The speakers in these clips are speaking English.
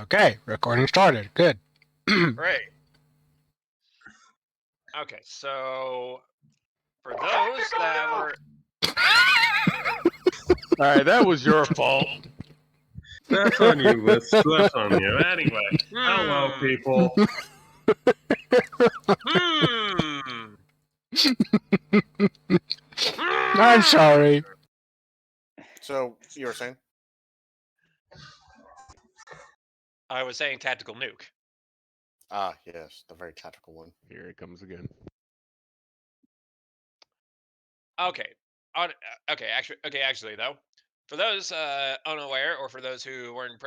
Okay, recording started. Good. Great. Okay, so for those that were... Alright, that was your fault. That's on you, Liz. That's on you. Anyway, hello, people. I'm sorry. So, you were saying? I was saying tactical nuke. Ah, yes, the very tactical one. Here it comes again. Okay. Actually, though, for those unaware, or for those who weren't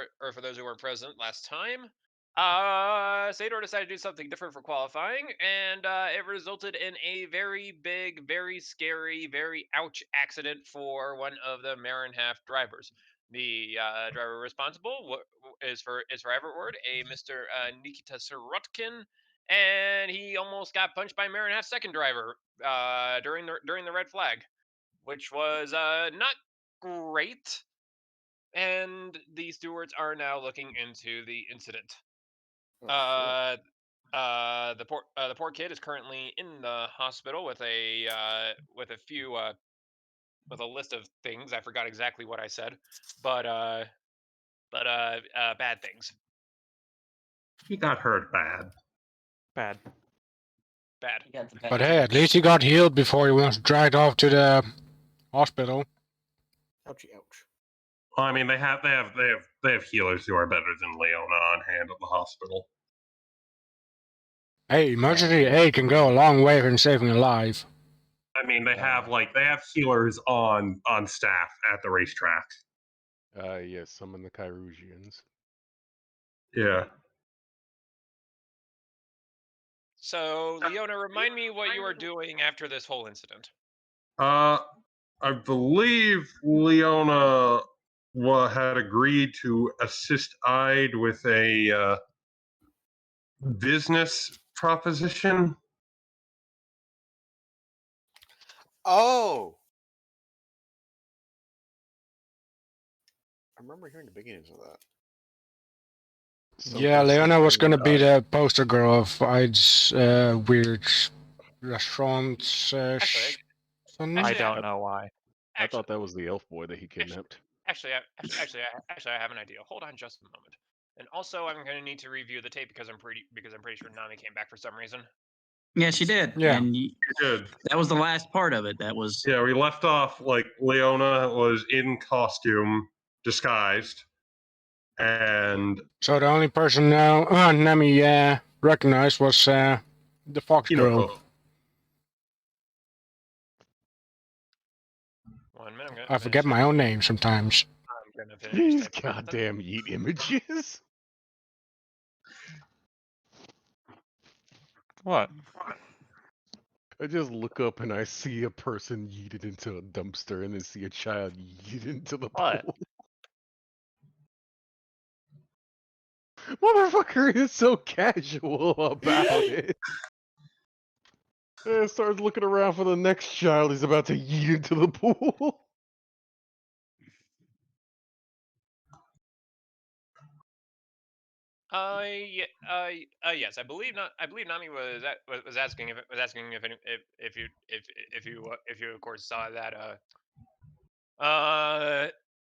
present last time, Sador decided to do something different for qualifying, and it resulted in a very big, very scary, very ouch accident for one of the Marinhalf drivers. The driver responsible is for Everward, a Mr. Nikita Sirotkin, and he almost got punched by Marinhalf's second driver during the red flag, which was not great. And the stewards are now looking into the incident. Oh, The poor kid is currently in the hospital with a list of things. I forgot exactly what I said, but bad things. He got hurt bad. Bad. But hey, at least he got healed before he was dragged off to the hospital. ouchie, ouch. Well, I mean, they have healers who are better than Leona on hand at the hospital. Hey, emergency aid can go a long way in saving a life. I mean, they have healers on staff at the racetrack. Yes, summon the Kyrusians. Yeah. So, Leona, remind me what you are doing after this whole incident. I believe Leona had agreed to assist Ide with a business proposition. Oh! I remember hearing the beginnings of that. Yeah, Leona was going to be the poster girl of Ide's weird restaurants. Actually, I don't know why. I thought that was the elf boy that he kidnapped. Actually, I have an idea. Hold on just a moment. And also, I'm going to need to review the tape because I'm pretty sure Nami came back for some reason. Yeah, she did. Yeah. And She did. that was the last part of it. That was... Yeah, we left off Leona was in costume, disguised, and So the only person now Nami recognized was the fox girl. Kinoko. 1 minute. I forget my own name sometimes. I'm going to These finish. goddamn yeet images. What? I just look up and I see a person yeeted into a dumpster and then see a child yeeted into the What? pool. Motherfucker is so casual about it. And starts looking around for the next child he's about to yeet into the pool. Yes, I believe Nami was asking if you of course saw that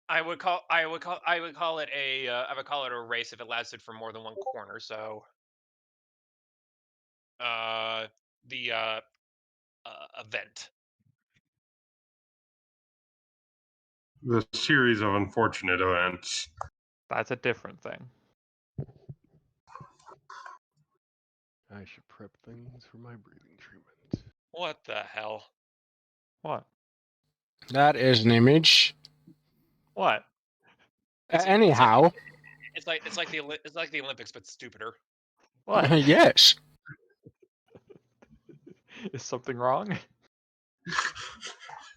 I would call it a race if it lasted for more than one corner. So the event. The series of unfortunate events. That's a different thing. I should prep things for my breathing treatment. What the hell? What? That is an image. What? Anyhow. It's like the Olympics, but stupider. What? Yes. Is something wrong?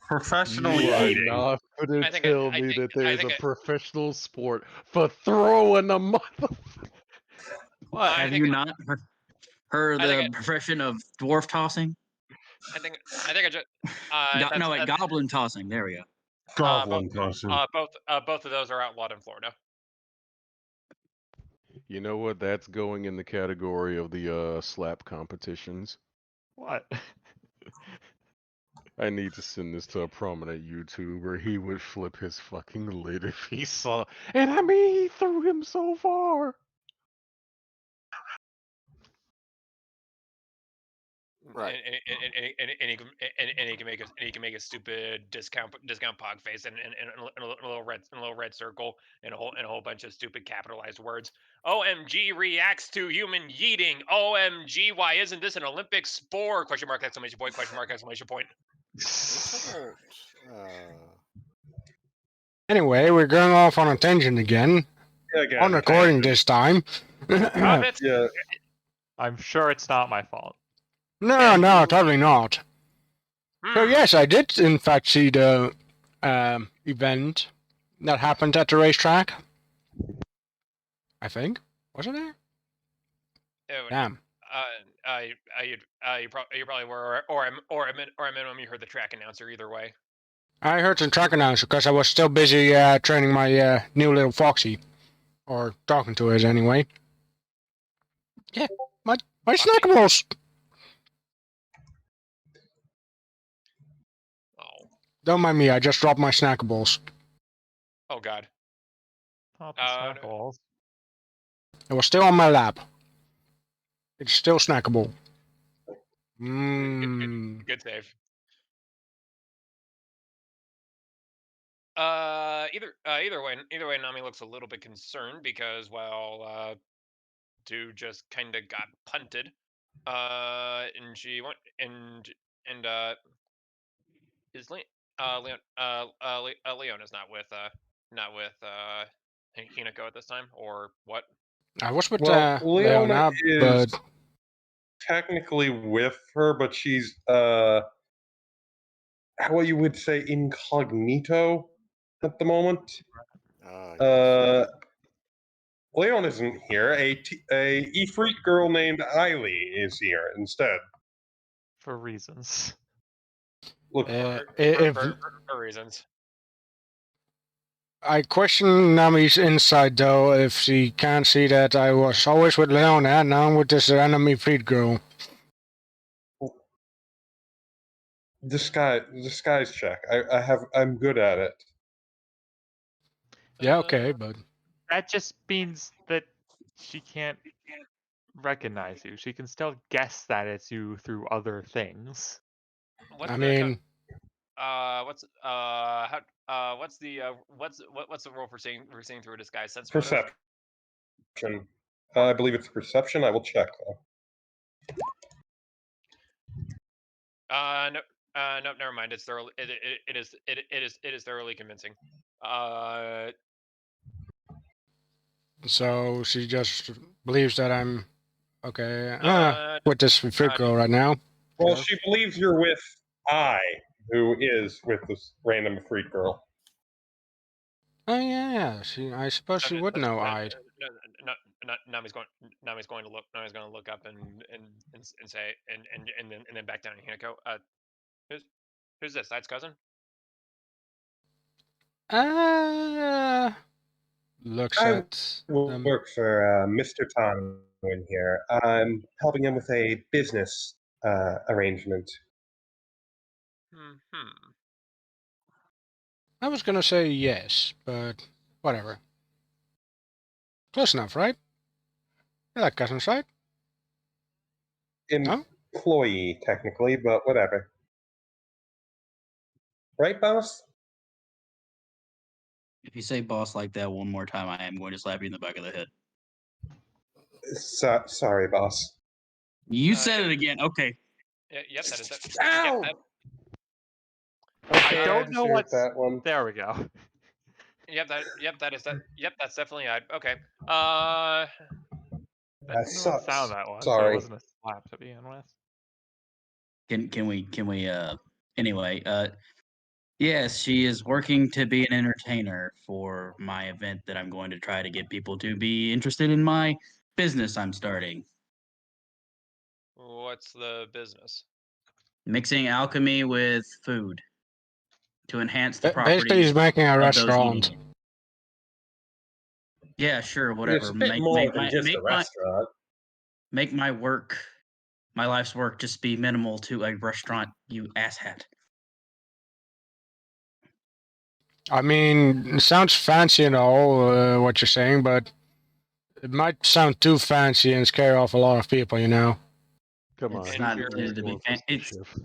Professional You are eating. not going to tell me that I there's think a professional sport for throwing a mother. What? Have you not heard the profession of dwarf tossing? I think I just goblin tossing. There we go. Goblin tossing. Both of those are outlawed in Florida. You know what? That's going in the category of the slap competitions. What? I need to send this to a prominent YouTuber. He would flip his fucking lid if he saw. And I mean, he threw him so far. Right. And he can make a stupid discount pog face and a little red circle and a whole bunch of stupid capitalized words. OMG reacts to human yeeting. OMG, why isn't this an Olympic sport? Question mark, exclamation point, question mark, exclamation point. Anyway, we're going off on a tangent again. Again, On recording tangent. this time. Yeah. I'm sure it's not my fault. No, totally not. So yes, I did in fact see the event that happened at the racetrack. I think. Wasn't there? Damn. You probably were, or a minimum you heard the track announcer. Either way. I heard the track announcer because I was still busy training my new little Foxy, or talking to it anyway. Yeah, my snackables. Oh. Don't mind me. I just dropped my snackables. Oh God. Not the snackables. It was still on my lap. It's still snackable. Mmm. Good save. Either way, Nami looks a little bit concerned because, well, dude just kind of got punted. And she went and is Leon is not with Hinako at this time, or what? I was with Well, Leona, is but technically with her, but she's what you would say incognito at the moment. Leon isn't here. A Ifrit girl named Eiley is here instead. For reasons. Look, For reasons. I question Nami's insight though. If she can't see that I was always with Leona, and now I'm with this random Ifrit girl. disguise check. I'm good at it. Yeah, okay, but That just means that she can't recognize you. She can still guess that it's you through other things. What's I the mean, what's the rule for seeing through a disguise? Sense motive? Perception. I believe it's perception. I will check. No, never mind. It's thoroughly. It is thoroughly convincing. So she just believes that I'm okay with this Ifrit girl right now. Well, she believes you're with I, who is with this random freak girl. Oh yeah, I suppose she would know I'd. Nami's going to look. Nami's going to look up and say and then back down to Hinako. Who's this? That's cousin. Looks I at them. work for Mr. Tan in here. I'm helping him with a business arrangement. I was gonna say yes, but whatever. Close enough, right? You're like cousins, right? Employee, technically, but whatever. Right, boss? If you say boss like that one more time, I am going to slap you in the back of the head. Sorry, boss. You said it again. Okay. Yep, that is that. Ow! Yep, I don't know what's that one. There we go. that is that. Yep, that's definitely I. Okay. That didn't sucks. sound that one. Sorry. So it wasn't a slap to begin with. Can we anyway, yes, she is working to be an entertainer for my event that I'm going to try to get people to be interested in my business I'm starting. What's the business? Mixing alchemy with food to enhance the properties Basically, he's making a of those restaurant. eating it. Yeah, sure, It's whatever. a bit more than just a restaurant. Make my work, my life's work, just be minimal to a restaurant. You asshat. I mean, it sounds fancy and all, what you're saying, but it might sound too fancy and scare off a lot of people, you know? Come It's on, not he's intended to be going for fan- some it's- chef.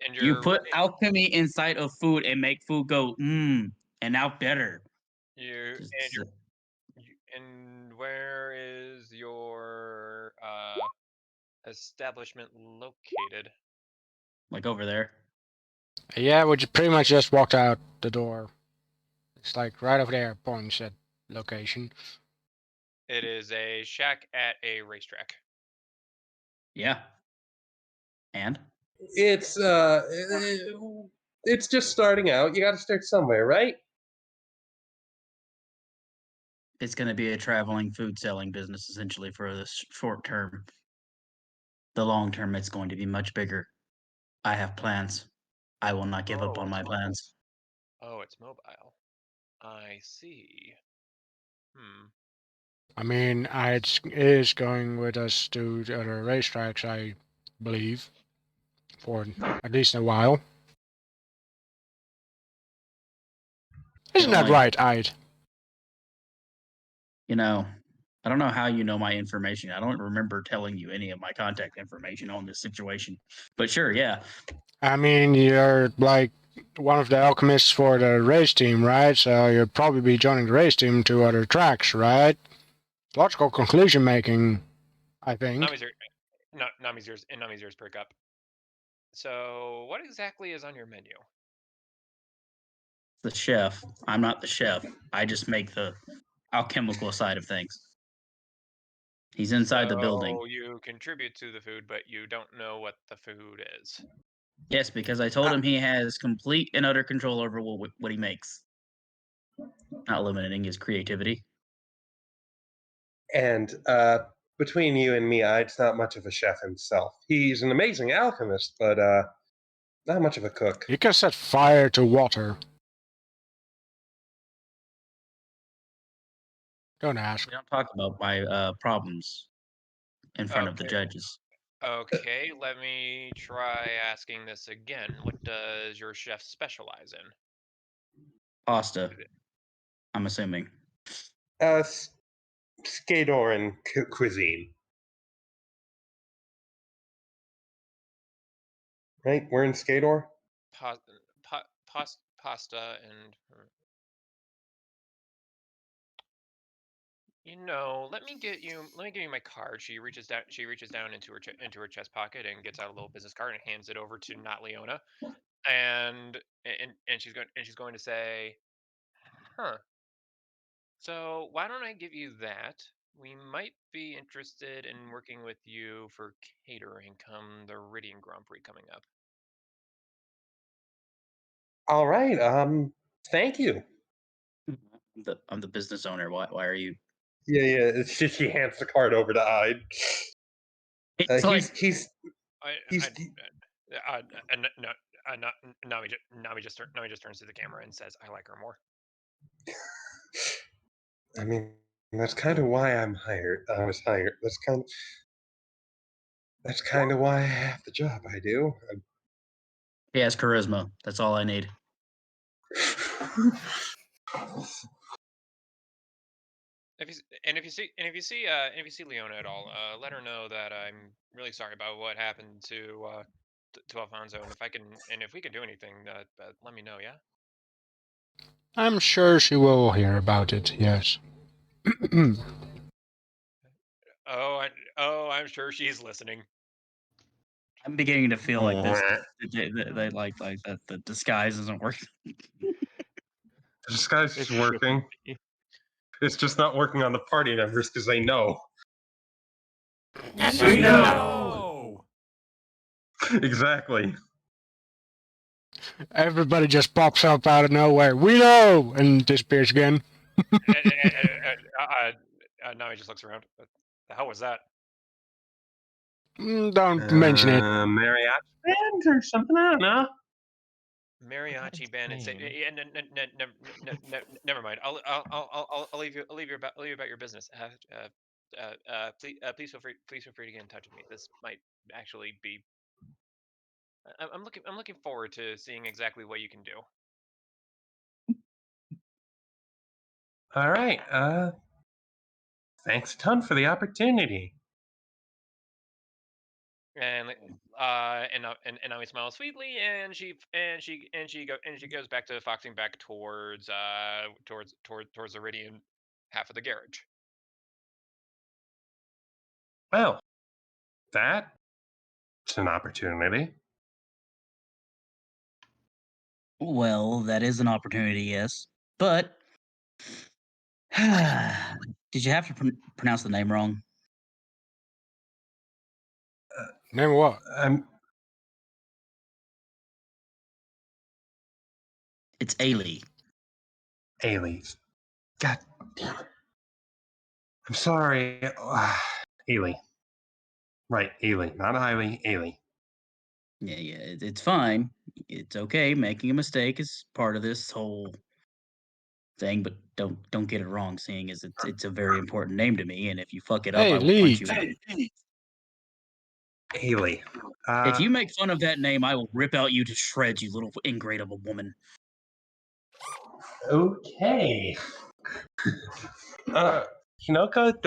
And You put alchemy inside of food and make food go and now better. you Just- and your and where is your establishment located? like over there. Yeah, we pretty much just walked out the door. It's like right over there, points at location. It is a shack at a racetrack. Yeah. And It's just starting out. You got to start somewhere, right? it's going to be a traveling food selling business essentially for this short term. The long term, it's going to be much bigger. I have plans. I will not give up on it's my mobile. plans. Oh, it's mobile. I see. I mean, it is going with us to the other racetracks, I believe, for at least a while. Isn't that only- right, Ide? You know, I don't know how you know my information. I don't remember telling you any of my contact information on this situation. But sure, yeah. I mean, you're like one of the alchemists for the race team, right? So you'd probably be joining the race team to other tracks, right? Logical conclusion making, I think. Nami's ears perk up. So, what exactly is on your menu? The chef. I'm not the chef. I just make the alchemical side of things. He's inside the building. So you contribute to the food, but you don't know what the food is. Yes, because I told him he has complete and utter control over what he makes, not limiting his creativity. And between you and me, Ide's not much of a chef himself. He's an amazing alchemist, but not much of a cook. You can set fire to water. Don't ask. We don't talk about my problems in front of the Okay. judges. Okay, let me try asking this again. What does your chef specialize in? Pasta, I'm assuming. Skadoran cuisine. Right? We're in Skador? Pasta and let me give you my card. She reaches down into her chest pocket and gets out a little business card and hands it over to not Leona. And she's going to say, "Huh. So why don't I give you that? We might be interested in working with you for catering come the Ridian Grand Prix coming up." All right. Thank you. I'm the business owner. Why are you? Yeah. It's just she hands the card over to Ide. It's like he's Nami just turns to the camera and says, "I like her more." I mean, that's kind of why I was hired. That's kind of why I have the job I do. he has charisma. That's all I need. If you see Leona at all, let her know that I'm really sorry about what happened to Alfonso, and if we can do anything, let me know. Yeah. I'm sure she will hear about it, yes. I'm sure she's listening. I'm beginning to feel like this. They like that the disguise isn't working. The disguise It is working. shouldn't be. It's just not working on the party members because they know. Yes, we know. Exactly. Everybody just pops up out of nowhere. We know! And disappears again. Nami just looks around. What the hell was that? Don't mention it. Mariachi band or something? I don't know. Mariachi band. It's insane. never mind. I'll leave you. I'll leave you about your business. Please feel free. Please feel free to get in touch with me. This might actually be. I'm looking forward to seeing exactly what you can do. All right. Thanks a ton for the opportunity. And Naomi smiles sweetly, and she goes back to foxing back towards the Iridian half of the garage. Well, that's an opportunity. Well, that is an opportunity, yes. But did you have to pronounce the name wrong? Name what? It's Ailey. Ailey. God damn it. I'm sorry. Ailey. Right, Ailey. Not Ailey, Ailey. Yeah, it's fine. It's okay. Making a mistake is part of this whole thing, but don't get it wrong. Seeing as it's a very important name to me, and if you fuck it up, Hey, I will punch you. leave. Ailey. If you make fun of that name, I will rip out you to shreds, you little ingrate of a woman. Okay. Hinoka,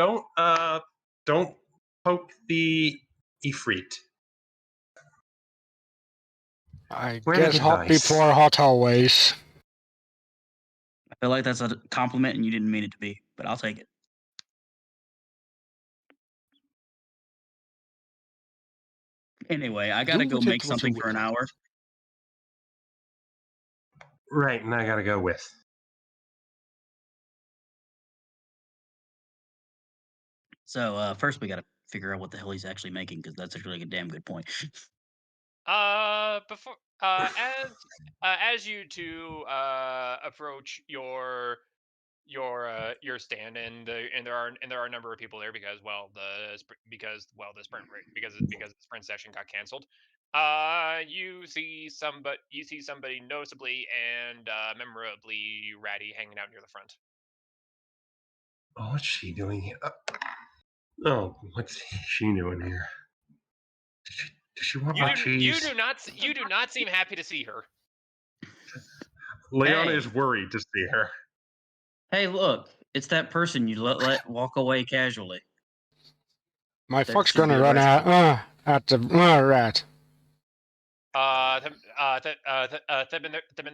don't poke the Ifrit. I Word of guess hot advice. people are hot always. I feel like that's a compliment, and you didn't mean it to be, but I'll take it. Anyway, I gotta go make something for an hour. Right, and I gotta go with. So first we gotta figure out what the hell he's actually making, because that's actually like a damn good point. Before as you two approach your stand, and there are a number of people there because the sprint session got canceled. You see somebody noticeably and memorably ratty hanging out near the front. Oh, what's she doing here? Oh, what's she doing here? Does she want my cheese? You do not seem happy to see her. Leona Hey. is worried to see her. Hey, look, it's that person you let walk away casually. My That fuck's should be gonna run arrested. out at the rat.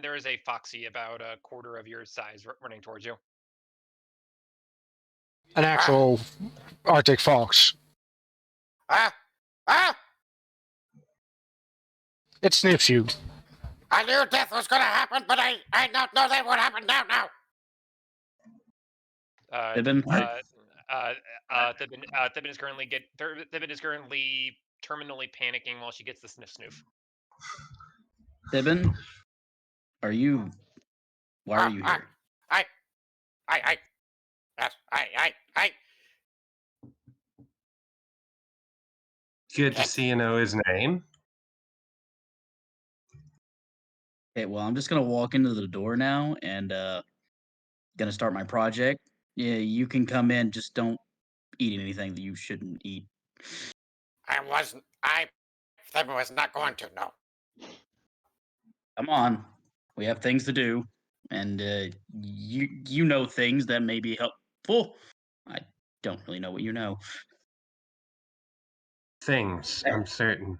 There is a foxy about a quarter of your size running towards you. An actual Arctic fox. It sniffs you. I knew death was gonna happen, but I don't know that would happen now. Thibin is currently terminally panicking while she gets the snoof. Thibin, why are you here? Good to see you know his name. Okay, well, I'm just gonna walk into the door now and gonna start my project. Yeah, you can come in, just don't eat anything that you shouldn't eat. I was not going to, no. Come on, we have things to do, and you know things that may be helpful. I don't really know what you know. Things, I'm certain.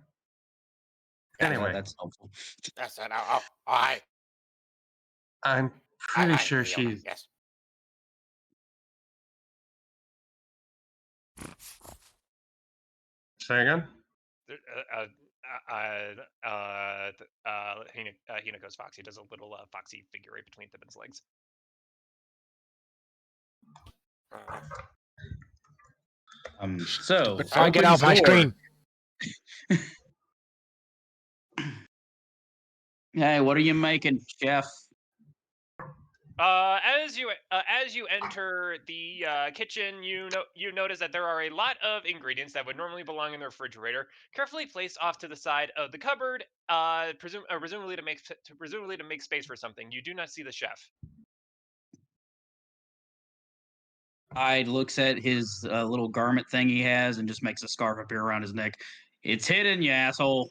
Anyway, that's helpful. Yes, I'm pretty sure she's. Yes. Say again? Hinako's foxy does a little foxy figure eight between Thibin's legs. So Get off my screen. Hey, what are you making, chef? As you enter the kitchen, you notice that there are a lot of ingredients that would normally belong in the refrigerator, carefully placed off to the side of the cupboard, presumably to make space for something. You do not see the chef. I looks at his little garment thing he has and just makes a scarf appear around his neck. It's hidden, you asshole.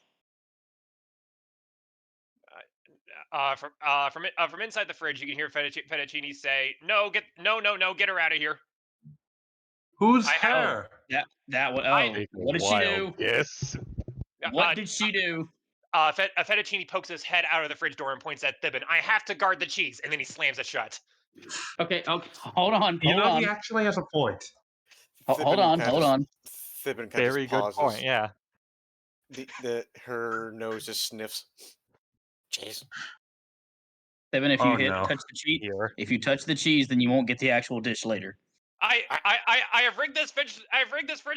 From inside the fridge, you can hear Fettuccine say, "No, get her out of here." Who's I have- her? That one. I- Oh, Take a what did she do? wild guess. What did she do? Fettuccine pokes his head out of the fridge door and points at Thibbin. "I have to guard the cheese," and then he slams it shut. Okay, hold on, You hold know, on. he actually has a point. Hold on. Thibbin kind Very of good pauses. point. Yeah. Her nose just sniffs. Jeez. Thibbin, if Oh, you no. touch the cheese, Here. if you touch the cheese, then you won't get the actual dish later. I have rigged this fridge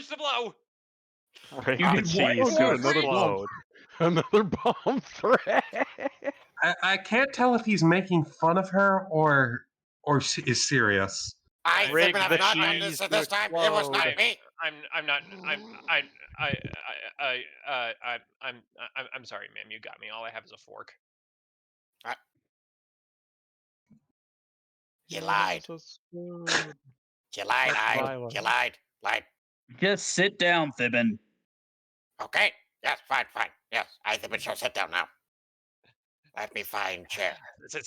to blow. Right. You The did what? cheese Oh, to good, another explode. Another bomb threat. I can't tell if he's making fun of her or is serious. I Rig Thibbin have the not done cheese this at to this time. It was not explode. me. I'm sorry, ma'am. You got me. All I have is a fork. You lied. You lied. violent. You lied. Just sit down, Thibbin. Okay. Yes, fine. Yes, I Thibbin shall sit down now. Let me find chair.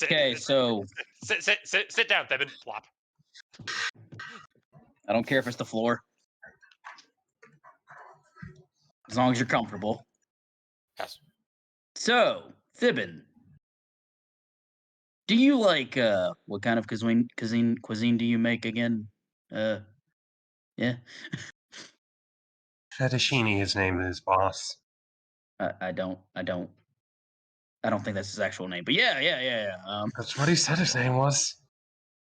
Okay, so Sit down, Thibbin. Plop. I don't care if it's the floor, as long as you're comfortable. Yes. So, Thibbin, do you like what kind of cuisine do you make again? Yeah. Fettuccine, his name is, boss. I don't think that's his actual name, but yeah. That's what he said his name was.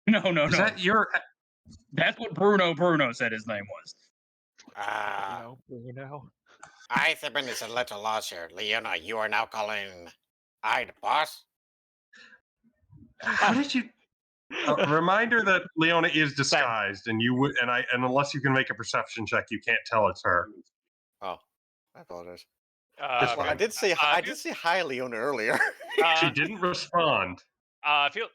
No. Is that your... That's what Bruno said his name was. Bruno. I Thibbin is a little lost here. Leona, you are now calling I the boss? How did you... reminder that Leona is disguised, and you would, and unless you can make a perception check, you can't tell it's her. Oh, I apologize. Just Well, I did say hi, Leona, earlier. She didn't respond. Thibbin,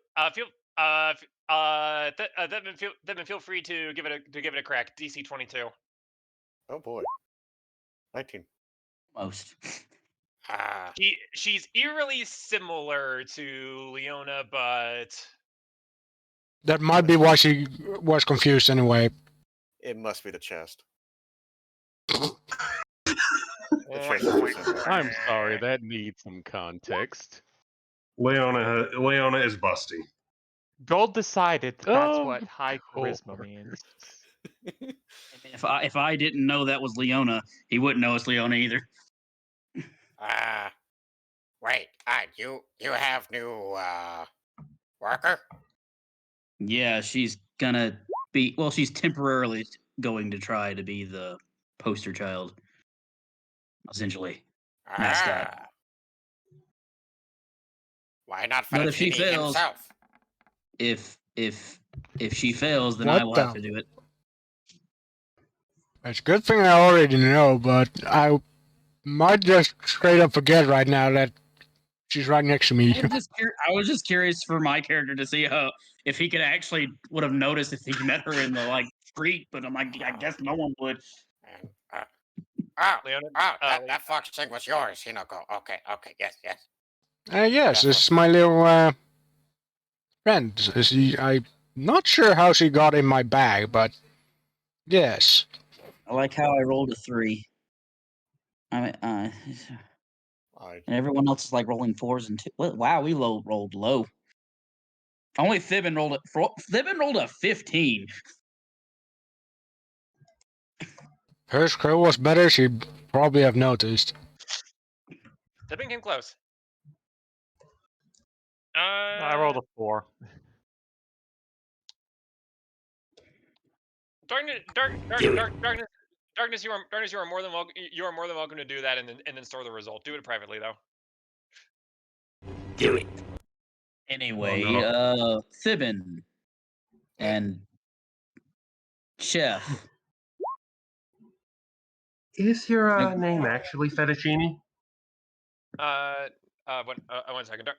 feel free to give it a crack. DC 22. Oh boy. 19. Most. She's eerily similar to Leona, but That might be why she was confused anyway. It must be the chest. I'm sorry, that needs some context. Leona is busty. Gold decided that's Oh, what high charisma poor. means. If I didn't know that was Leona, he wouldn't know it's Leona either. Wait. You have new worker? Yeah, she's gonna be. Well, she's temporarily going to try to be the poster child, essentially. Mascot. Why not But if she Fettuccine fails- himself? If she fails, then What I will the- have to do it. It's a good thing I already know, but I might just straight up forget right now that she's right next to me. I was just curious for my character to see if he could actually would have noticed if he met her in the street, but I'm like, I guess no one would. And, Leona, that fox thing was yours, Hinoko. Okay, yes. Yes, this is my little friend. I'm not sure how she got in my bag, but yes. I like how I rolled a 3. I mean, and everyone else is rolling 4s and 2. Wow, we rolled low. Only Thibbin rolled it. Thibbin rolled a 15. Her scroll was better, she'd probably have noticed. Thibbin came close. I rolled a 4. Darkness, you are more than welcome. You are more than welcome to do that, and then store the result. Do it privately, though. Do it. Anyway, no. Thibin and Chef. Is your name actually Fettuccine? One second.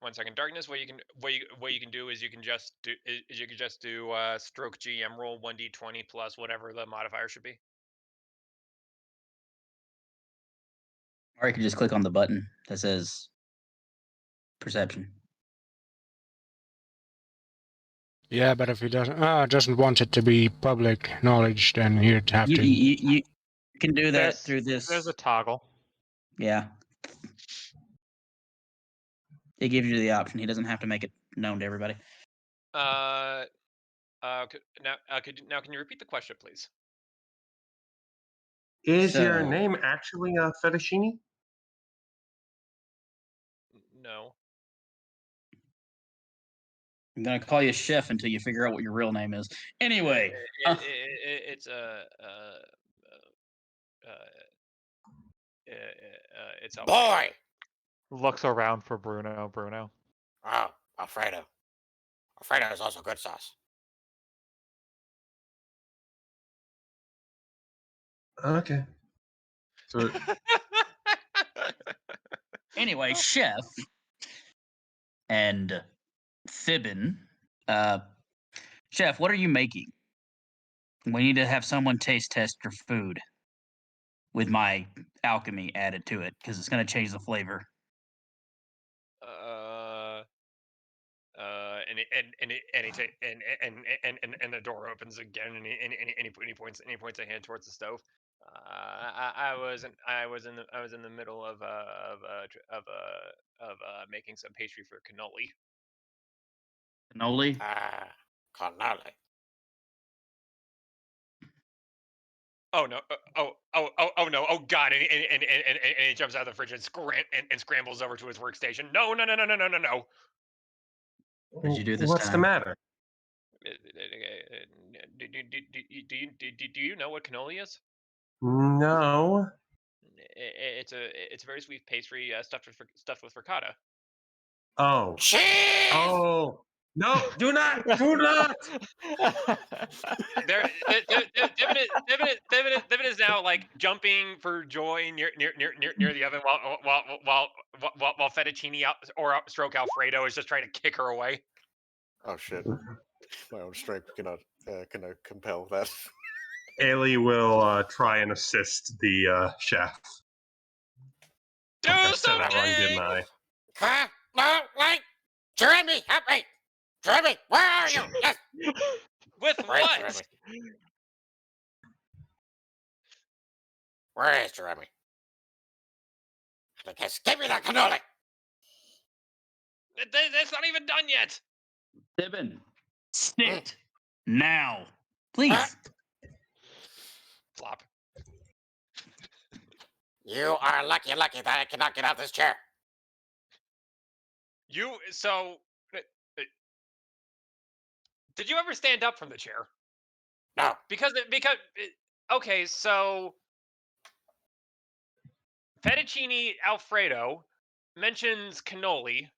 One second. Darkness. What you can do is you can just do stroke GM roll 1d20 plus whatever the modifier should be. Or you can just click on the button that says perception. Yeah, but if he doesn't want it to be public knowledge, then he'd have to. You can do that through this. There's a toggle. Yeah. It gives you the option. He doesn't have to make it known to everybody. Now, can you repeat the question, please? Is your So- name actually Fettuccine? No. I'm gonna call you Chef until you figure out what your real name is. Anyway, It's it's Boy! Looks around for Bruno. Bruno. Oh, Alfredo. Alfredo is also good sauce. Okay. So anyway, Chef and Thibin. Chef, what are you making? We need to have someone taste test your food with my alchemy added to it because it's going to change the flavor. And the door opens again, and he points a hand towards the stove. I was in the middle of making some pastry for cannoli. Cannoli? Cannoli. Oh no! Oh no! Oh god! And he jumps out of the fridge and scrambles over to his workstation. No! What did you do this what's time? the matter? Do you know what cannoli is? No. It's a very sweet pastry stuffed with ricotta. Oh. Cheese! Oh. No, do not! Do not! Divin is now like jumping for joy near the oven while Fettuccine stroke Alfredo is just trying to kick her away. Oh shit! My own strength cannot compel that. Ailey will try and assist the chef. Do I said something! that wrong, didn't I? Huh? No, wait! Jeremy, help me! Jeremy, where are you? Yes! With Where is what? Jeremy? Where is Jeremy? Just give me that cannoli! That's not even done yet. Thibin, sit now, please. Flop. You are lucky that I cannot get out this chair. Did you ever stand up from the chair? No. Okay, so Fettuccine Alfredo mentions cannoli,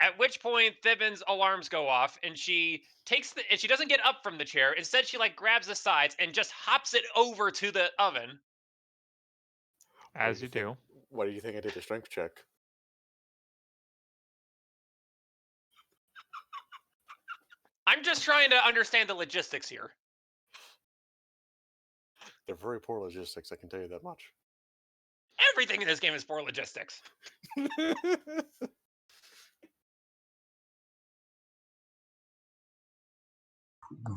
at which point Thibin's alarms go off and she doesn't get up from the chair. Instead, she like grabs the sides and just hops it over to the oven. As you do. Why do you think I did a strength check? I'm just trying to understand the logistics here. They're very poor logistics, I can tell you that much. Everything in this game is poor logistics.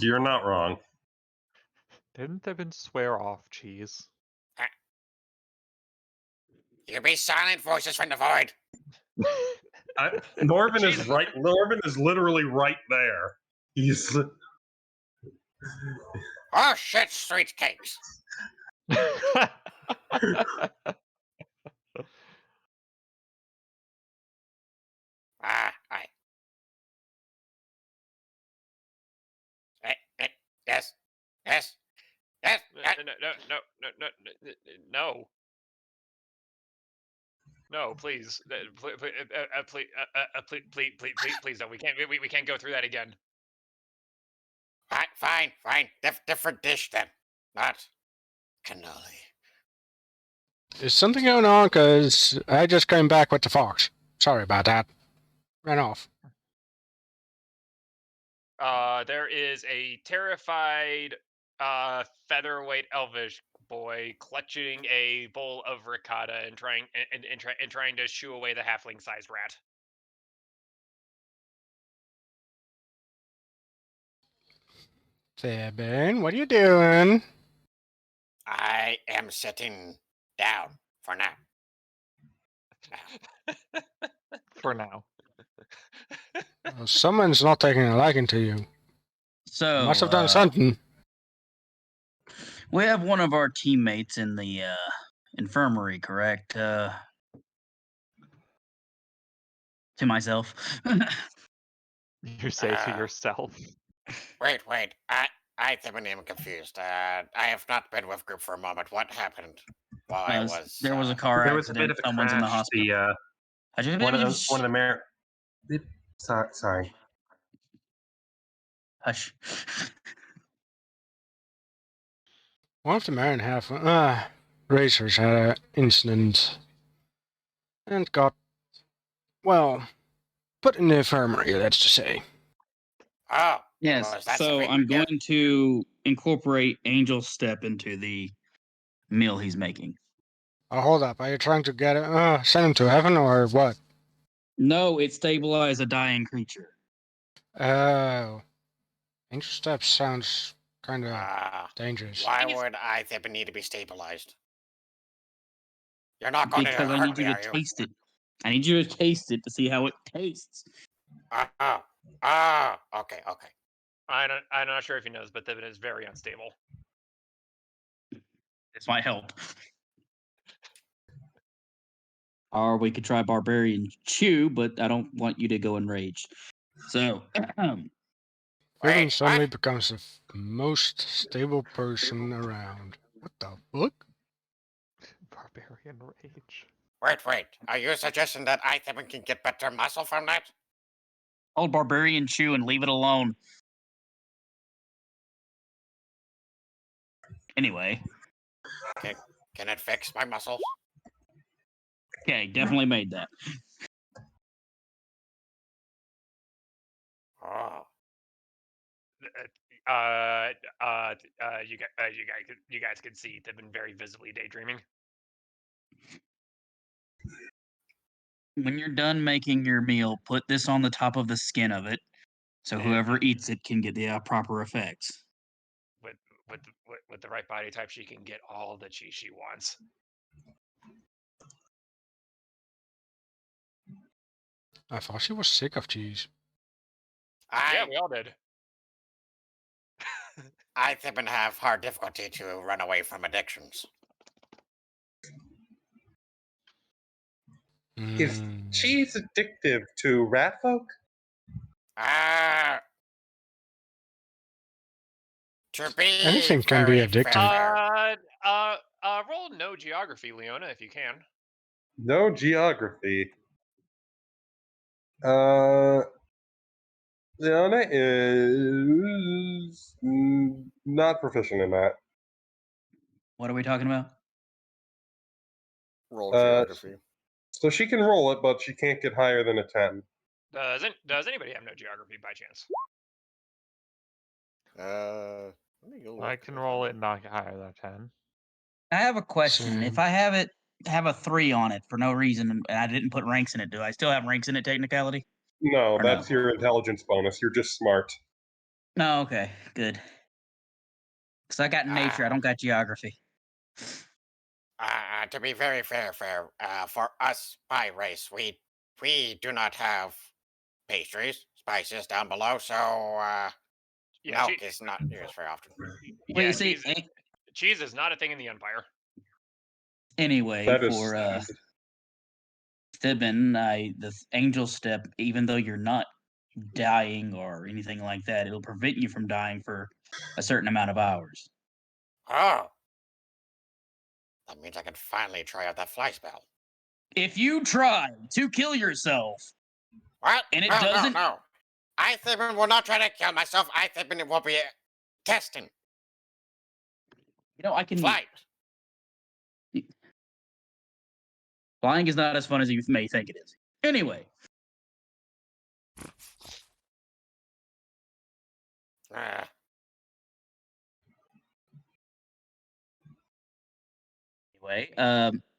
You're not wrong. Didn't Thibin swear off cheese? You be silent, voices from the void. Norvin is right. Norvin is literally right there. He's. Oh shit, street cakes. Aye. Yes. No. No, please, please, no. We can't go through that again. Fine. Different dish then. Not cannoli. Is something going on? Because I just came back with the fox. Sorry about that. Ran off. There is a terrified, featherweight elvish boy clutching a bowl of ricotta and trying to shoo away the halfling-sized rat. Zebin, what are you doing? I am sitting down for now. For now. Well, someone's not taking a liking to you. So Must have done something. we have one of our teammates in the infirmary, correct? To myself. You say to yourself. Wait. I think I'm confused. I have not been with group for a moment. What happened while I was? There was a car There was a bit accident. of a Someone's in the crash. hospital. One of the sorry. Hush. One of the Marin racers had an incident and got, well, put in the infirmary, let's just say. Oh, Yes. So I'm going to incorporate Angel Step into the meal he's making. Oh, hold up. Are you trying to get it? Send him to heaven or what? No, it stabilizes a dying creature. Oh. Angel Step sounds kind of dangerous. Why would I need to be stabilized? You're not going Because to I hurt need you me, to are you? taste it. I need you to taste it to see how it tastes. Okay. I'm not sure if he knows, but Thibin is very unstable. This might help. Or we could try Barbarian Chew, but I don't want you to go enraged. So, Vivian suddenly becomes the most stable person around. What the fuck? Barbarian rage. Wait. Are you suggesting that I think we can get better muscle from that? hold Barbarian Chew and leave it alone. Anyway. Okay. Can it fix my muscles? Okay, definitely made that. Oh. You guys can see they've been very visibly daydreaming. When you're done making your meal, put this on the top of the skin of it, so whoever eats it can get the proper effects. With the right body type, she can get all the cheese she wants. I thought she was sick of cheese. Yeah, we all did. I think I have hard difficulty to run away from addictions. Is cheese addictive to rat folk? To be Anything can be very addictive. Roll no geography, Leona, if you can. No geography. Leona is not proficient in that. What are we talking about? Roll geography. So she can roll it, but she can't get higher than a 10. Does anybody have no geography by chance? I can roll it and not get higher than 10. I have a question. Same. If I have a 3 on it for no reason and I didn't put ranks in it, do I still have ranks in it technicality? No, Or that's no? your intelligence bonus. You're just smart. No, okay, good. Because I got nature, I don't got geography. To be very fair, for us by race, we do not have pastries, spices down below, so milk is not used very often. Well, you see, cheese is not a thing in the Empire. Anyway, That is for Stibin, the Angel Step, even though you're not dying or anything like that, it'll prevent you from dying for a certain amount of hours. Oh. That means I can finally try out that fly spell. If you try to kill yourself, What? and it no, doesn't. No. I will not try to kill myself. I will be testing. You know, I can. Flight. Flying is not as fun as you may think it is. Anyway.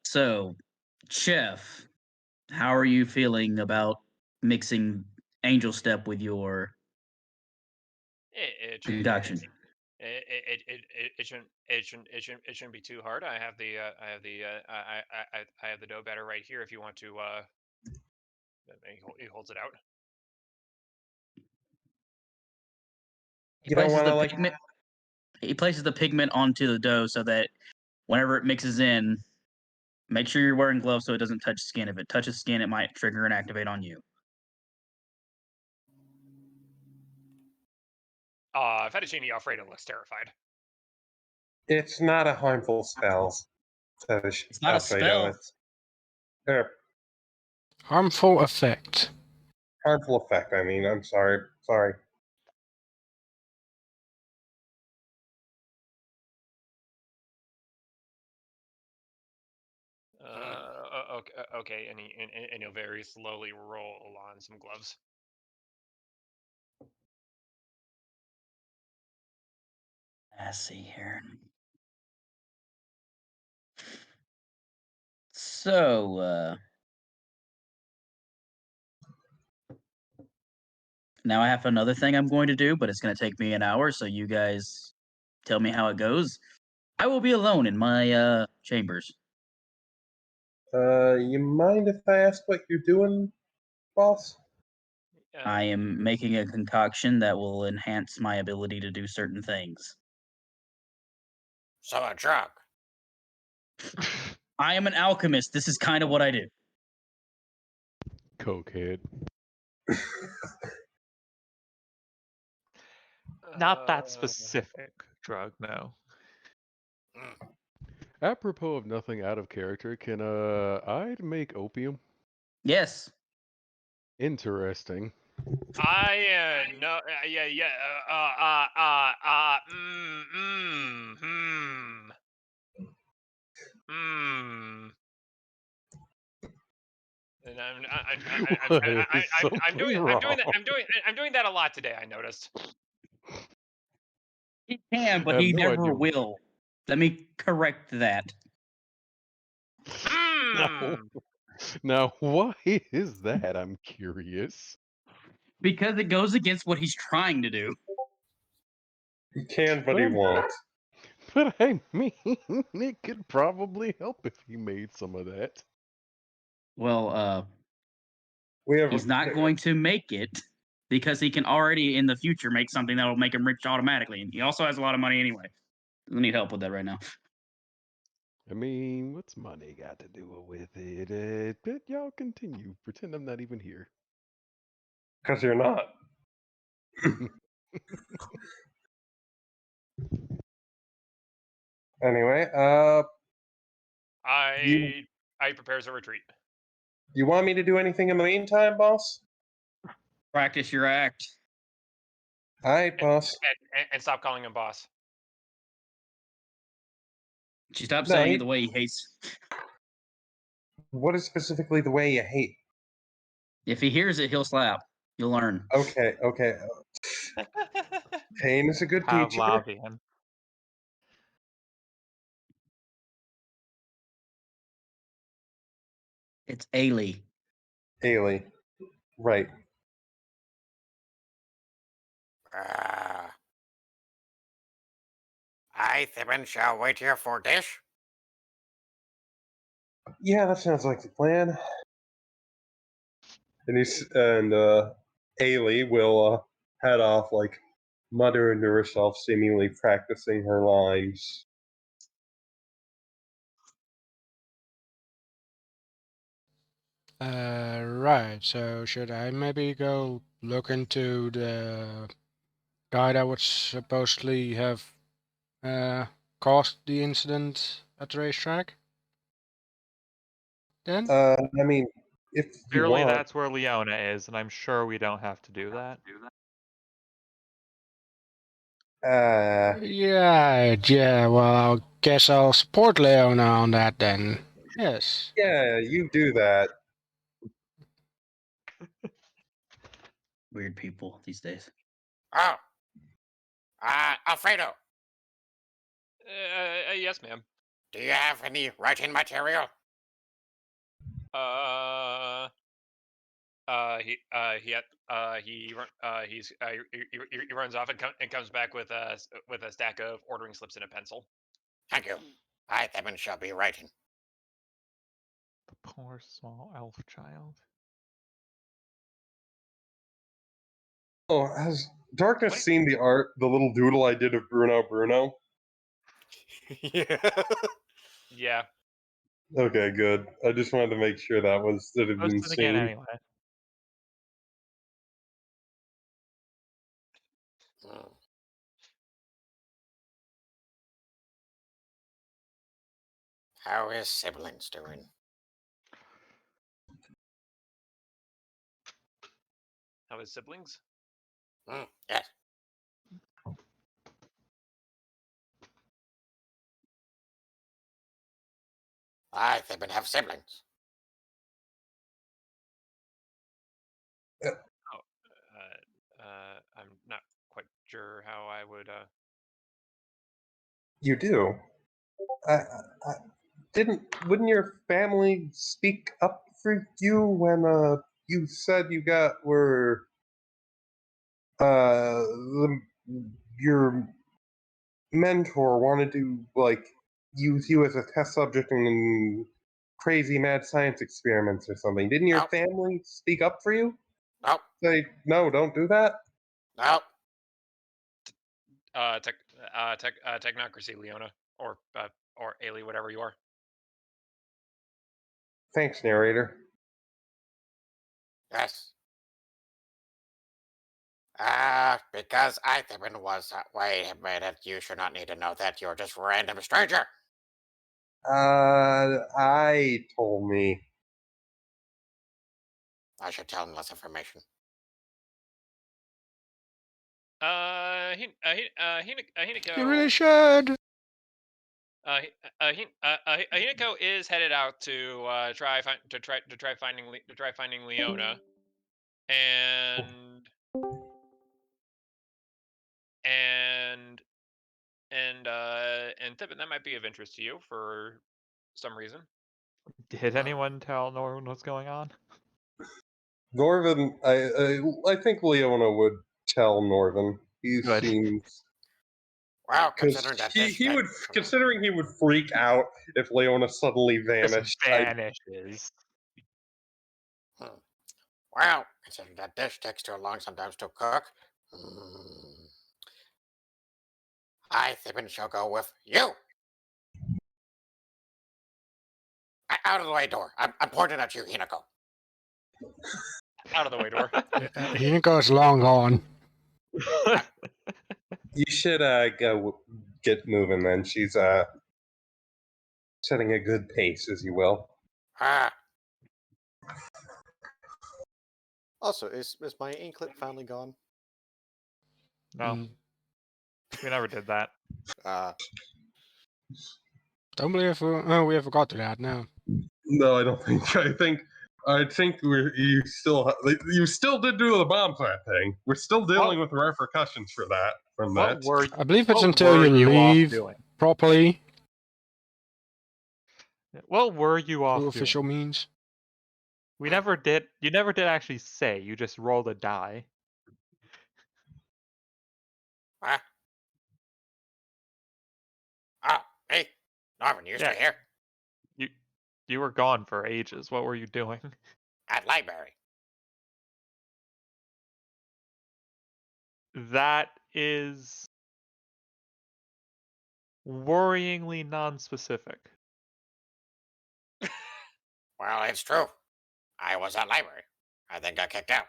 So, Chef, how are you feeling about mixing Angel Step with your concoction? It shouldn't be too hard. I have the dough batter right here. If you want to, he holds it out. He places the pigment onto the dough so that whenever it mixes in, make sure you're wearing gloves so it doesn't touch skin. If it touches skin, it might trigger and activate on you. Fettuccine Alfredo looks terrified. It's not a harmful spell. It's not Alfredo. a spell. It's harmful effect. Harmful effect. I mean, I'm sorry. Sorry. Okay, and he'll very slowly roll on some gloves. Let's see here. So, now I have another thing I'm going to do, but it's going to take me an hour, so you guys tell me how it goes. I will be alone in my chambers. You mind if I ask what you're doing, boss? I am making a concoction that will enhance my ability to do certain things. So a drug. I am an alchemist. This is kind of what I do. Cokehead. Not that specific drug, no. Apropos of nothing out of character, can I make opium? Yes. Interesting. No, yeah. And I'm doing that a lot today. I noticed. He can, but he never will. Let me correct that. Now, why is that? I'm curious. Because it goes against what he's trying to do. He can, but he won't. But I mean, it could probably help if he made some of that. Well, he's not going to make it because he can already in the future make something that will make him rich automatically. And he also has a lot of money anyway. Doesn't need help with that right now. I mean, what's money got to do with it? But y'all continue. Pretend I'm not even here. Because you're not. Anyway, I prepares a retreat. You want me to do anything in the meantime, boss? Practice your act. All right, boss. And stop calling him boss. She stopped saying it the way he hates. What is specifically the way you hate? If he hears it, he'll slap. You'll learn. Okay. Pain is a good teacher. Pavlovian. It's Ailey. Ailey. Right. I then shall wait here for dish. Yeah, that sounds like the plan. And Ailey will head off, like muttering to herself, seemingly practicing her lines. Right. So should I maybe go look into the guy that would supposedly have caused the incident at the racetrack? then? I mean, if you Clearly, want. that's where Leona is, and I'm sure we don't have to do that. Yeah, well, I guess I'll support Leona on that then. Yes. Yeah, you do that. Weird people these days. Oh, Alfredo, Yes, ma'am. do you have any writing material? He runs off and comes back with a stack of ordering slips and a pencil. Thank you. I, Thebin, shall be writing. The poor small elf child. Oh, has Darkness seen the art, the little doodle I did of Bruno? Yeah. Yeah. Okay, good. I just wanted to make sure that had Post been it again seen. anyway. Hmm. How is siblings doing? How his siblings? Yes. I, Thebin, have siblings. I'm not quite sure how I would. You do. I wouldn't your family speak up for you when you said you were your mentor wanted to like use you as a test subject in crazy mad science experiments or something? Didn't your Nope. family speak up for you? Nope. Say no, don't do that. Nope. Technocracy, Leona, or Ailey, whatever you are. Thanks, narrator. Yes. Because I, Thebin, was. Wait a minute. You should not need to know that. You're just a random stranger. I told me. I should tell him less information. Hinako. You really should. Hinako is headed out to try finding Leona, and Tippin, that might be of interest to you for some reason. Did anyone tell Norman what's going on? Norvin, I think Leona would tell Norvin. He Good. seems Well, because considering that he would considering he would freak out if Leona suddenly vanished. Just vanishes. Well, considering that dish takes too long sometimes to cook, I, Thebin, shall go with you. Out of the way, door. I'm pointing at you, Hinako. Out of the way, door. Hinako's long gone. You should go get moving then. She's setting a good pace, as you will. Also, is my inklet finally gone? No. We never did that. Don't believe we ever got to that. No. No, I don't think. I think you still did do the bomb threat thing. We're still dealing with repercussions for that. From What that, were I believe it's what until were you off leave doing? properly What were you off through doing? official means. We never did. You never did actually say. You just rolled a die. Oh, hey, Norman, you still here? You were gone for ages. What were you doing? At library. That is worryingly non-specific. Well, it's true. I was at library. I then got kicked out.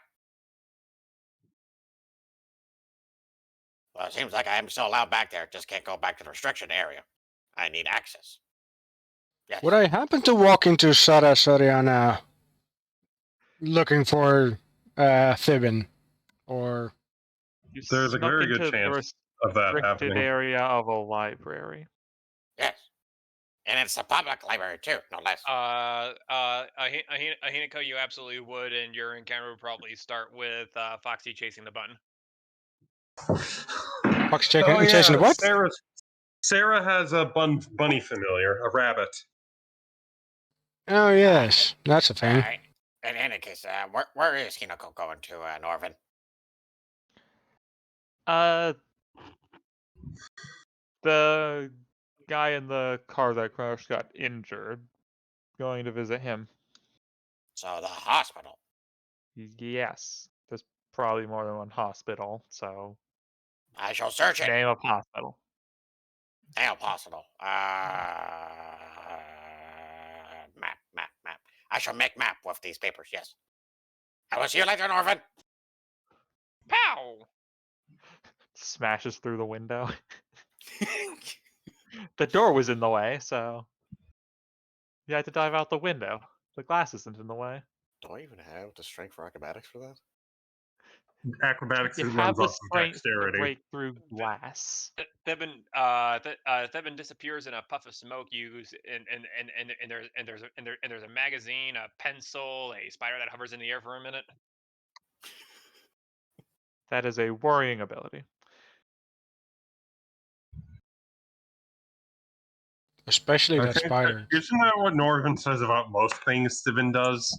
Well, it seems like I am still allowed back there. Just can't go back to the restriction area. I need access. Yes. Would I happen to walk into Sara Soriana looking for Thibin? Or You There's a snuck very into good the chance of that restricted happening. area of a library. Yes. And it's a public library too, no less. Ahinako, you absolutely would, and your encounter would probably start with Foxy chasing the button. Fox chasing the what? Sarah has a bunny familiar, a rabbit. Oh yes, that's a thing. In any case, where is Hinako going to, Norvin? The guy in the car that crashed got injured. Going to visit him. So the hospital. Yes. There's probably more than one hospital, so I shall search it. name of hospital. Name of hospital. Map. I shall make map with these papers, yes. I will see you later, Norvin. Pow! Smashes through the window. The door was in the way, so you had to dive out the window. The glass isn't in the way. Do I even have the strength for acrobatics for that? Acrobatics You runs have the off of strength to dexterity. break through glass. Thebin disappears in a puff of smoke. There's a magazine, a pencil, a spider that hovers in the air for a minute. That is a worrying ability. Especially that spider. Isn't that what Norvin says about most things Steven does?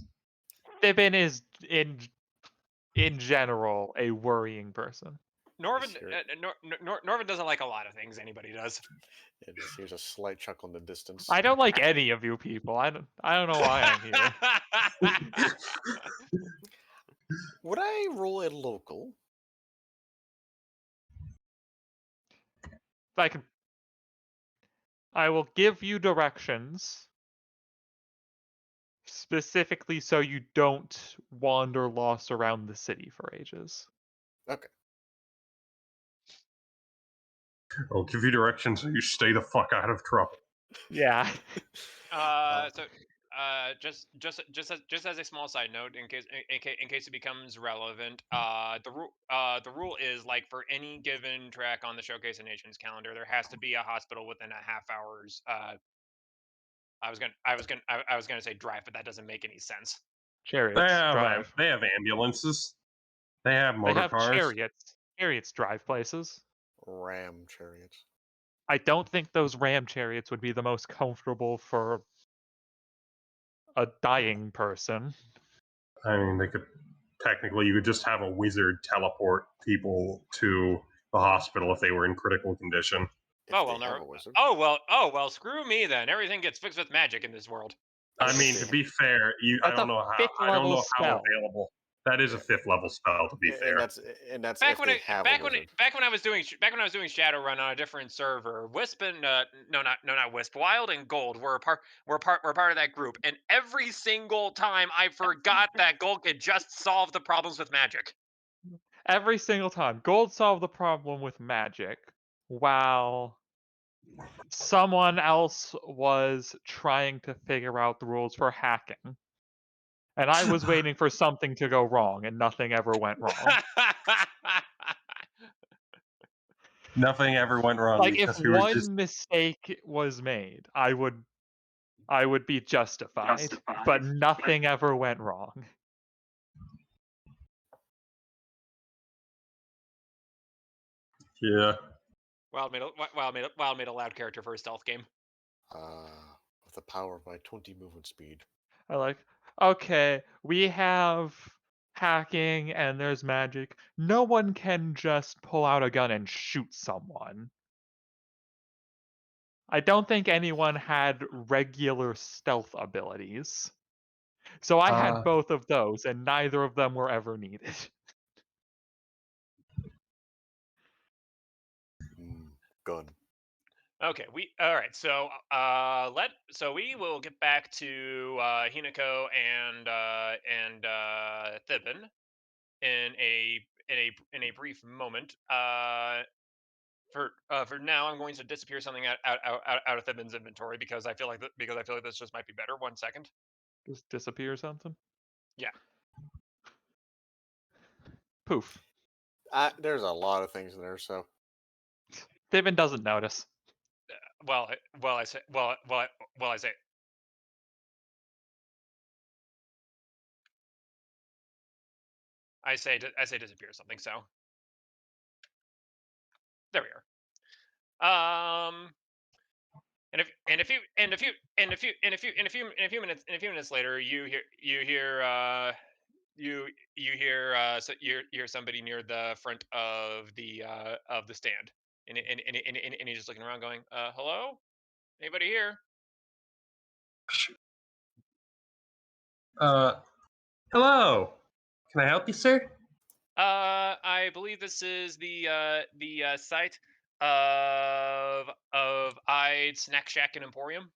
Thibin is in general a worrying person. Norvin doesn't like a lot of things anybody does. Yeah, just here's a slight chuckle in the distance. I don't like any of you people. I don't know why I'm here. Would I roll a local? I will give you directions specifically so you don't wander lost around the city for ages. Okay. I'll give you directions so you stay the fuck out of trouble. Yeah. Just as a small side note, in case it becomes relevant, the rule is like for any given track on the Showcase of Nations calendar, there has to be a hospital within a half hour's. I was gonna say drive, but that doesn't make any sense. Chariots drive. They have ambulances. They have motor They have cars. chariots. Chariots drive places. Ram chariots. I don't think those ram chariots would be the most comfortable for a dying person. I mean, they could technically, you could just have a wizard teleport people to the hospital if they were in critical condition. Oh well, screw me then. Everything gets fixed with magic in this world. I mean, to be fair, I don't know how available. That is a 5th level spell. To be fair, and that's back if when they have a wizard. back when I was doing Shadowrun on a different server. Wisp and not Wisp. Wild and Gold were part of that group, and every single time I forgot that Gold could just solve the problems with magic. Every single time, Gold solved the problem with magic, while someone else was trying to figure out the rules for hacking. And I was waiting for something to go wrong, and nothing ever went wrong. Nothing ever went wrong. Like if one mistake was made, I would be justified. But nothing ever went wrong. Yeah. Wild made a loud character for a stealth game. With the power of my 20 movement speed. I like, okay, we have hacking and there's magic. No one can just pull out a gun and shoot someone. I don't think anyone had regular stealth abilities. So I had both of those, and neither of them were ever needed. Gun. Okay, all right. So we will get back to Hinako and Thibin in a brief moment. for now, I'm going to disappear something out of Thibin's inventory because I feel like this just might be better. 1 second. Just disappear something. Yeah. Poof. There's a lot of things in there, so Thibin doesn't notice. I say disappear something. So there we are. And a few minutes later, you hear somebody near the front of the stand, and he's just looking around, going, "Hello, anybody here?" Hello. Can I help you, sir? I believe this is the site of Ide Snack Shack and Emporium.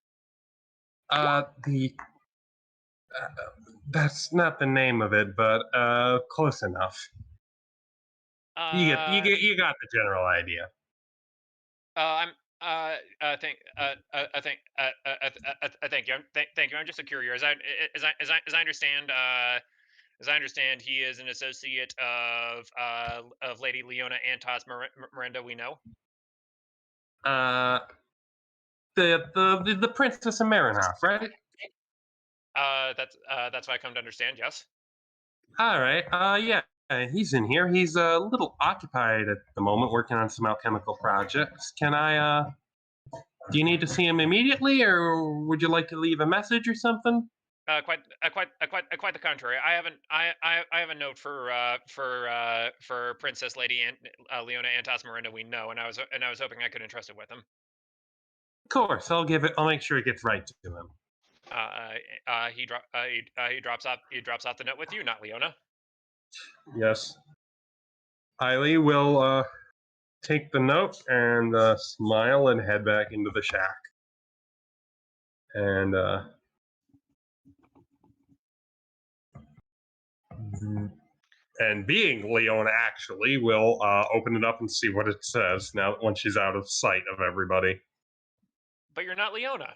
That's not the name of it, but close enough. You got the general idea. I'm thank you. Thank you. I'm just a courier. As I understand, he is an associate of Lady Leona Antos Miranda. We know. The Princess of Marinhoff, right? That's what I come to understand. Yes. All right. Yeah. He's in here. He's a little occupied at the moment, working on some alchemical projects. Can I? Do you need to see him immediately, or would you like to leave a message or something? Quite the contrary. I have a note for Princess Lady Leona Antos Miranda. We know, and I was hoping I could entrust it with him. Of course, I'll make sure it gets right to him. He drops off the note with you, not Leona. Yes. Hailey will take the note and smile and head back into the shack. And being Leona actually will open it up and see what it says now once she's out of sight of everybody. But you're not Leona.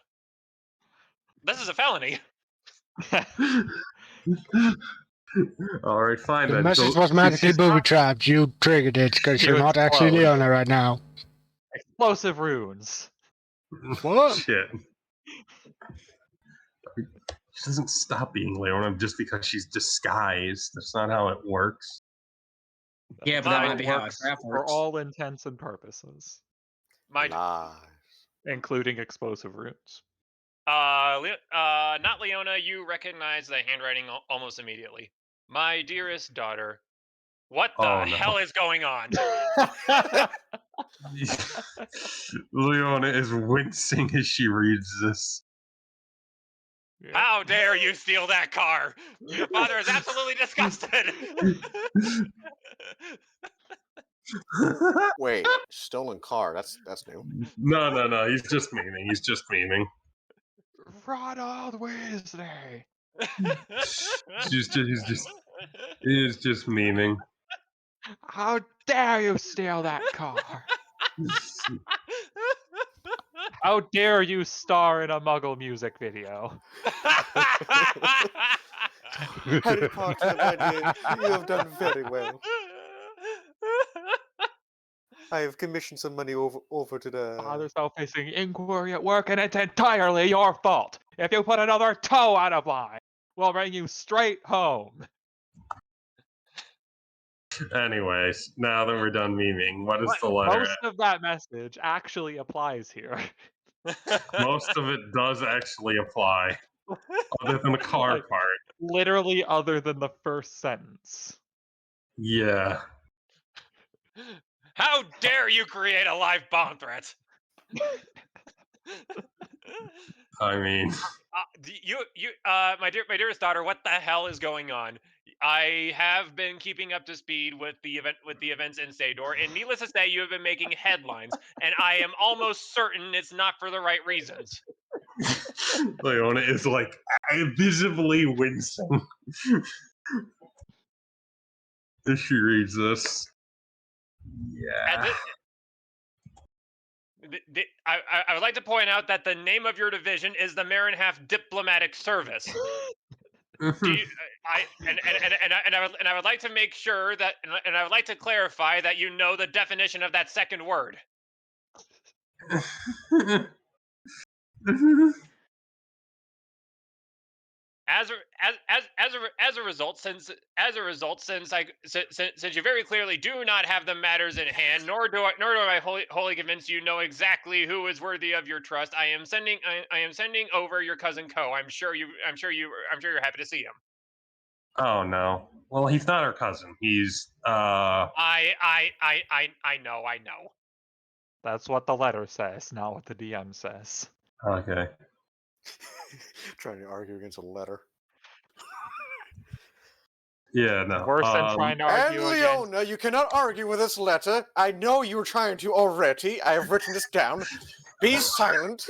This is a felony. All right, fine The then. message So was magically she's booby not- trapped. You triggered it because You you're not actually explode. Leona right now. Explosive runes. What? Shit. She doesn't stop being Leona just because she's disguised. That's not how it works. Yeah, but that might be how a Works trap for works. all intents and purposes, nice. including explosive runes. Not Leona. You recognize the handwriting almost immediately. My dearest daughter, what the hell is going on? Leona is wincing as she reads this. How dare you steal that car? Your father is absolutely disgusted. Wait, stolen car? That's new. No. He's just memeing. Ronald Weasley. He's just memeing. How dare you steal that car? How dare you star in a Muggle music video? Harry Potter, my dear, you have done very well. I have commissioned some money over to the... Father's now facing inquiry at work, and it's entirely your fault. If you put another toe out of line, we'll bring you straight home. Anyways, now that we're done memeing, what is the letter? Most of that message actually applies here. Most of it does actually apply, other than the car Like, part. Literally, other than the first sentence. Yeah. How dare you create a live bomb threat? I mean, my dearest daughter, what the hell is going on? I have been keeping up to speed with the events in Sador, and needless to say, you have been making headlines, and I am almost certain it's not for the right reasons. Leona is like visibly wincing as she reads this. Yeah. I would like to point out that the name of your division is the Marinhalf Diplomatic Service. Do you, I would like to make sure that, and I would like to clarify that you know the definition of that second word. As a result, since you very clearly do not have the matters in hand, nor do I wholly convinced you know exactly who is worthy of your trust, I am sending over your cousin Ko. I'm sure you're happy to see him. Oh no. Well, he's not our cousin. He's I know. That's what the letter says, not what the DM says. Okay. Trying to argue against a letter. Yeah, no. Worse than trying to And argue against. Leona, you cannot argue with this letter. I know you were trying to already. I have written this down. Be silent.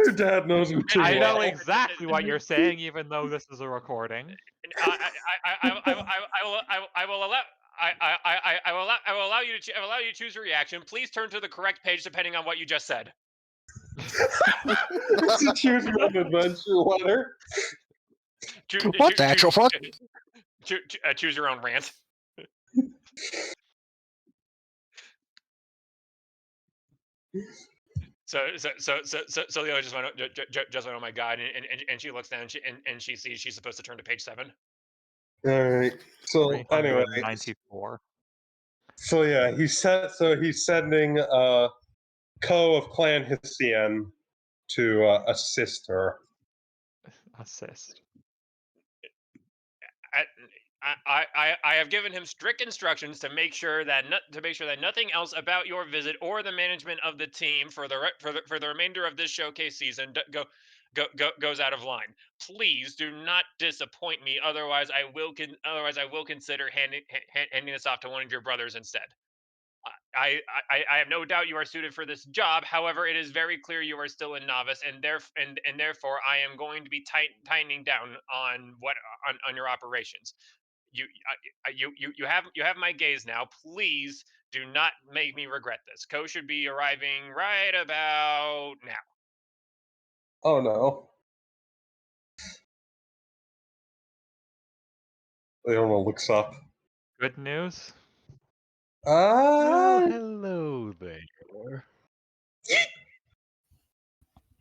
Your dad knows him too I know well. exactly what you're saying, even though this is a recording. I will allow you to choose your reaction. Please turn to the correct page depending on what you just said. To choose your own adventure letter. What the actual fuck? Choose your own rant. So Leo just went, oh my god, and she looks down, and she sees she's supposed to turn to page 7. All right. So anyway, 394. so yeah, he's sending Ko of Clan Hissien to assist her. Assist. I have given him strict instructions to make sure that nothing else about your visit or the management of the team for the remainder of this showcase season goes out of line. Please do not disappoint me. Otherwise, I will consider handing this off to one of your brothers instead. I have no doubt you are suited for this job. However, it is very clear you are still a novice, and therefore I am going to be tightening down on your operations. You have my gaze now. Please do not make me regret this. Ko should be arriving right about now. Oh no. Leona looks up. Good news? Well, hello there.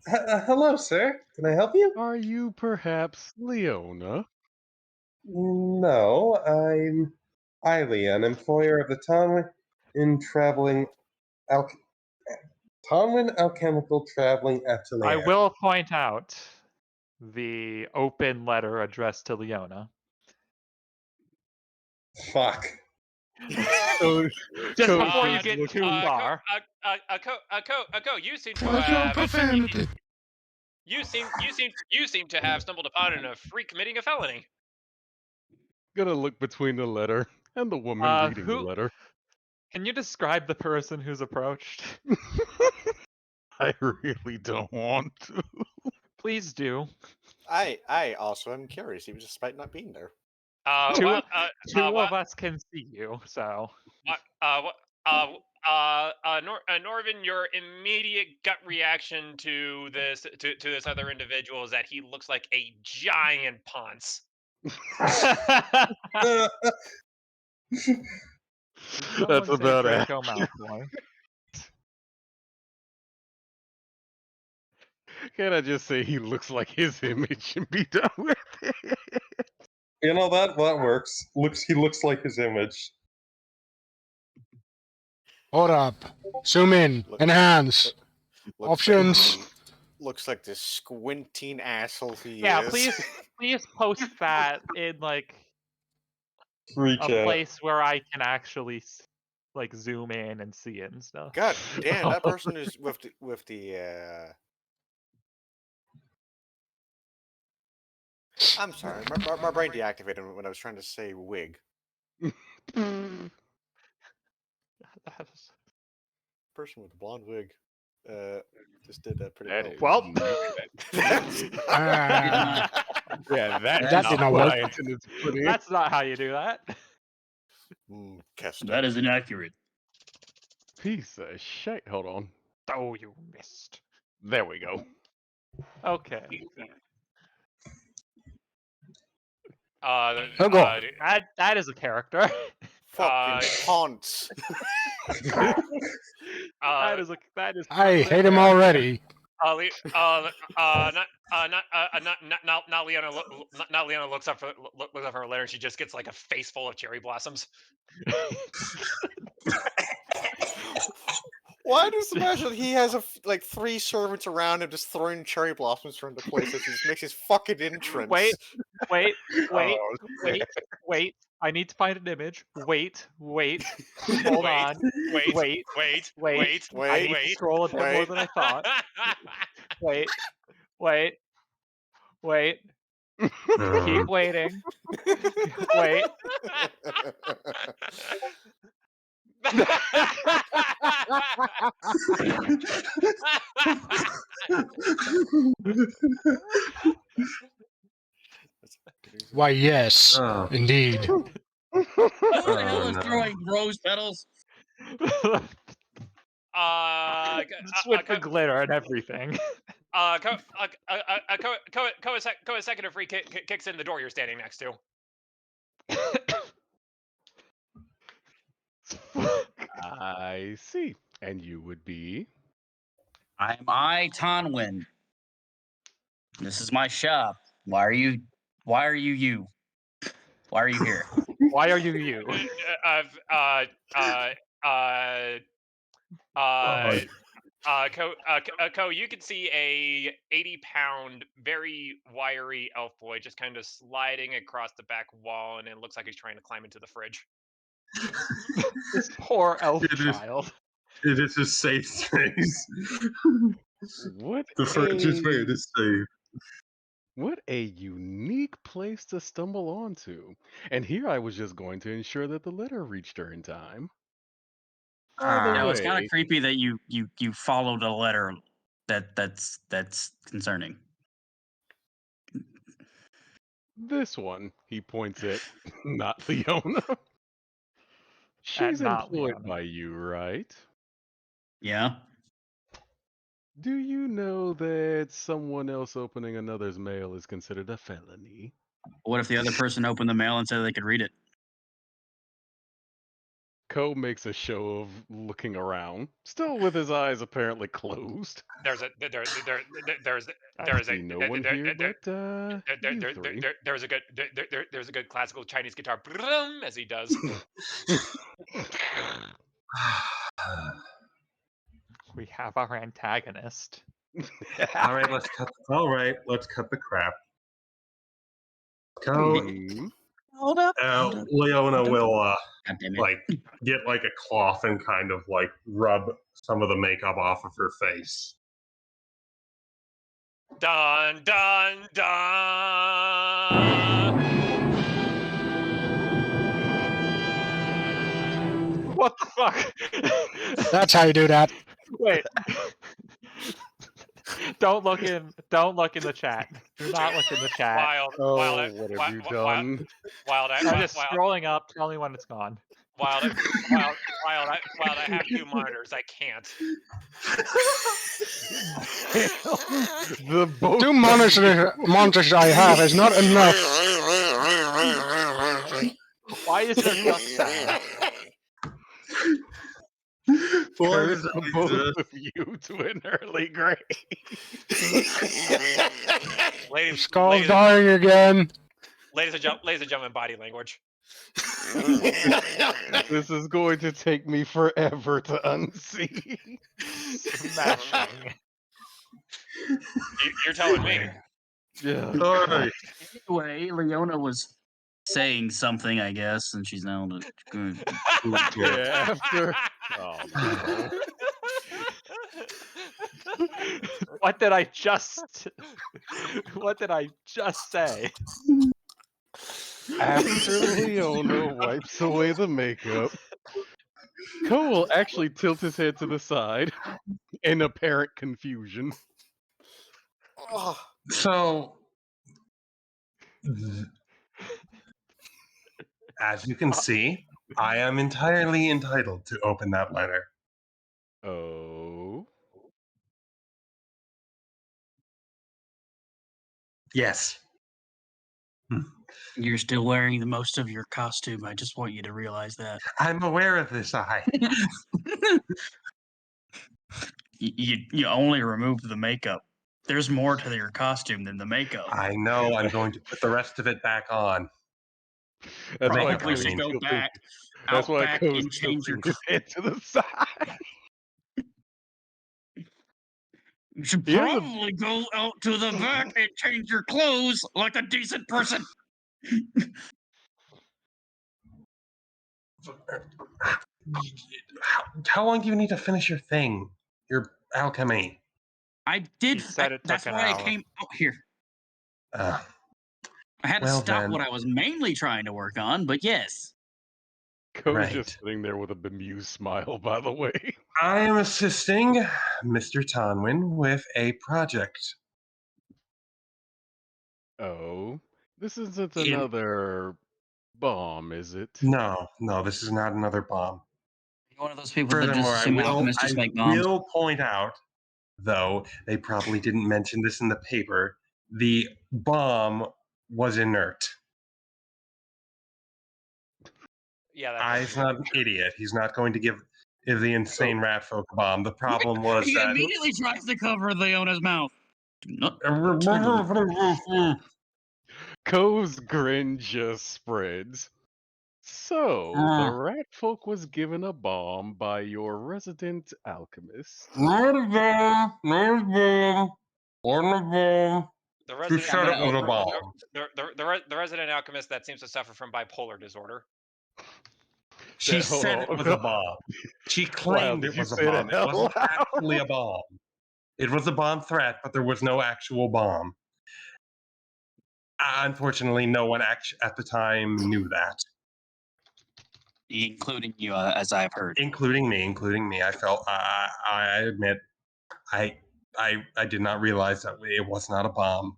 Hello, sir. Can I help you? Are you perhaps Leona? No, I'm Eiley, an employer of the Tonwin Alchemical Traveling Atelier. I will point out the open letter addressed to Leona. Fuck. So, Just Ko before you just get looks- too far. Ko, you seem to have you seem to have stumbled upon a freak committing a felony. Gonna look between the letter and the woman reading the Who? letter. Can you describe the person who's approached? I really don't want to. Please do. I also am curious, even despite not being there. Two of us can see you, so. Norvin, your immediate gut reaction to this other individual is that he looks like a giant ponce. That's about it. Draco Malfoy. Can I just say he looks like his image and be done with it? You know that works. He looks like his image. Hold up. Zoom in. Enhance. Looks Options. Looks like this squinting asshole he Yeah, is. please post that in like Free a chat. place where I can actually like zoom in and see it and stuff. God damn, that person is with the I'm sorry, my brain deactivated when I was trying to say wig. Person with the blonde wig just did that pretty well. Yeah, that did not work. That's not how you do that. Kester. That is inaccurate. Piece of shit. Hold on. Oh, you missed. There we go. Okay. Oh, go. That is a character. Fucking taunts. that is I totally a hate him character. already. Not Leona. Not Leona looks up for her letter, and she just gets like a face full of cherry blossoms. Why just imagine he has like 3 servants around him just throwing cherry blossoms from the place as he makes his fucking entrance? Wait. Oh, Wait. I need to find an image. Wait. Hold on. Wait. I need to scroll a bit more than I thought. Wait. Keep waiting. Wait. Why, yes, Oh. indeed. What the hell is no. throwing rose petals? Just with the glitter and everything. Co-executive free kicks in the door you're standing next to. I see. And you would be? I'm Tonwin. This is my shop. Why are you Why are you here? Why are you you? Co, you can see a 80-pound, very wiry elf boy just kind of sliding across the back wall, and it looks like he's trying to climb into the fridge. This poor elf It is- child. It is a safe space. What The fridge is where a it is safe. what a unique place to stumble onto. And here I was just going to ensure that the letter reached her in time. By the It was kind way, of creepy that you followed a letter that's concerning. this one, he points at not Leona. She's not employed Leona. by you, right? Yeah. Do you know that someone else opening another's mail is considered a felony? What if the other person opened the mail and said they could read it? Ko makes a show of looking around, still with his eyes apparently closed. There's a I see no one here but you three. there's a good classical Chinese guitar brum, as he does. We have our antagonist. All right, let's cut the crap. Go. Hold up. Leona will God damn it. like get like a cloth and kind of like rub some of the makeup off of her face. Dun dun dun. What the fuck? That's how you do that. Wait. Don't look in the chat. Do not look in the chat. What have you done? I'm just scrolling up. Tell me when it's gone. While I have 2 monitors, I can't. The both 2 monitors I have is not enough. Why is there just sound? curse the both of you to an early grave. Skull's dying again. Ladies and gentlemen, body language. This is going to take me forever to unsee. Smashing. You're telling me. Yeah. All right. Anyway, Leona was saying something, I guess, and she's now Yeah, after. Oh no. What did I just say? After Leona wipes away the makeup, Ko will actually tilt his head to the side in apparent confusion. So, as you can see, I am entirely entitled to open that letter. Oh. Yes. You're still wearing the most of your costume. I just want you to realize that. I'm aware of this, I. You only removed the makeup. There's more to your costume than the makeup. I know. I'm going to put the rest of it back on. That's why makeup, I Probably should mean. go back That's out why back Co's and change your. tilting his head to the side. You should He has a- probably go out to the back and change your clothes like a decent person. How long do you need to finish your thing? Your alchemy? I did. He said it That's took an why I hour. came out here. Uh, I had to Well, stop then. what I was mainly trying to work on, but yes. Co's Right. just sitting there with a bemused smile, by the way. I am assisting Mr. Tonwin with a project. Oh. This isn't In- another bomb, is it? No, this is not another bomb. You're one of those people that Furthermore, just assume alchemists just make bombs. will point out, though they probably didn't mention this in the paper, the bomb was inert. Yeah, that I's not an idiot. He's not going to give the insane rat folk a bomb. The problem was He that. immediately tries to cover Leona's mouth. Do not Co's grin just spreads. So, the rat folk was given a bomb by your resident alchemist. Not a bomb. Not a bomb. Wasn't a bomb. The Who resident, said it was a the- bomb? the resident alchemist that seems to suffer from bipolar disorder. She Hold said on. it was a bomb. She claimed did it you was a say that bomb. It out wasn't loud? actually a bomb. It was a bomb threat, but there was no actual bomb. Unfortunately, no one at the time knew that, including you, as I've heard. including me. I felt. I admit, I did not realize that it was not a bomb.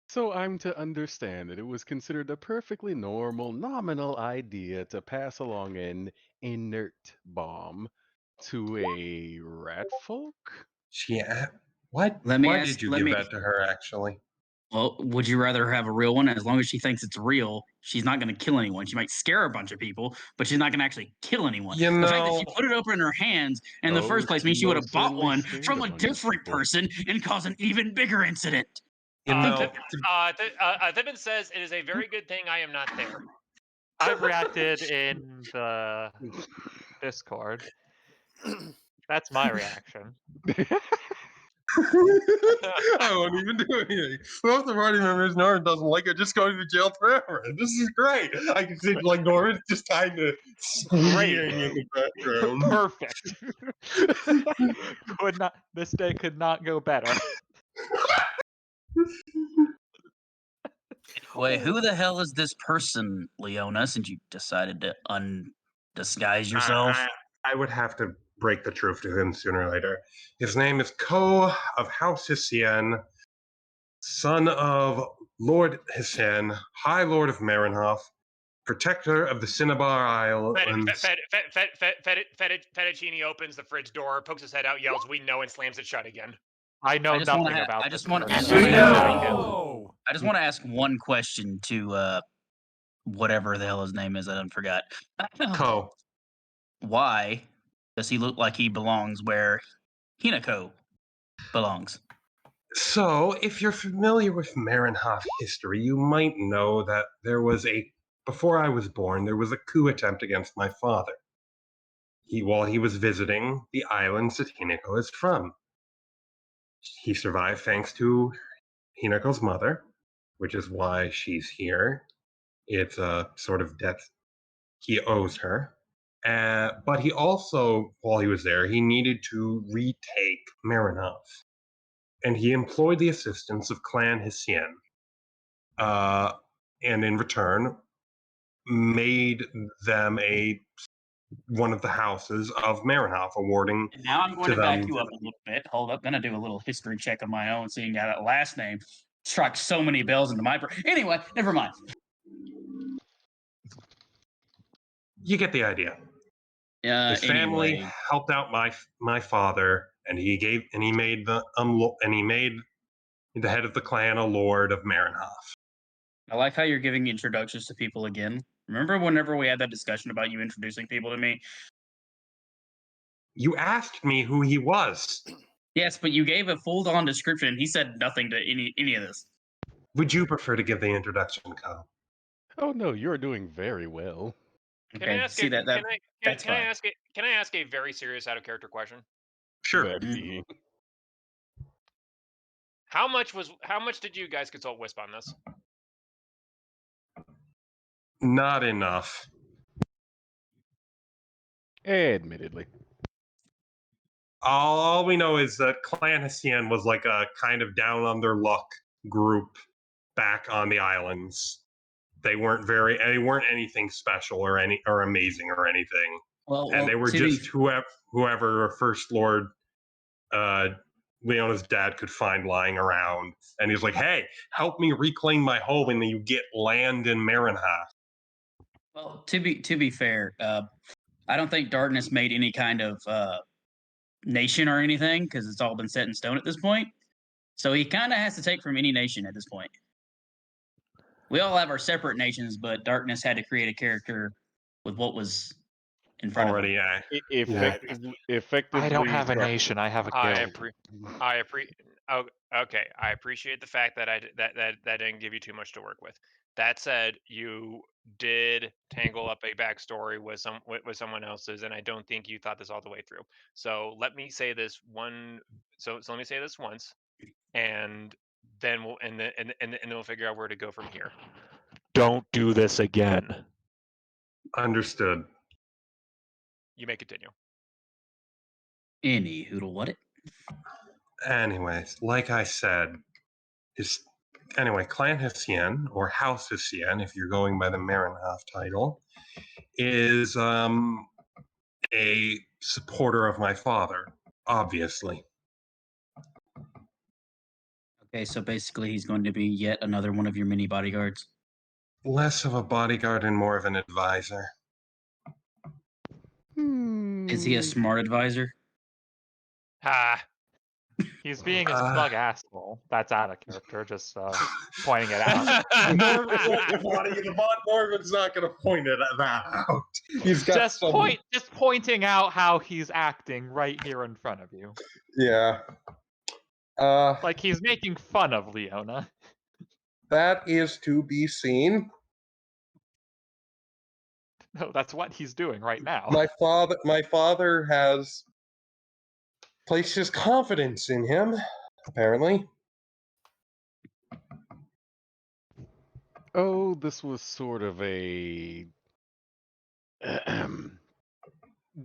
So I'm to understand that it was considered a perfectly normal, nominal idea to pass along an inert bomb to a rat folk? Why did you give that to her, actually? Well, would you rather have a real one? As long as she thinks it's real, she's not going to kill anyone. She might scare a bunch of people, but she's not going to actually kill anyone. You The fact that know- she put it over in her hands in the Oh, first place she means she would have most bought certainly one scared from a a bunch of different people. person and caused an even bigger incident. You know, Thibbin says it is a very good thing I am not there. I reacted in the Discord. That's my reaction. I won't even do anything. Both the party members, Norman doesn't like it, just going to jail forever. This is great. I can see like Norman's just kind of squealing in the background. Perfect. This day could not go better. Wait, who the hell is this person, Leona, since you decided to undisguise yourself? I would have to break the truth to him sooner or later. His name is Ko of House Hissien, son of Lord Hissien, High Lord of Marinhof, protector of the Cinnabar Islands. Fettuccine opens the fridge door, pokes his head out, yells, "We know," and slams it shut again. I know nothing about I this just want person. to ask one question to whatever the hell his name is. I forgot. Ko. Why does he look like he belongs where Hinako belongs? So, if you're familiar with Marinhof history, you might know that before I was born, there was a coup attempt against my father. While he was visiting the islands that Hinako is from. He survived thanks to Hinako's mother, which is why she's here. It's a sort of debt he owes her. But he also, while he was there, he needed to retake Marinhof. And he employed the assistance of Clan Hissien. And in return, made them one of the houses of Marinhof, awarding And now I'm going to to back them. you up a little bit. Hold up, gonna do a little history check of my own, seeing how that last name struck so many bells into my brain. Anyway, never mind. You get the idea. His family Anyway, helped out my father, and he made the head of the clan a lord of Marenhof. I like how you're giving introductions to people again. Remember whenever we had that discussion about you introducing people to me? You asked me who he was. Yes, but you gave a full-on description, and he said nothing to any of this. Would you prefer to give the introduction, Kyle? Oh no, you're doing very well. Can I Okay, ask see a, that can I that's can I fine. ask a, can I ask a very serious out of character question? Sure. That being. How much did you guys consult Wisp on this? Not enough. Admittedly. All we know is that Clan Hassien was like a kind of down on their luck group back on the islands. They weren't anything special or amazing or anything. And they were just whoever First Lord Leona's dad could find lying around. And he's like, hey, help me reclaim my home, and then you get land in Marenhof. Well, to be fair, I don't think Darkness made any kind of nation or anything because it's all been set in stone at this point. So he kind of has to take from any nation at this point. We all have our separate nations, but Darkness had to create a character with what was in front Already, of him. Effectively, I don't have a nation. I have a guild. Okay. I appreciate the fact that that didn't give you too much to work with. That said, you did tangle up a backstory with someone else's, and I don't think you thought this all the way through. So let me say this let me say this once, and then we'll figure out where to go from here. Don't do this again. Understood. You may continue. Any hoodle what it? Anyways, like I said, Clan Hassien, or House Hassien, if you're going by the Marenhof title, is a supporter of my father, obviously. Okay, so basically he's going to be yet another one of your mini bodyguards. Less of a bodyguard and more of an advisor. Is he a smart advisor? He's being a smug asshole. That's out of character. Just pointing it out. Morgan's not going to point that out. He's got just pointing out how he's acting right here in front of you. Yeah. Like he's making fun of Leona. That is to be seen. No, that's what he's doing right now. My father has placed his confidence in him, apparently. Oh, this was sort of a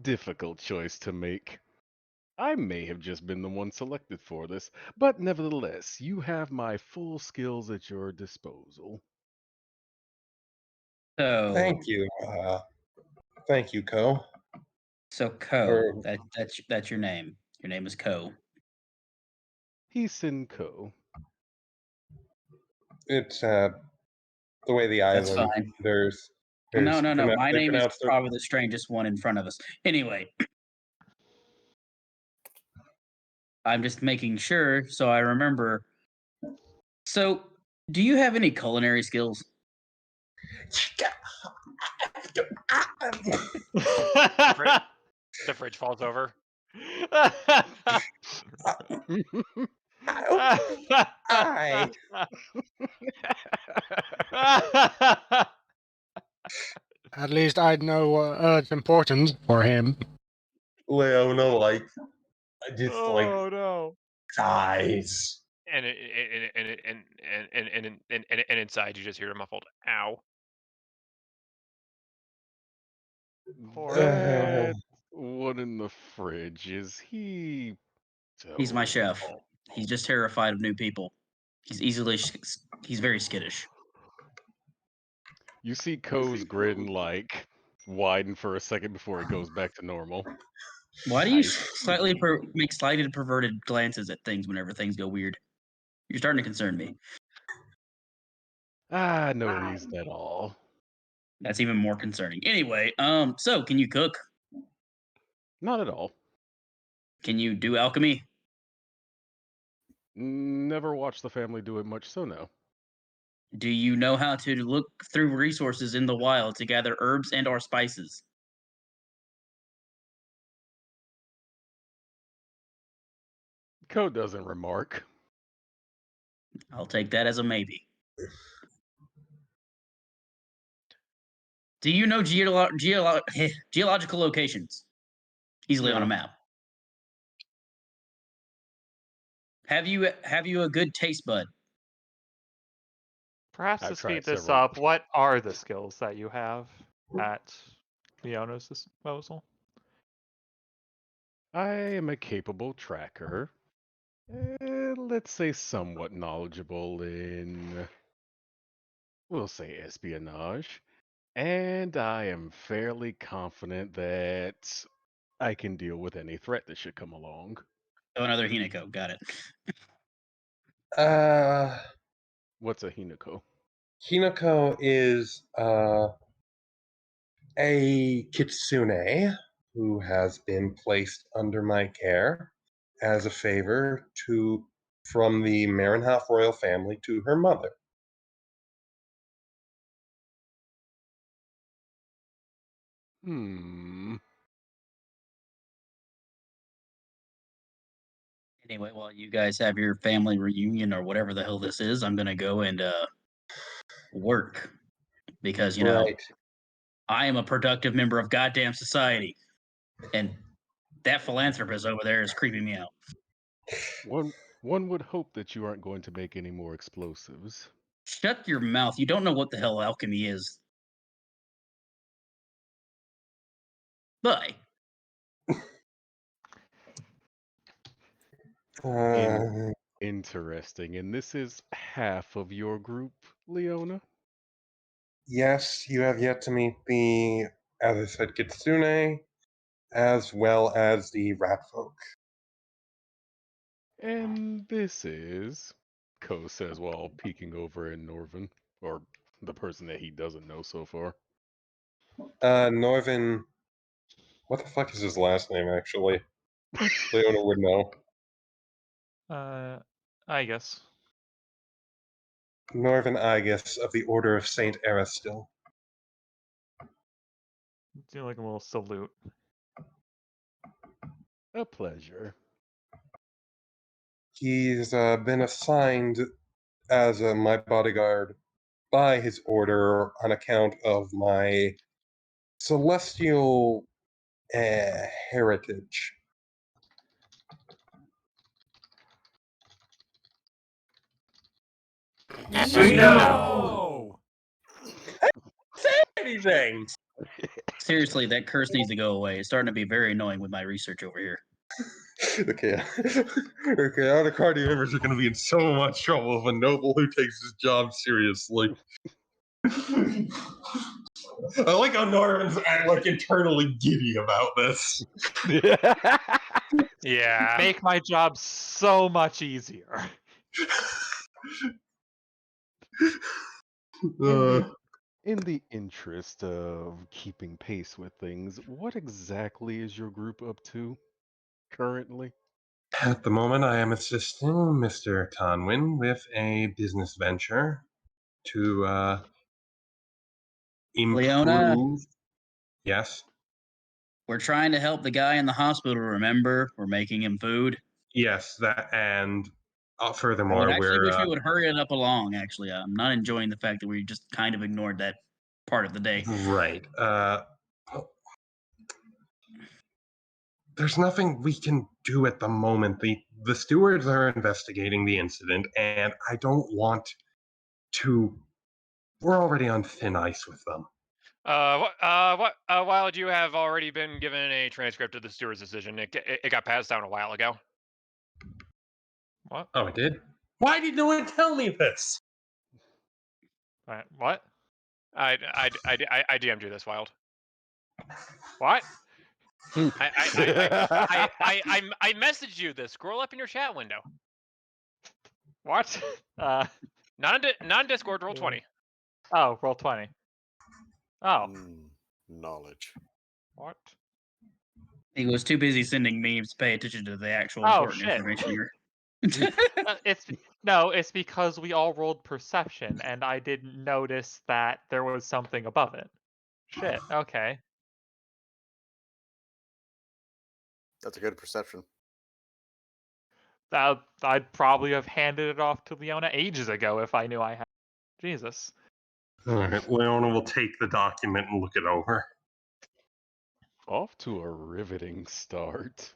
difficult choice to make. I may have just been the one selected for this, but nevertheless, you have my full skills at your disposal. So Thank you. Thank you, Ko. So Ko, that's your name. Your name is Ko. Heesin Ko. It's the way the That's island. fine. There's No. My name is pronounced probably the strangest one in front of us. Anyway, I'm just making sure so I remember. So, do you have any culinary skills? The fridge falls over. At least I'd know it's important for him. Leona, like, just oh no! Guys. And inside you just hear a muffled "ow." That one in the fridge, is he? He's my chef. He's just terrified of new people. He's very skittish. You see Ko's grin like widen for a second before it goes back to normal. Why do you make slightly perverted glances at things whenever things go weird? You're starting to concern me. No reason at all. That's even more concerning. Anyway, so can you cook? Not at all. Can you do alchemy? Never watched the family do it much, so no. Do you know how to look through resources in the wild to gather herbs and or spices? Code doesn't remark. I'll take that as a maybe. Do you know geological locations easily on a No. map? Have you a good taste bud? Perhaps I've to speed tried this several. up, what are the skills that you have at Leona's disposal? I am a capable tracker. Let's say somewhat knowledgeable in, we'll say, espionage. And I am fairly confident that I can deal with any threat that should come along. Oh, another Hinako. Got it. What's a Hinako? Hinako is a kitsune who has been placed under my care as a favor from the Marenhoff royal family to her mother. Anyway, while you guys have your family reunion or whatever the hell this is, I'm gonna go and work because Right. I am a productive member of goddamn society, and that philanthropist over there is creeping me out. One would hope that you aren't going to make any more explosives. Shut your mouth. You don't know what the hell alchemy is. Bye. Interesting. And this is half of your group, Leona? Yes, you have yet to meet the, as I said, kitsune, as well as the rat folk. And this is, Ko says while peeking over at Norvin, or the person that he doesn't know so far. Norvin, what the fuck is his last name, actually? Leona would know. I guess. Norvin Igus of the Order of Saint Aristil. Do like a little salute. A pleasure. He's been assigned as my bodyguard by his order on account of my celestial heritage. No! Anything. Seriously, that curse needs to go away. It's starting to be very annoying with my research over here. Okay, okay, our party members are going to be in so much trouble with a noble who takes his job seriously. I like how Norman's like internally giddy about this. Yeah. Make my job so much easier. In the interest of keeping pace with things, what exactly is your group up to currently? At the moment, I am assisting Mr. Tonwin with a business venture to improve. Leona? Yes. We're trying to help the guy in the hospital, remember? We're making him food. Yes, that and I would furthermore, actually we're wish we would hurry it up along, actually. I'm not enjoying the fact that we just kind of ignored that part of the day. right. There's nothing we can do at the moment. The stewards are investigating the incident, and I don't want to. We're already on thin ice with them. Wild, you have already been given a transcript of the steward's decision. It got passed down a while ago. What? Oh, it did? Why did no one tell me this? What? I DM'd you this, Wild. What? I messaged you this. Scroll up in your chat window. What? Non-Discord, roll 20. Oh, roll 20. Oh. Knowledge. What? He was too busy sending memes to pay attention to the actual Oh, important shit. information here. It's because we all rolled perception, and I didn't notice that there was something above it. Shit. Okay. That's a good perception. I'd probably have handed it off to Leona ages ago if I knew I had. Jesus. All right, Leona will take the document and look it over. Off to a riveting start.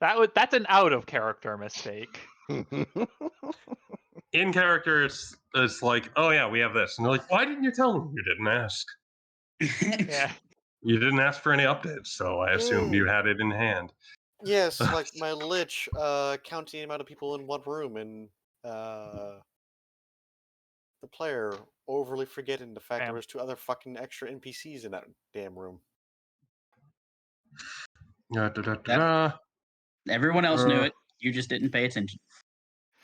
That's an out of character mistake. In character, it's like, oh yeah, we have this, and they're like, why didn't you tell me? You didn't ask. Yeah. You didn't ask for any updates, so I assumed you had it in hand. Yes, like my lich counting the amount of people in one room and the player overly forgetting the fact there was 2 other fucking extra NPCs in that damn room. Everyone else knew it. You just didn't pay attention.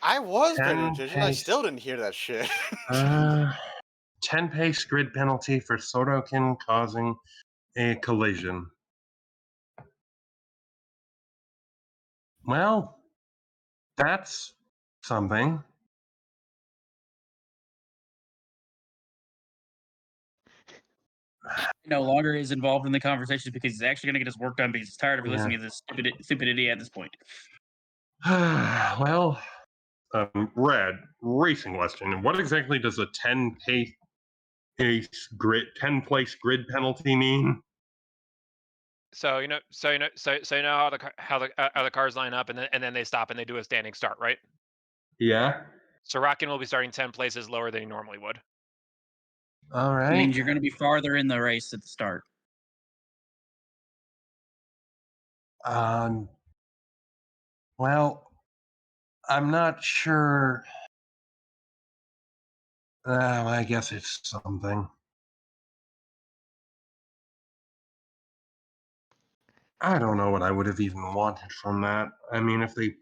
I was paying 10 attention. I pace. still didn't hear that shit. 10 pace grid penalty for Sorokin causing a collision. Well, that's something. No longer is involved in the conversation because he's actually going to get his work done because he's tired of Yeah. listening to this stupidity at this point. Well, Red, racing question. What exactly does a 10 place grid penalty mean? So you know how the cars line up, and then they stop and they do a standing start, right? Yeah. So Rockin will be starting 10 places lower than he normally would. All right. It means you're going to be farther in the race at the start. Well, I'm not sure. I guess it's something. I don't know what I would have even wanted from that. I mean, if they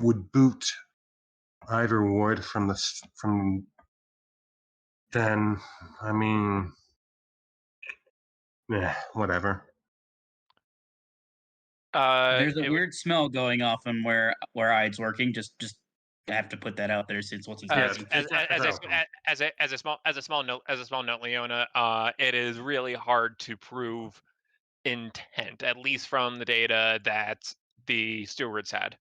would boot Ivor Ward from then, I mean, whatever. There's a weird smell going off from where Ide's working. Just have to put that out there since what's his as, name. as a small note, Leona, it is really hard to prove intent, at least from the data that the stewards had.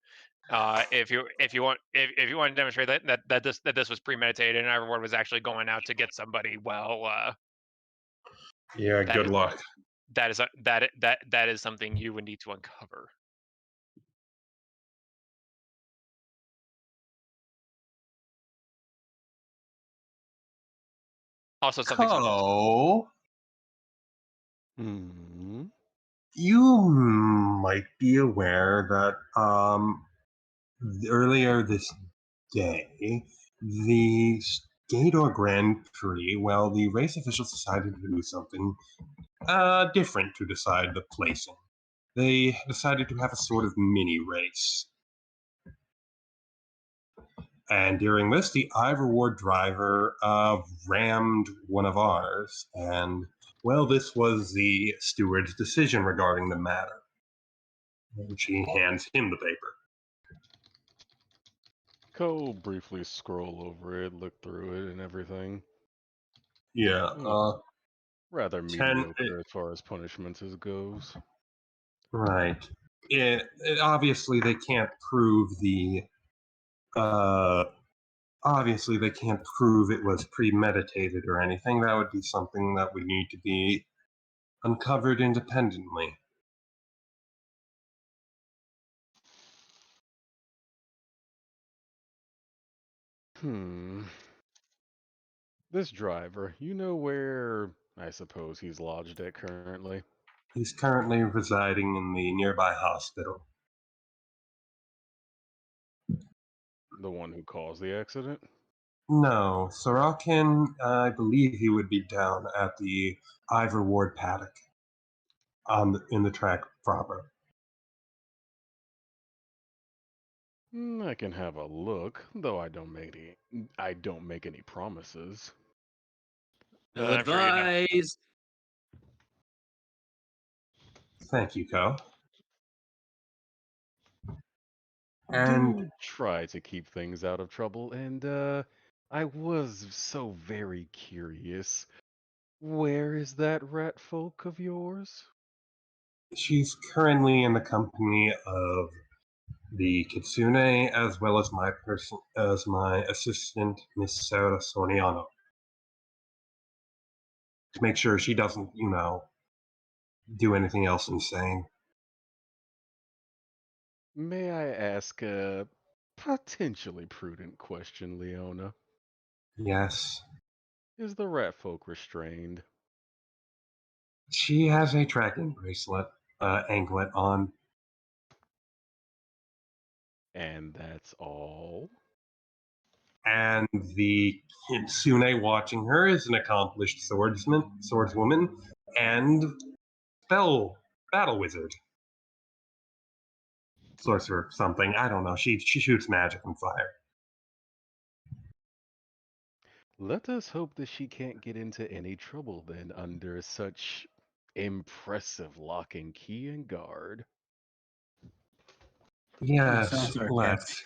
If you want to demonstrate that this was premeditated and everyone was actually going out to get somebody, well, yeah, good luck. That is something you would need to uncover. Also, something. You might be aware that earlier this day, the Gator Grand Prix, well, the race officials decided to do something different to decide the placing. They decided to have a sort of mini race. And during this, the Ivor Ward driver rammed one of ours. And, well, this was the steward's decision regarding the matter. And she hands him the paper. Ko briefly scroll over it, look through it, and everything. Yeah. Rather mediocre as far as punishments as goes. Right. Obviously, they can't prove the. Obviously, they can't prove it was premeditated or anything. That would be something that would need to be uncovered independently. This driver, you know where I suppose he's lodged at currently? He's currently residing in the nearby hospital. The one who caused the accident? No, Sorokin, I believe he would be down at the Ivor Ward paddock in the track proper. I can have a look, though I don't make any promises. Advise. Thank you, Ko. And Do try to keep things out of trouble, and I was so very curious. Where is that rat folk of yours? she's currently in the company of the Kitsune, as well as my assistant, Miss Sarah Soriano, to make sure she doesn't, do anything else insane. May I ask a potentially prudent question, Leona? Yes, Is the rat folk restrained? she has a tracking anklet on, And that's all? and the Kitsune watching her is an accomplished swordswoman, and battle wizard. Sorcerer, something. I don't know. She shoots magic and fire. Let us hope that she can't get into any trouble then under such impressive lock and key and guard. Yes, Sounds sarcastic. let's.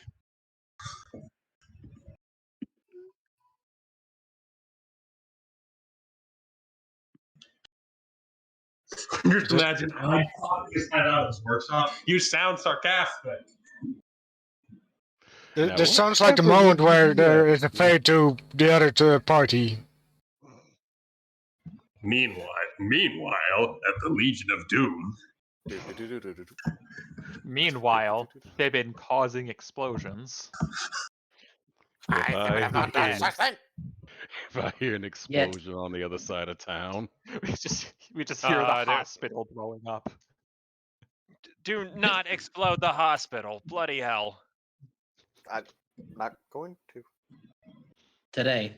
Just imagine I pop his head out of his workshop. You sound sarcastic. Now, This sounds like the whatever moment would where you there do? is a fade to the other party. Meanwhile, at the Legion of Doom. Meanwhile, they've been causing explosions. If I would have not done hear, such thing. if I hear an explosion on the other side of town, We just hear the dude. hospital blowing up. Do not explode the hospital. Bloody hell. I'm not going to. Today.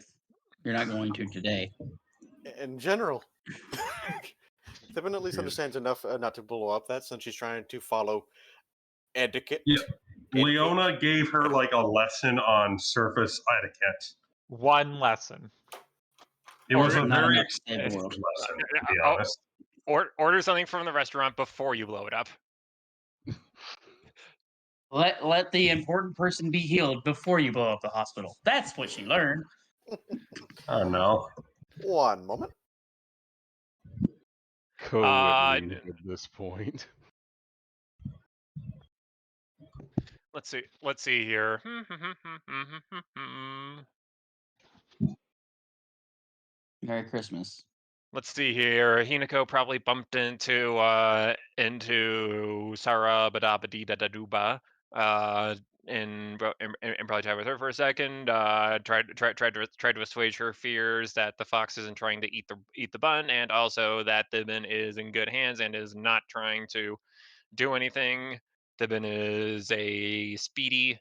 You're not going to today. In general. Devin at least Here's- understands enough not to blow up that since she's trying to follow etiquette. Yeah. Leona gave her like a lesson on surface etiquette. One lesson. It was a Not very enough to save the expensive world. lesson, to be Oh. honest. Order something from the restaurant before you blow it up. Let the important person be healed before you blow up the hospital. That's what she learned. Oh no. One moment. at this point. Let's see here. Merry Christmas. Let's see here. Hinako probably bumped into Sarah Badabadi and probably chatted with her for a second. Tried to assuage her fears that the fox isn't trying to eat the bun, and also that Thibin is in good hands and is not trying to do anything. Thibin is a speedy.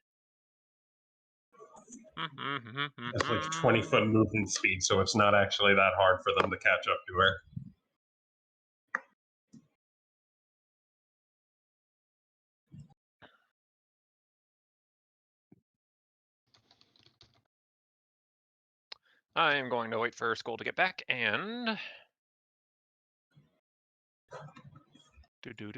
It's like 20-foot movement speed, so it's not actually that hard for them to catch up to her. I am going to wait for school to get back and do.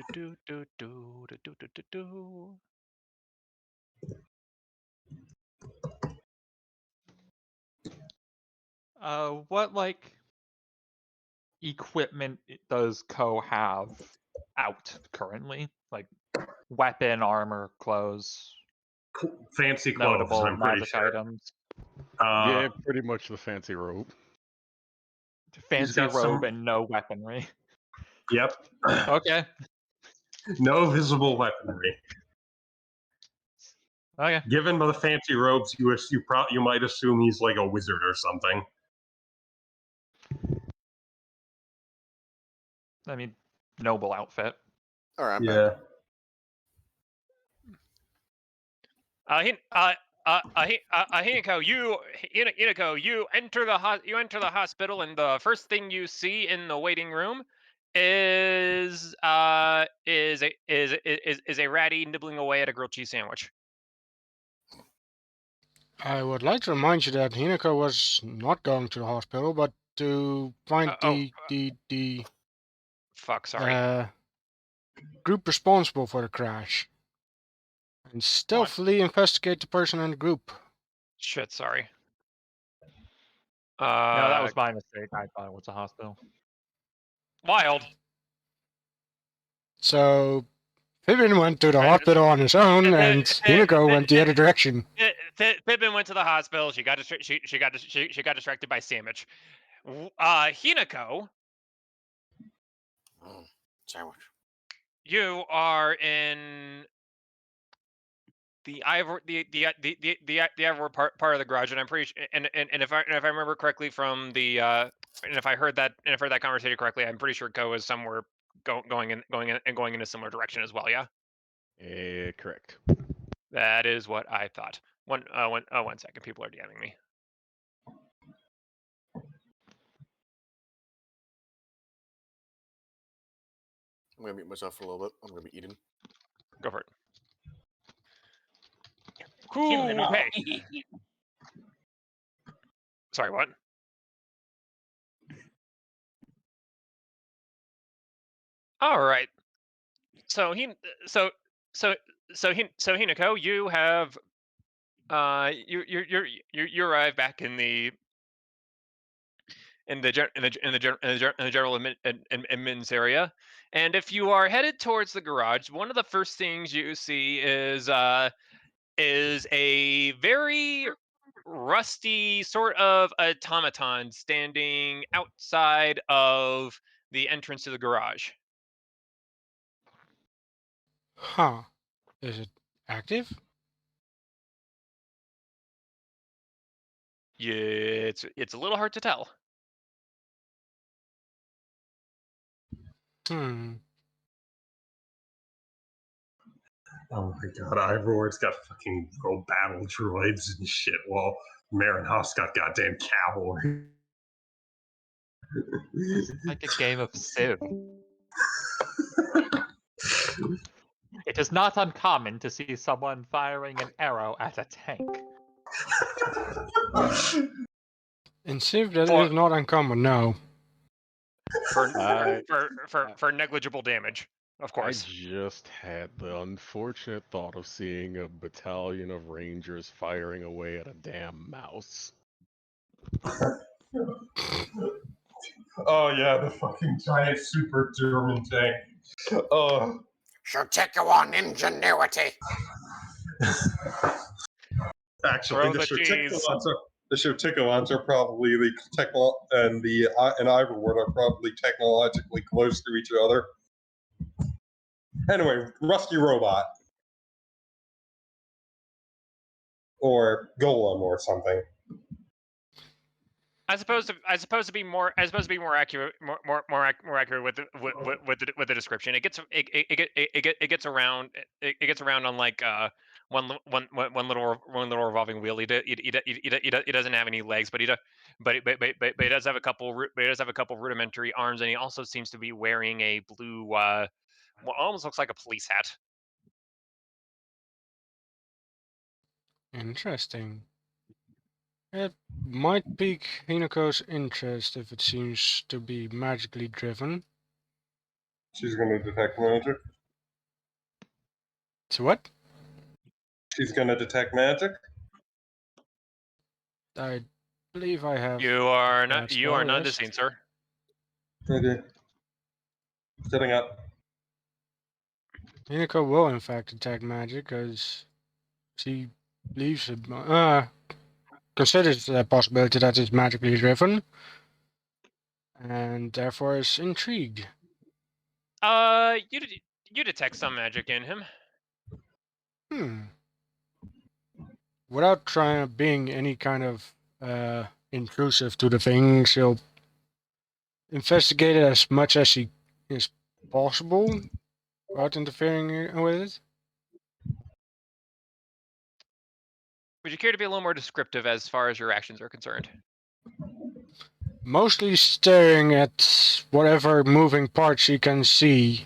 What equipment does Ko have out currently? Like weapon, armor, clothes, Fancy clothes, notable I'm pretty magic sure. items. Yeah, pretty much the fancy robe. Fancy got robe some- and no weaponry. Yep. Okay. No visible weaponry. Okay. Given by the fancy robes, you might assume he's like a wizard or something. I mean, noble outfit. All right, I'm Yeah. Hinako, you enter the hospital, and the first thing you see in the waiting room is a ratty nibbling away at a grilled cheese sandwich. I would like to remind you that Hinako was not going to the hospital, but to find the Fuck, sorry. group responsible for the crash and stealthily investigate the person in the group. Shit, sorry. No, that was my mistake. I thought it was a hospital. Wild. So Pippin went to the Right, hospital on his own, and eh, Hinako went the other direction. Pippin went to the hospital. She got distracted by sandwich. Hinako, Sandwich. you are in the Ivor the Ivor part of the garage, and I'm pretty and if I remember correctly from the and if I heard that conversation correctly, I'm pretty sure Ko is somewhere going in a similar direction as well. Yeah, Correct. that is what I thought. One second, people are DMing me. I'm gonna mute myself for a little bit. I'm gonna be eating. Go for it. Kill them all. Hey. Sorry, what? All right. So Hinako, you have you arrive back in the general admittance area, and if you are headed towards the garage, one of the first things you see is a very rusty sort of automaton standing outside of the entrance to the garage. Huh. Is it active? Yeah, it's a little hard to tell. Hmm. Oh my god, Ivor's got fucking pro battle droids and shit, while Marinhoff's got goddamn cavalry. Like a game of Civ. It is not uncommon to see someone firing an arrow at a tank. In Civ, that is not uncommon, no. For negligible damage, of I course. just had the unfortunate thought of seeing a battalion of rangers firing away at a damn mouse. Oh yeah, the fucking giant super German tank. Oh. Should take you on ingenuity. Actually, the cheese. Shotikowans are probably and Iverwood are probably technologically close to each other. Anyway, Rusty Robot. Or Golem or something. As opposed to be more accurate with the description. It gets around on like one little revolving wheel. He doesn't have any legs, but he does have a couple rudimentary arms, and he also seems to be wearing a blue what almost looks like a police hat. Interesting. It might pique Hinako's interest if it seems to be magically driven. She's gonna detect magic. So what? She's gonna detect magic. I believe I have. You are that not list. deceived, sir. Okay. Setting up. Hinako will in fact detect magic because she believes it. Considers the possibility that it's magically driven, and therefore is intrigued. You detect some magic in him. Without being any kind of intrusive to the thing, she'll investigate it as much as she is possible without interfering with it. Would you care to be a little more descriptive as far as your actions are concerned? Mostly staring at whatever moving part she can see,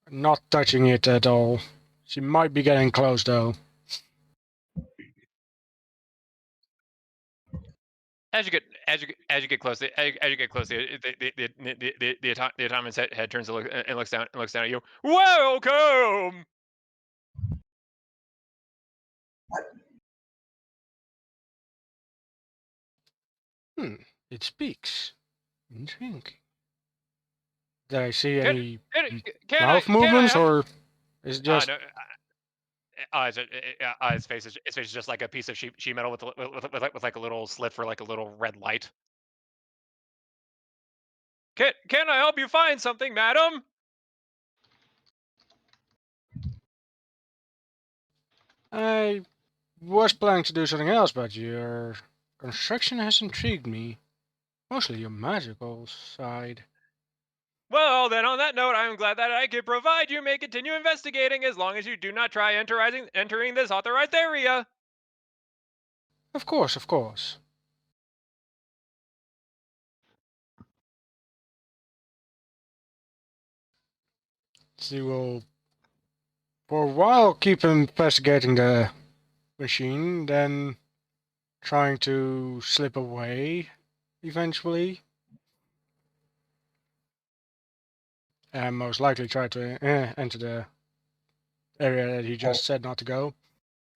not touching it at all. She might be getting close though. As you get close, the autonomous head turns and looks down at you. Welcome. It speaks. Intriguing. Did I see any mouth movements, or is it just? No, his face is just like a piece of sheet metal with like a little slit for like a little red light. Can I help you find something, madam? I was planning to do something else, but your construction has intrigued me. Mostly your magical side. Well, then on that note, I'm glad that I could provide you may continue investigating as long as you do not try entering this authorized area. Of course, of course. So you will, for a while, keep investigating the machine, then trying to slip away eventually. And most likely try to enter the area that he just said not to go.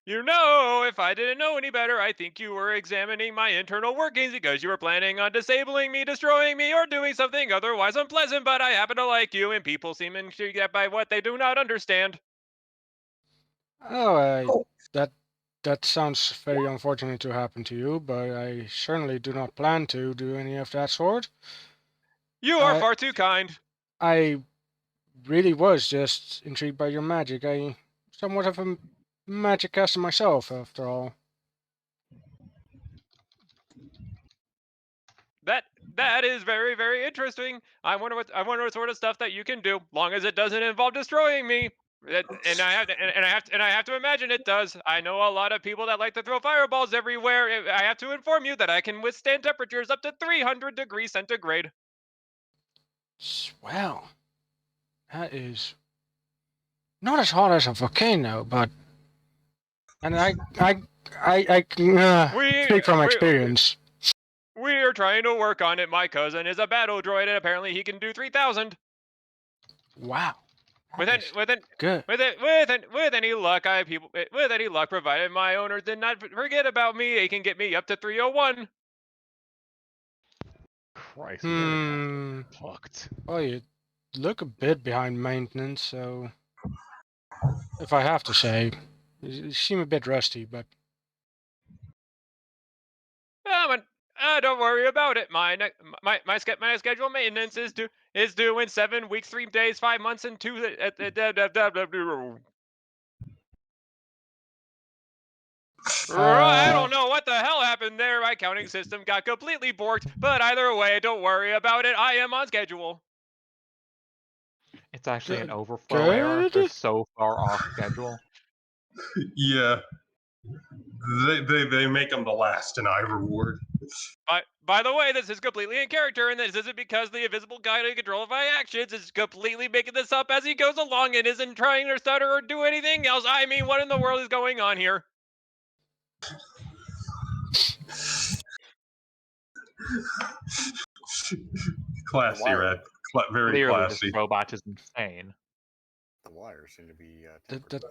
You know, if I didn't know any better, I think you were examining my internal workings because you were planning on disabling me, destroying me, or doing something otherwise unpleasant, but I happen to like you, and people seem to get by what they do not understand. Oh, that sounds very unfortunate to happen to you, but I certainly do not plan to do any of that sort. You are far too kind. I really was just intrigued by your magic. I somewhat of a magic caster myself, after all. That is very, very interesting. I wonder what sort of stuff that you can do, long as it doesn't involve destroying me. And I have to imagine it does. I know a lot of people that like to throw fireballs everywhere. I have to inform you that I can withstand temperatures up to 300 degrees centigrade. Swell. That is not as hot as a volcano, but and I can speak from experience. We are trying to work on it. My cousin is a battle droid, and apparently he can do 3,000. Wow. With any luck, provided my owner did not forget about me, he can get me up to 301. Christ, fucked. Well, you look a bit behind maintenance, so if I have to say, you seem a bit rusty, but Don't worry about it. My scheduled maintenance is due in 7 weeks, 3 days, 5 months, and 2. I don't know what the hell happened there. My counting system got completely borked. But either way, don't worry about it. I am on schedule. It's actually an overflow error if they're so far off schedule. Yeah. They make them the last in Ivor Ward. By the way, this is completely in character, and this isn't because the invisible guy in control of my actions is completely making this up as he goes along and isn't trying to stutter or do anything else. I mean, what in the world is going on here? Classy, Red. Very Clearly, classy. this robot is insane. The wires seem to be.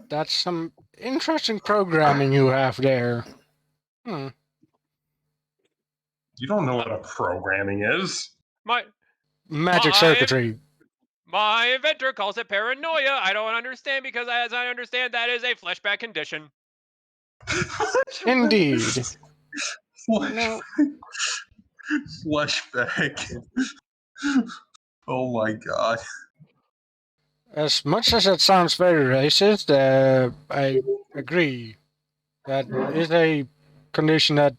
That's some interesting programming you have there. Hmm. You don't know what a programming is. Magic circuitry. My inventor calls it paranoia. I don't understand because, as I understand, that is a flashback condition. Indeed. No. Flashback. Oh my god. As much as it sounds very racist, I agree. That is a condition that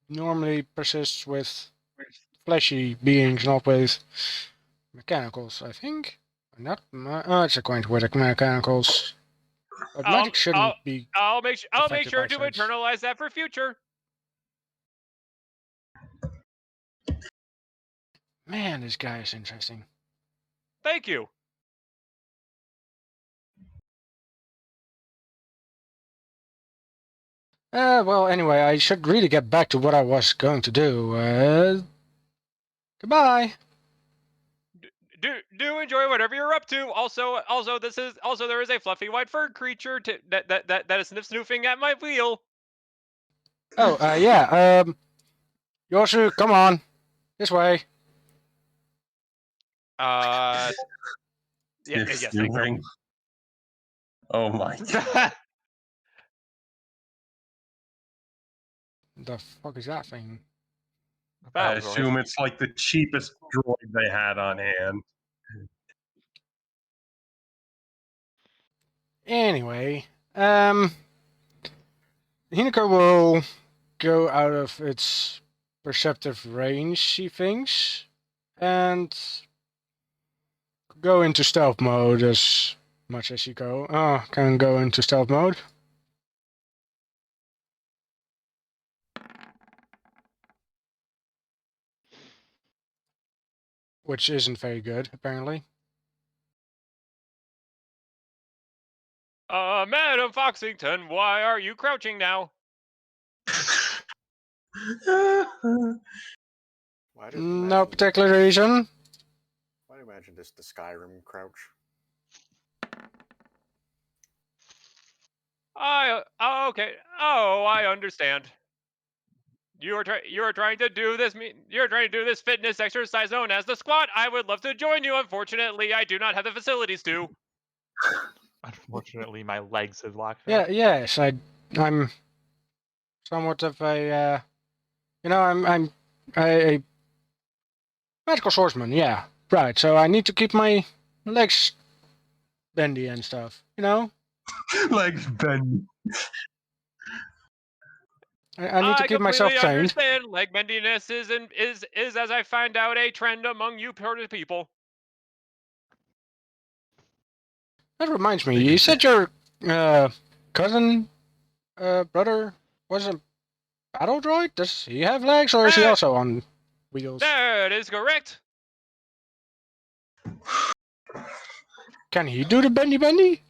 normally persists with fleshy beings, not with mechanicals, I think. Not it's acquainted with mechanicals. But magic shouldn't be. I'll make sure to such. internalize that for future. Man, this guy is interesting. Thank you. Well, anyway, I should really get back to what I was going to do. Goodbye. Do enjoy whatever you're up to. Also, there is a fluffy white fur creature that is snoofing at my wheel. Oh, yeah. Yoshu, come on, this way. Yeah, You're yes, thank you. snooping. Oh my god. The fuck is that thing? I assume it's like the cheapest droid they had on hand. Anyway, Hinako will go out of its perceptive range, she thinks, and go into stealth mode as much as she can go into stealth mode. Which isn't very good, apparently. Madam Foxington, why are you crouching now? Why did No particular reason. Why do you imagine this the Skyrim crouch? Okay. Oh, I understand. You are trying to do this. You're trying to do this fitness exercise known as the squat. I would love to join you. Unfortunately, I do not have the facilities to. Unfortunately, my legs have locked Yeah, up. yes, I'm somewhat of a, I'm a medical swordsman. Yeah, right. So I need to keep my legs bendy and stuff. Legs bend. I need to keep myself completely trained. understand. Leg bendiness is as I find out a trend among you people. That reminds me, you said your cousin, brother was a battle droid? Does he have legs, or is he also on wheels? That is correct. Can he do the bendy?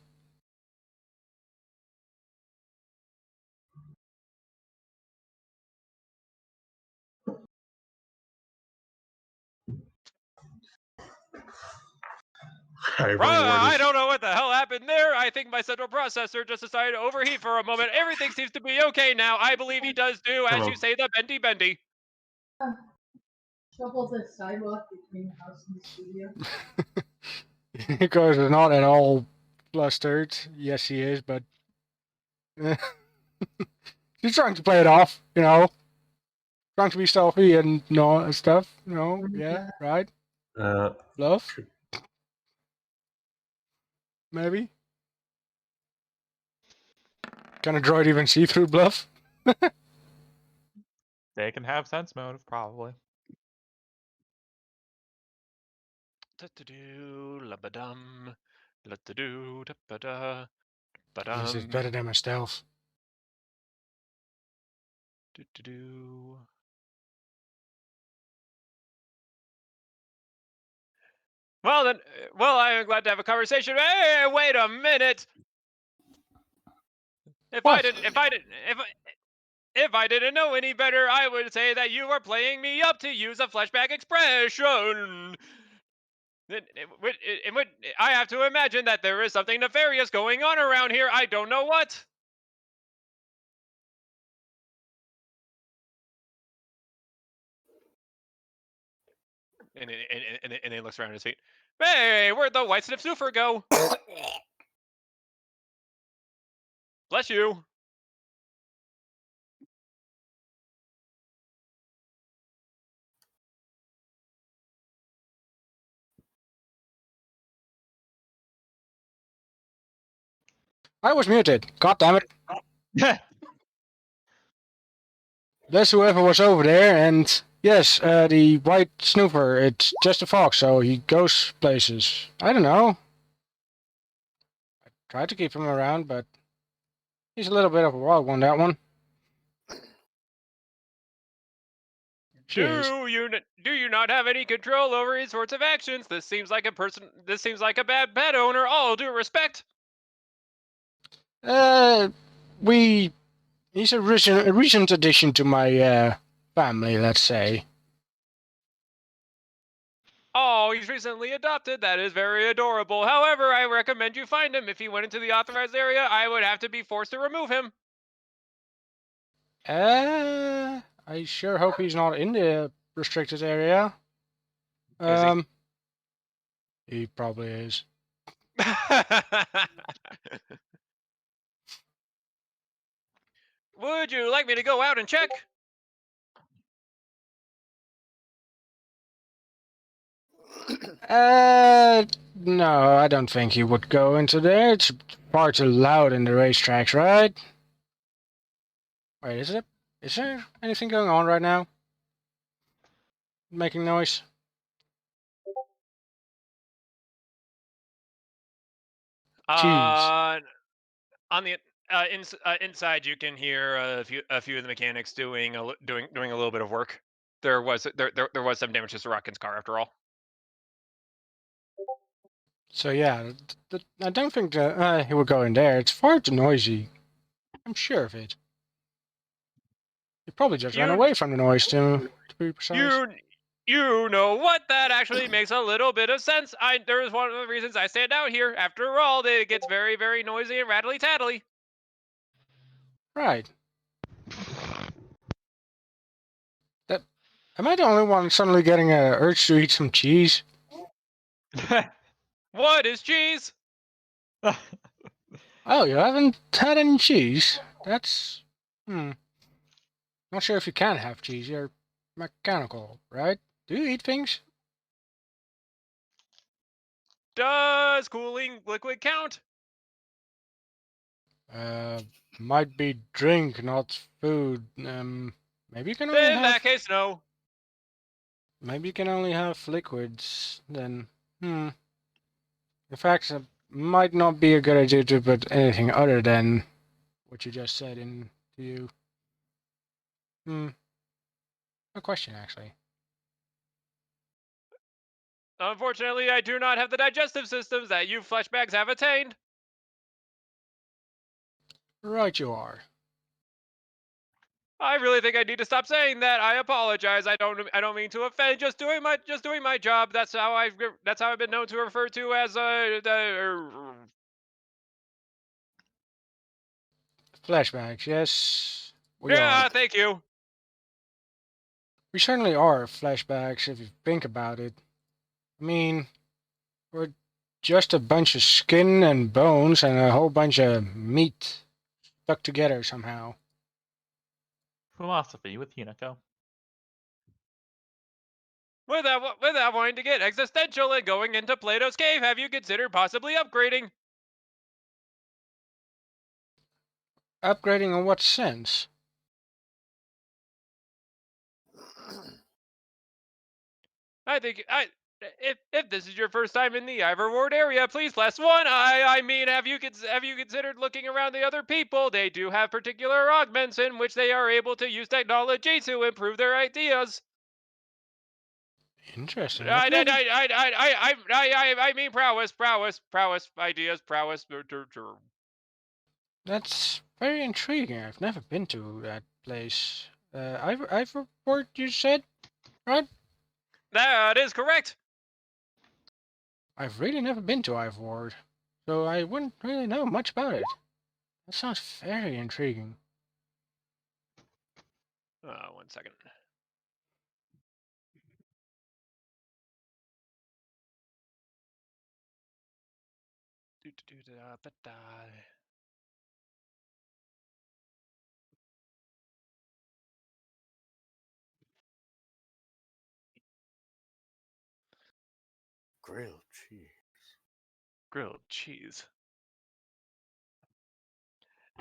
I don't know what the hell happened there. I think my central processor just decided to overheat for a moment. Everything seems to be okay now. I believe he does do, as you say, the bendy. Trouble the sidewalk between the house and the studio. Because it's not at all flustered. Yes, he is, but he's trying to play it off, trying to be stealthy and stuff, yeah, right? Bluff? Maybe? Can a droid even see through bluff? They can have sense motive, probably. La-ba-dum. La-da-doo, da-ba-da. This is better than my stealth. Do-do-do. Well then, I am glad to have a conversation. Hey, wait a minute. If I didn't know any better, I would say that you are playing me up, to use a flashback expression. I have to imagine that there is something nefarious going on around here. I don't know what. And he looks around his feet. Hey, where'd the white snip snoofer go? Bless you. I was muted. God damn it. Bless whoever was over there, and yes, the white snooper, it's just a fox, so he goes places. I don't know. I tried to keep him around, but he's a little bit of a wild one, that one. Do you not have any control over his sorts of actions? This seems like a bad pet owner. All due respect. We He's a recent addition to my family, let's say. Oh, he's recently adopted. That is very adorable. However, I recommend you find him. If he went into the authorized area, I would have to be forced to remove him. I sure hope he's not in the restricted area. Is he? He probably is. Would you like me to go out and check? No, I don't think he would go into there. It's far too loud in the racetracks, right? Wait, is it? Is there anything going on right now? Making noise? Jeez. On the inside, you can hear a few of the mechanics doing a little bit of work. There was some damage to Sorokin's car after all. So yeah, I don't think that he would go in there. It's far too noisy. I'm sure of it. He probably just ran away from the noise, to be precise. You know what? That actually makes a little bit of sense. There is one of the reasons I stand out here. After all, it gets very, very noisy and rattly tattly. Right. Am I the only one suddenly getting an urge to eat some cheese? What is cheese? Oh, you haven't had any cheese? That's... Not sure if you can have cheese. You're mechanical, right? Do you eat things? Does cooling liquid count? Might be drink, not food. Maybe you can only In have... that case, no. Maybe you can only have liquids, then... In fact, it might not be a good idea to put anything other than what you just said into you. A question, actually. Unfortunately, I do not have the digestive systems that you fleshbags have attained. Right you are. I really think I need to stop saying that. I apologize. I don't mean to offend. Just doing my job. That's how I've been known to refer to as Flashbacks, yes. We yeah, are. thank you. We certainly are flashbacks if you think about it. I mean, we're just a bunch of skin and bones and a whole bunch of meat stuck together somehow. Philosophy with Unico. Without wanting to get existential and going into Plato's cave, have you considered possibly upgrading? Upgrading in what sense? I think if this is your first time in the Ivor Ward area, please press 1. I mean, have you considered looking around the other people? They do have particular augments in which they are able to use technology to improve their ideas. Interesting. I mean prowess, ideas, prowess. That's very intriguing. I've never been to that place. Ivor Ward, you said, right? That is correct. I've really never been to Ivor Ward, so I wouldn't really know much about it. That sounds very intriguing. 1 second. Grilled cheese. Grilled cheese.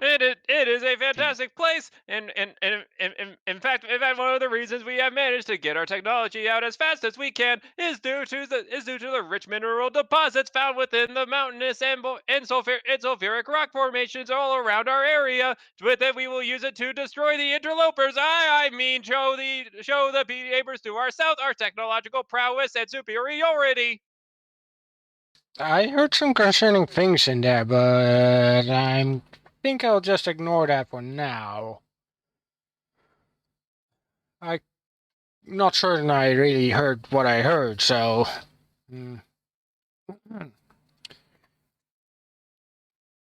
It is a fantastic place, and in fact, one of the reasons we have managed to get our technology out as fast as we can is due to the rich mineral deposits found within the mountainous and sulfuric rock formations all around our area. With it, we will use it to destroy the interlopers. I mean, show the neighbors to our south our technological prowess and superiority. I heard some concerning things in there, but I think I'll just ignore that for now. I'm not certain I really heard what I heard, so.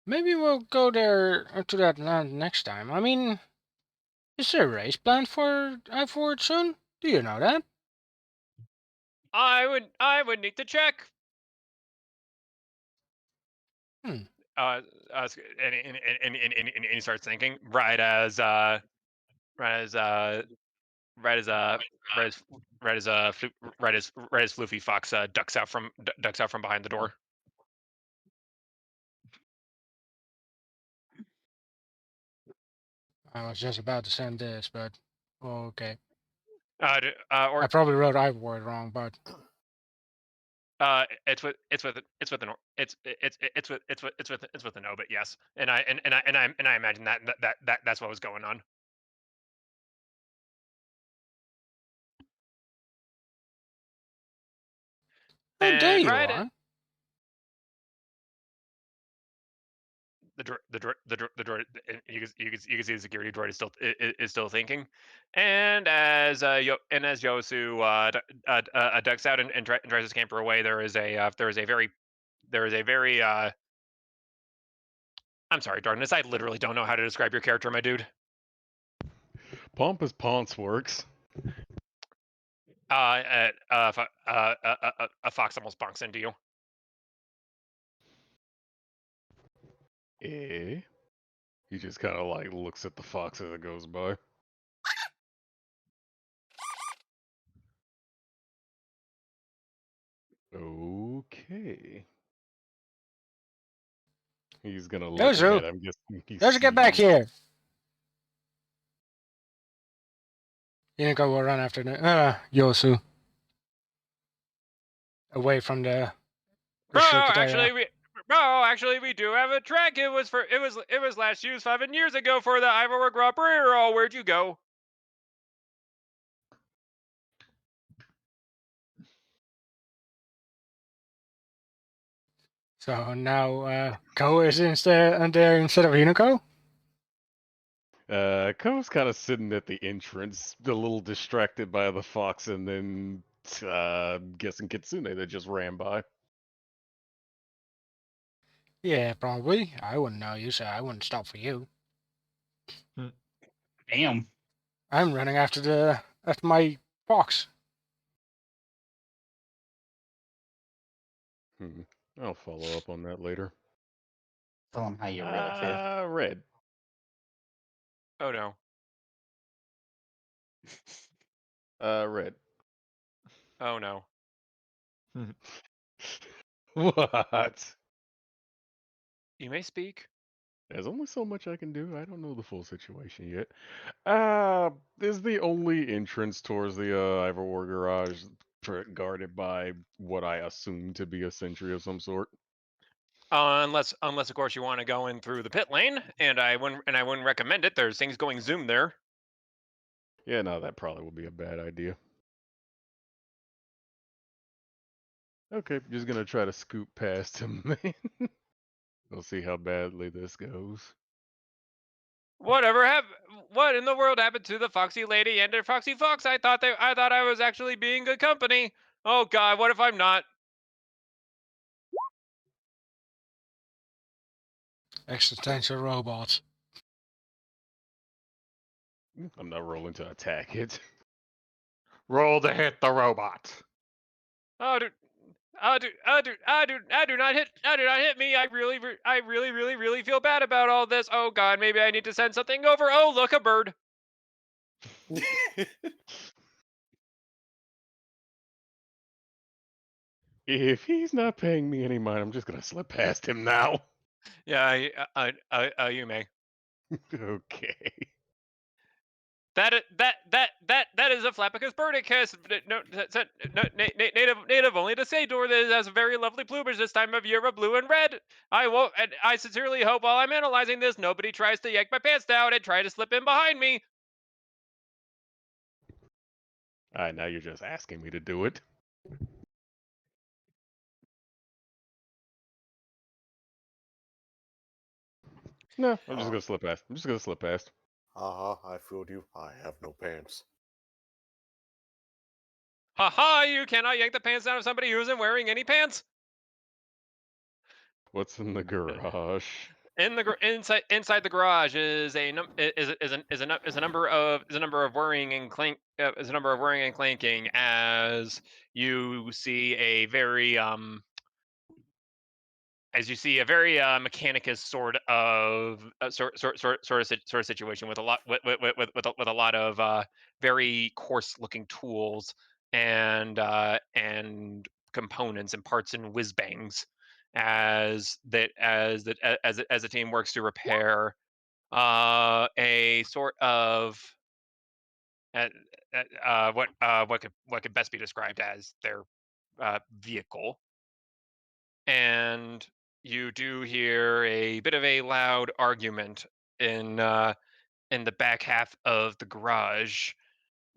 Maybe we'll go there to that land next time. I mean, is there a race planned for I-Forward soon? Do you know that? I would need to check. Hmm. And he starts thinking right as Floofy Fox ducks out from behind the door. I was just about to send this, but okay. Or I probably wrote I-Word wrong, but it's with an no, but yes, and I imagine that's what was going on. oh, there And you right, are. the droid, you can see the security droid is still thinking, and as Yosu ducks out and tries to scamper away, there is a very I'm sorry, Darkness, I literally don't know how to describe your character, my dude. Pompous Ponce works. A fox almost bonks into you. Eh? He just kind of like looks at the fox as it goes by. Okay. He's gonna look Yosu! ahead. I'm guessing he Yosu, get back sees. here! Hinako will run after Yosu. Away from the restricted area. Actually, we do have a track. It was last used 7 years ago for the Ivor Grand Prix. Oh, where'd you go? So now Ko is there instead of Hinako? Ko's kind of sitting at the entrance, a little distracted by the fox, and then guessing Kitsune that just ran by. Yeah, probably. I wouldn't know you, so I wouldn't stop for you. Damn. I'm running after my fox. I'll follow up on that later. Tell him how you really feel. Red. Oh no. Red. Oh no. What? You may speak. There's only so much I can do. I don't know the full situation yet. Is the only entrance towards the Ivor War garage guarded by what I assume to be a sentry of some sort? Unless of course you want to go in through the pit lane, and I wouldn't recommend it. There's things going zoom there. Yeah, no, that probably would be a bad idea. Okay, just gonna try to scoop past him, man. We'll see how badly this goes. What in the world happened to the Foxy Lady and the Foxy Fox? I thought I was actually being good company. Oh God, what if I'm not? Existential robots. I'm not rolling to attack it. Roll to hit the robot. Oh, dude. Do not hit me. I really feel bad about all this. Oh God, maybe I need to send something over. Oh, look, a bird. If he's not paying me any mind, I'm just gonna slip past him now. Yeah, you may. Okay. That is a Flappicus birdicus. Native only to Sador that has a very lovely plumage this time of year of blue and red. I sincerely hope while I'm analyzing this, nobody tries to yank my pants down and try to slip in behind me. Alright, now you're just asking me to do it. No, I'm just gonna slip past. I'm just gonna slip past. I fooled you. I have no pants. Haha! You cannot yank the pants down of somebody who isn't wearing any pants. What's in the garage? Inside the garage is a number of whirring and clanking as you see a very mechanicus sort of situation with a lot with a lot of very coarse looking tools and components and parts and whiz bangs as the team works to repair a sort of what could best be described as their vehicle. And you do hear a bit of a loud argument in the back half of the garage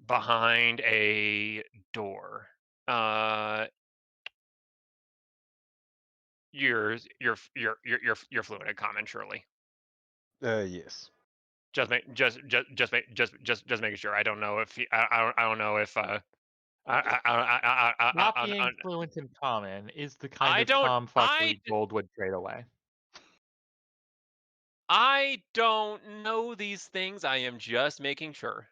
behind a door. You're fluent in common, surely. Yes. Just making sure. I don't know if I don't know if Not being fluent in common is the kind I of don't tomfuckery Gold would trade away. I don't know these things. I am just making sure.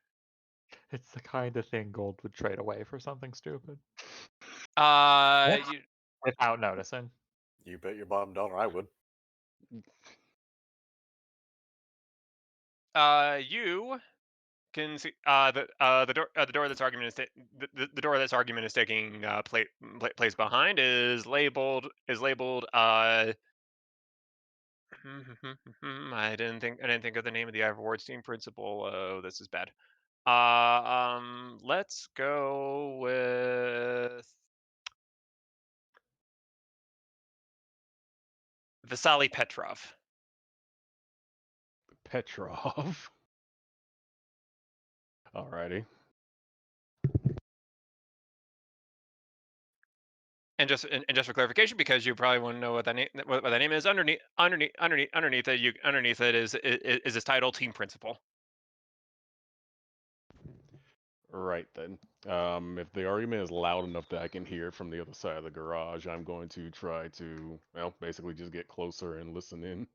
It's the kind of thing Gold would trade away for something stupid. Without noticing. You bet your bottom dollar I would. You can see the door that's argument is the door that's argument is taking place behind is labeled I didn't think of the name of the awards team principal. Oh, this is bad. Let's go with Vasily Petrov. Petrov. Alrighty. And just for clarification, because you probably want to know what that name is, underneath it is his title, team principal. Right then. If the argument is loud enough that I can hear it from the other side of the garage, I'm going to try to, well, basically just get closer and listen in.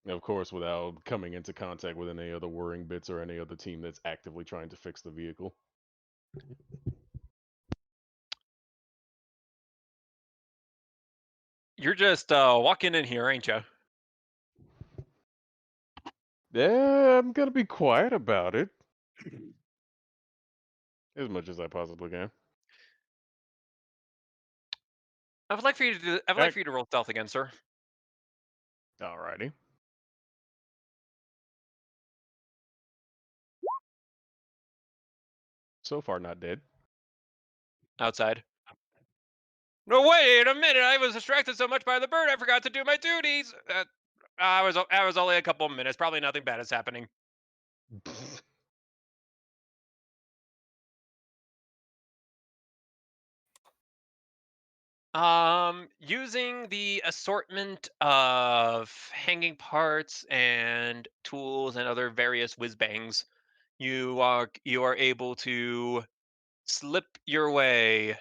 Of course, without coming into contact with any other whirring bits or any other team that's actively trying to fix the vehicle. You're just walking in here, ain't you? Yeah, I'm gonna be quiet about it. As much as I possibly can. I would like for you to roll stealth again, sir. Alrighty. So far, not dead. Outside. No, wait a minute! I was distracted so much by the bird, I forgot to do my duties. I was only a couple of minutes. Probably nothing bad is happening. Using the assortment of hanging parts and tools and other various whiz bangs, you are able to slip your way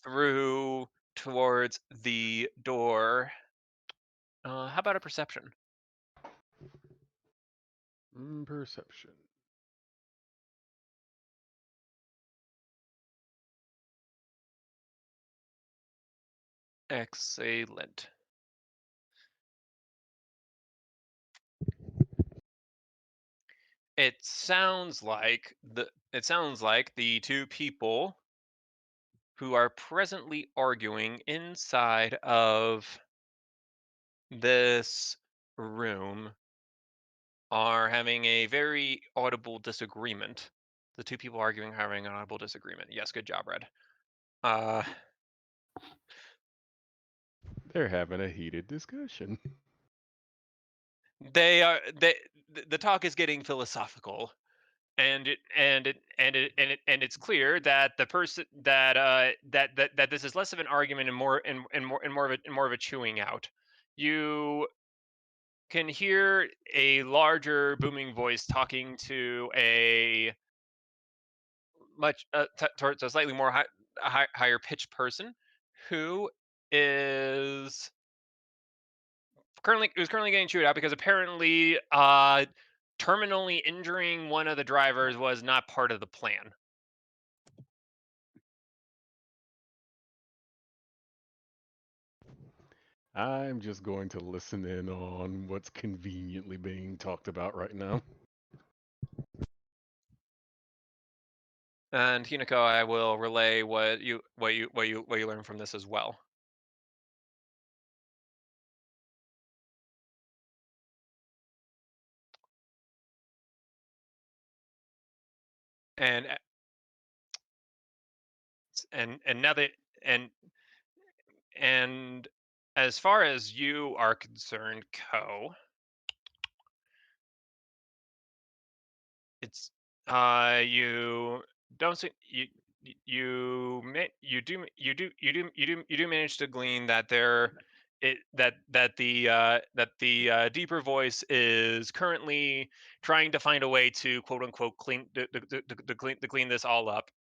through towards the door. How about a perception? Perception. Excellent. It sounds like the two people who are presently arguing inside of this room are having a very audible disagreement. The two people arguing having an audible disagreement. Yes, good job, Red. They're having a heated discussion. The talk is getting philosophical, and it's clear that the person that this is less of an argument and more of a chewing out. You can hear a larger booming voice talking to a towards a slightly more higher pitched person who is currently getting chewed out because apparently terminally injuring one of the drivers was not part of the plan. I'm just going to listen in on what's conveniently being talked about right now. And Hinako, I will relay what you learn from this as well. And now that and as far as you are concerned, Ko, it's you don't see you do manage to glean that the deeper voice is currently trying to find a way to quote unquote clean to clean this all up,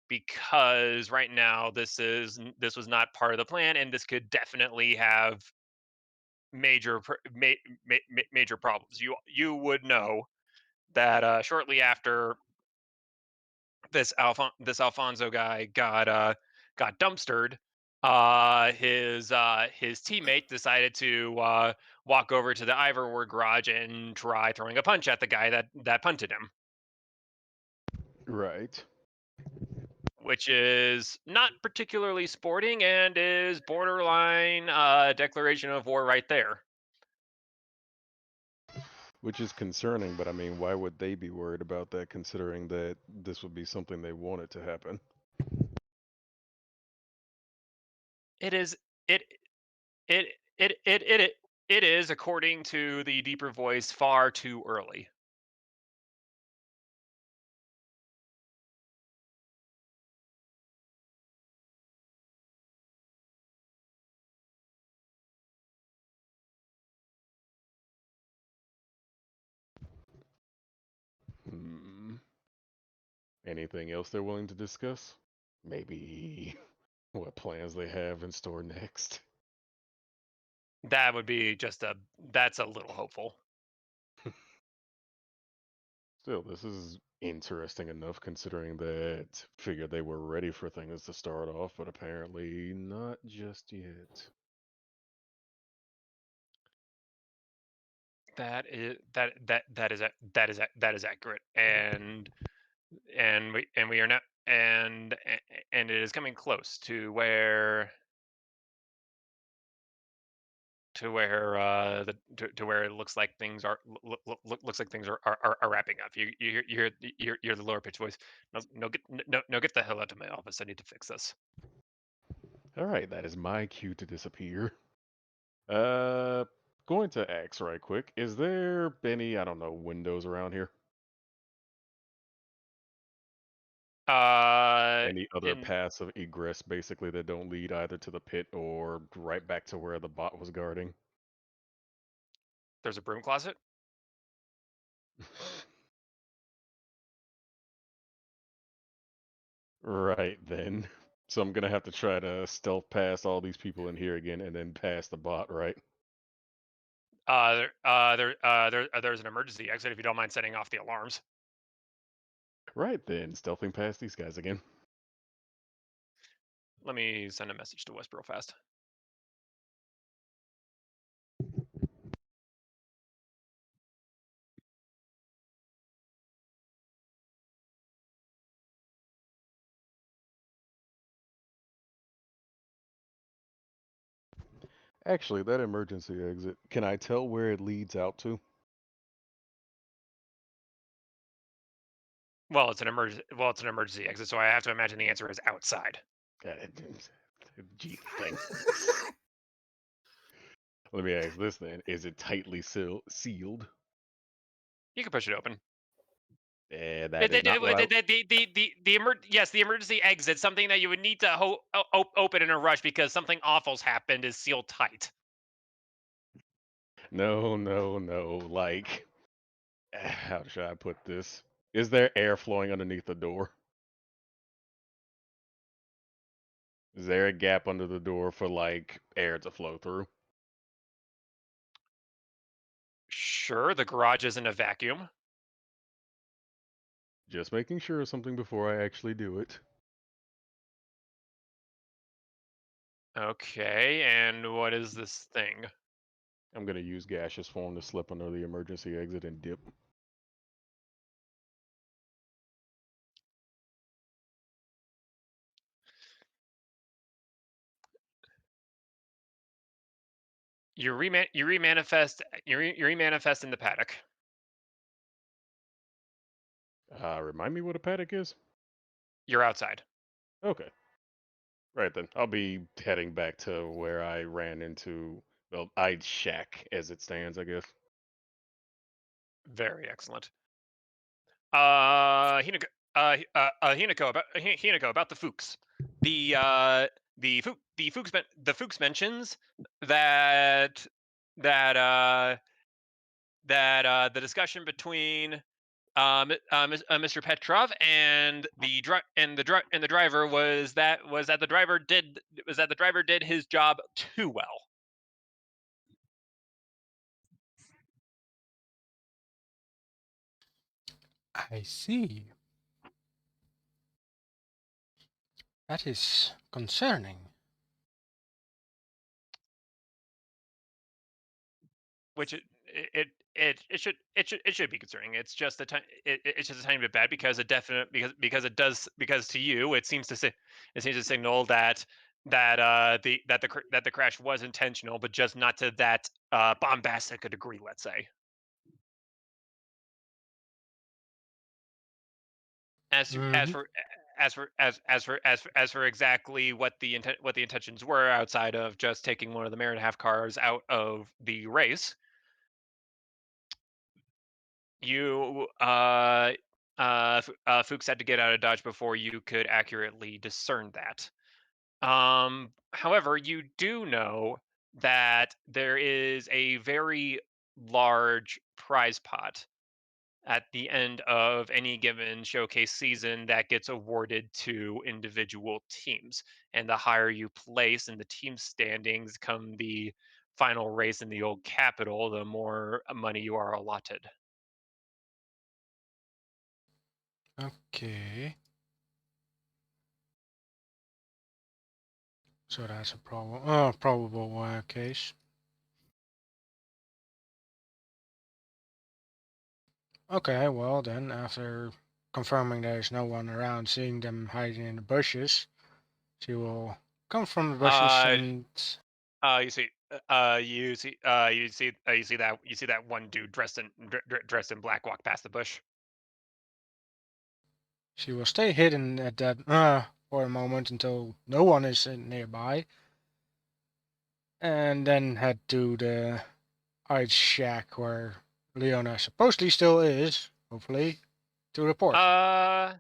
because right now this was not part of the plan, and this could definitely have major problems. You would know that shortly after this Alfonso guy got dumpstered, his teammate decided to walk over to the Ivorward garage and try throwing a punch at the guy that punted him, Right. which is not particularly sporting and is borderline declaration of war right there. Which is concerning, but I mean, why would they be worried about that considering that this would be something they wanted to happen? It is it it it it it it is, according to the deeper voice, far too early. Hmm. Anything else they're willing to discuss? Maybe what plans they have in store next. That would be that's a little hopeful. Still, this is interesting enough considering that figured they were ready for things to start off, but apparently not just yet. That is accurate, and we are not, and it is coming close to where it looks like things looks like things are wrapping up. You hear the lower pitch voice. No, get the hell out of my office. I need to fix this. All right, that is my cue to disappear. Uh, going to ask right quick. Is there any, I don't know, windows around here? Any other In paths of egress, basically, that don't lead either to the pit or right back to where the bot was guarding? There's a broom closet. Right then. So I'm gonna have to try to stealth past all these people in here again and then past the bot, right? There's an emergency exit if you don't mind setting off the alarms. Right then, stealthing past these guys again. Let me send a message to West real fast. Actually, that emergency exit, can I tell where it leads out to? Well, it's an emergency exit, so I have to imagine the answer is outside. Gee, thanks. Let me ask this then. Is it tightly sealed? You can push it open. That is not what Yes, the emergency exit, something that you would need to open in a rush because something awful's happened, is sealed tight. No, no, no. Like, how should I put this? Is there air flowing underneath the door? Is there a gap under the door for like air to flow through? Sure, the garage isn't a vacuum. Just making sure of something before I actually do it. Okay, and what is this thing? I'm gonna use gaseous form to slip under the emergency exit and dip. You remanifest in the paddock. Remind me what a paddock is? You're outside. Okay. Right then. I'll be heading back to where I ran into, well, I'd shack as it stands, I guess. Very excellent. Hinako, about the Fuchs. The Fuchs mentions that the discussion between Mr. Petrov and the driver was that the driver did his job too well. I see. That is concerning. Which it should be concerning. It's just it's just a tiny bit bad because because to you it seems to signal that the crash was intentional, but just not to that bombastic a degree, let's say. As for exactly what the intentions were outside of just taking one of the mare and a half cars out of the race, you Fuchs had to get out of Dodge before you could accurately discern that. However, you do know that there is a very large prize pot at the end of any given showcase season that gets awarded to individual teams. And the higher you place in the team standings come the final race in the old Capitol, the more money you are allotted. Okay. So that's a probable case. Okay, well then, after confirming there's no one around, seeing them hiding in the bushes, she will come from the bushes and you see that one dude dressed in black walk past the bush. she will stay hidden at that for a moment until no one is nearby, and then head to the ice shack where Leona supposedly still is, hopefully, to report. Co,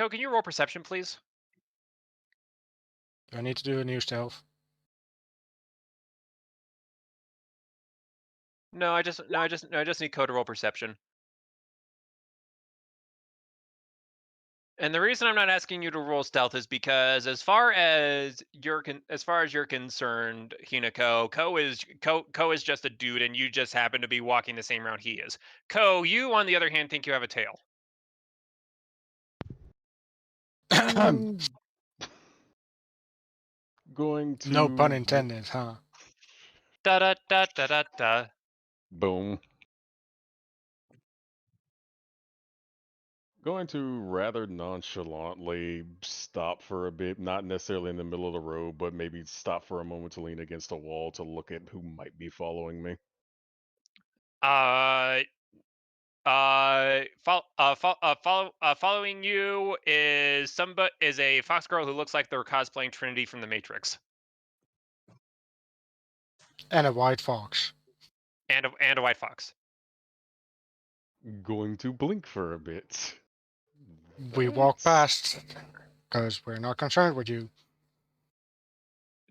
can you roll perception, please? Do I need to do a new stealth? No, I just need Co to roll perception. And the reason I'm not asking you to roll stealth is because, as far as you're concerned, Hinako, Co is just a dude, and you just happen to be walking the same route he is. Co, you on the other hand think you have a tail. Going to. No pun intended, huh? Da da da da da da. Boom. Going to rather nonchalantly stop for a bit, not necessarily in the middle of the road, but maybe stop for a moment to lean against a wall to look at who might be following me. Following you is a fox girl who looks like they're cosplaying Trinity from the Matrix, And a white fox. and a white fox. Going to blink for a bit. We walk past because we're not concerned with you.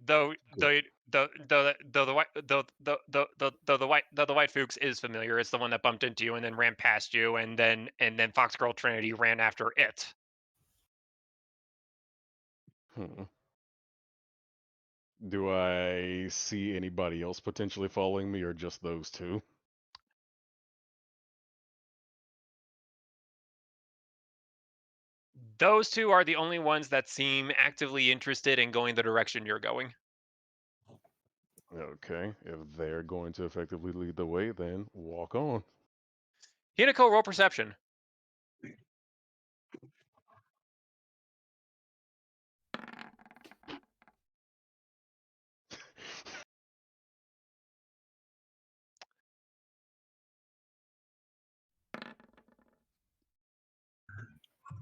Though the white Fuchs is familiar. It's the one that bumped into you and then ran past you, and then Fox Girl Trinity ran after it. Do I see anybody else potentially following me, or just those two? Those two are the only ones that seem actively interested in going the direction you're going. Okay, if they're going to effectively lead the way, then walk on. Hinako, roll perception.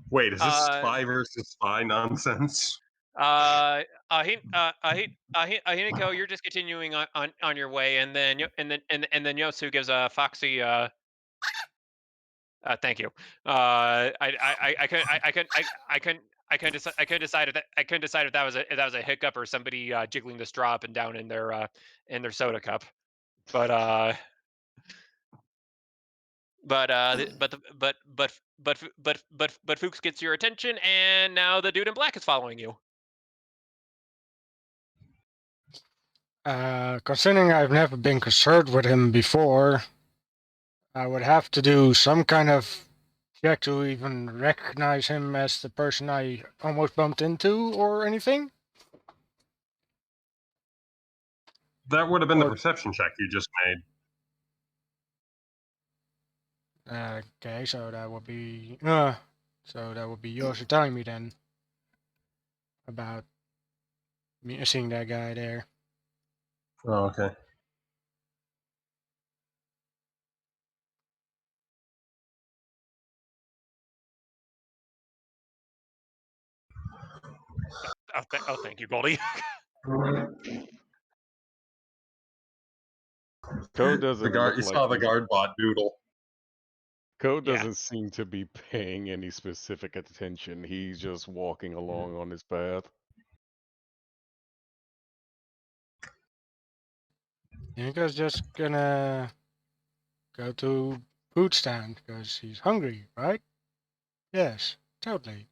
Wait, is this spy versus spy nonsense? Hinako, you're just continuing on your way, and then Yosu gives a foxy. Thank you. I couldn't decide if that was a hiccup or somebody jiggling the straw up and down in their soda cup, but Fuchs gets your attention, and now the dude in black is following you. Considering I've never been concerned with him before, I would have to do some kind of check to even recognize him as the person I almost bumped into or anything. That would have been the perception check you just made. Okay, so that would be yours telling me then about me seeing that guy there. Oh, okay. Thank you, Goldie. Code doesn't look You like saw the he's... guard bot doodle. Code doesn't seem to be paying any specific attention. He's just walking along on his path. Nika's just gonna go to food stand because he's hungry, right? Yes, totally.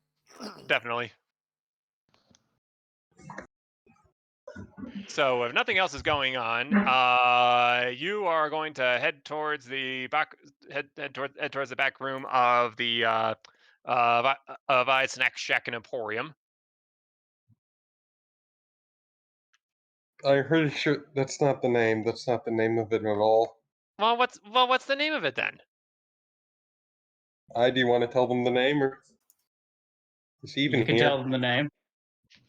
Definitely. So if nothing else is going on, you are going to head towards the back towards the back room of the of I Snack Shack and Emporium. I'm pretty sure that's not the name. That's not the name of it at all. Well, what's the name of it then? Do you want to tell them the name, or is he even You can here? tell them the name.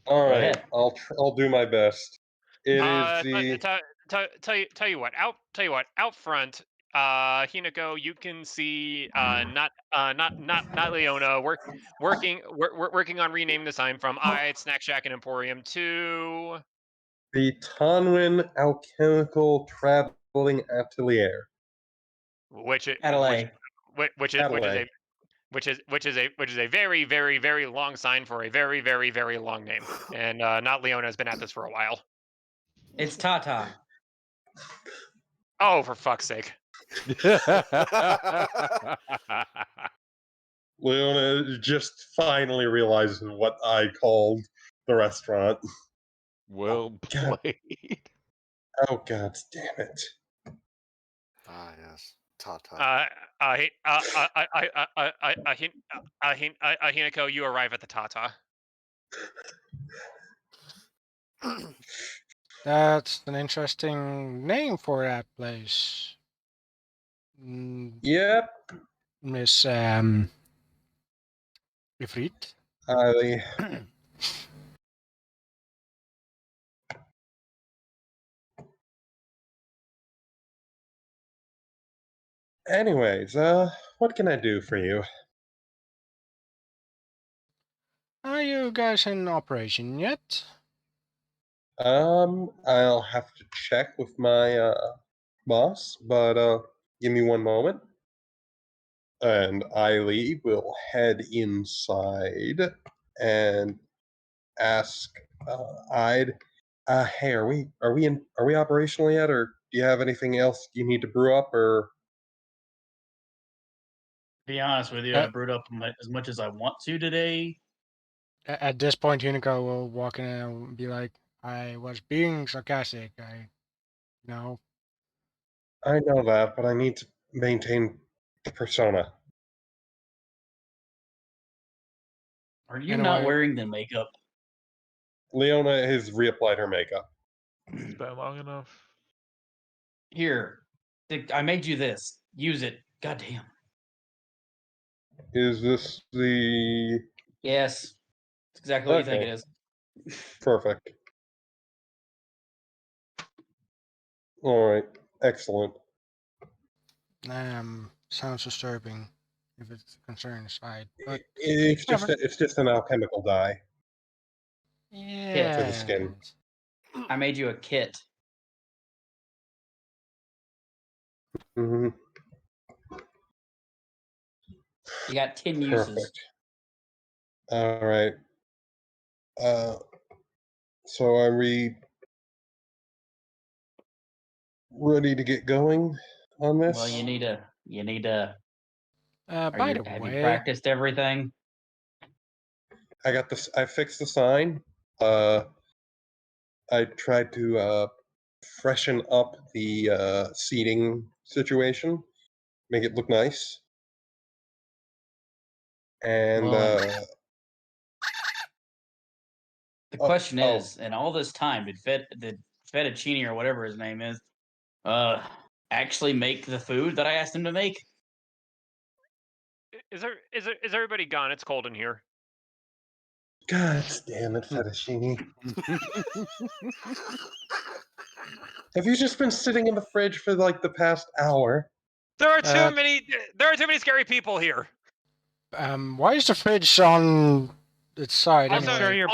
All Go right, ahead. I'll do my best. It is the Tell you what. Out front, Hinako, you can see not Leona working on renaming the sign from I Snack Shack and Emporium to the Tonwin Alchemical Traveling Atelier. which is Adelaide. Adelaide. a very very long sign for a very very long name, and not Leona has been at this for a while. It's Tata. Oh, for fuck's sake! Leona just finally realizes what I called the restaurant. Well played. Oh god damn it! Ah, yes, Tata. Hinako, you arrive at the Tata. That's an interesting name for that place. Yep. Miss Ifrit. Anyways, what can I do for you? Are you guys in operation yet? I'll have to check with my boss, but give me one moment. And Eiley will head inside and ask Ide, hey, are we operational yet, or do you have anything else you need to brew up, or? To be honest with you, I brewed up as much as I want to today. At this point, Hunico will walk in and be like, "I was being sarcastic. No." I know that, but I need to maintain the persona. Are you not Anyway, wearing the makeup? Leona has reapplied her makeup. It's been long enough. Here, I made you this. Use it. Goddamn. Is this the Yes, it's exactly what you think Okay. it is. perfect? All right, excellent. sounds disturbing if it's concern aside, but It's whatever. just an alchemical dye Kit. for the Yeah. skin. I made you a kit. hmm You got 10 uses. Perfect. All right. So are we ready to get going on this? Well, you need to. By the Have you way, practiced everything? I got this. I fixed the sign. I tried to freshen up the seating situation, make it look nice, and Well, the question oh, is, in all this time, did Fettuccine or whatever his name is, actually make the food that I asked him to make? Is everybody gone? It's cold in here. God damn it, fettuccine! Have you just been sitting in the fridge for like the past hour? There are too many. There are too many scary people here. why is the fridge on its side Also, anyway?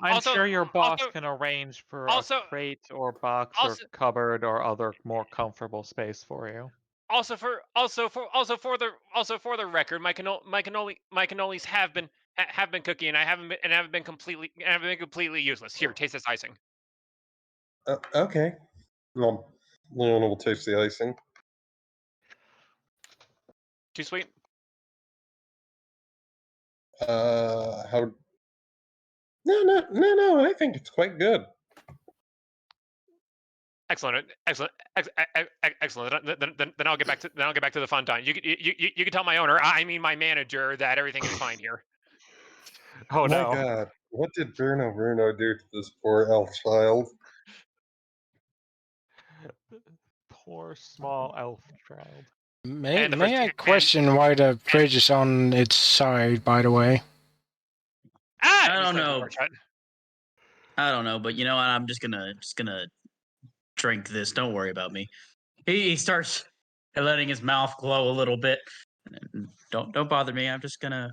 I'm sure your boss also- can arrange for also- a crate or box also- or cupboard or other more comfortable space for you. Also for the record, my cannolis have been cooking, and I haven't been completely useless. Here, taste this icing. Okay. Well, Leona will taste the icing. Too sweet. How? No. I think it's quite good. Excellent. Then I'll get back to the fun time. You can tell my owner, I mean my manager, that everything is fine here. Oh My no. God, what did Bruno do to this poor elf child? Poor small elf child. May I question why the fridge is on its side? By the way. Ah! I don't know. I don't know, but you know what? I'm just gonna drink this. Don't worry about me. He starts letting his mouth glow a little bit. Don't bother me. I'm just gonna.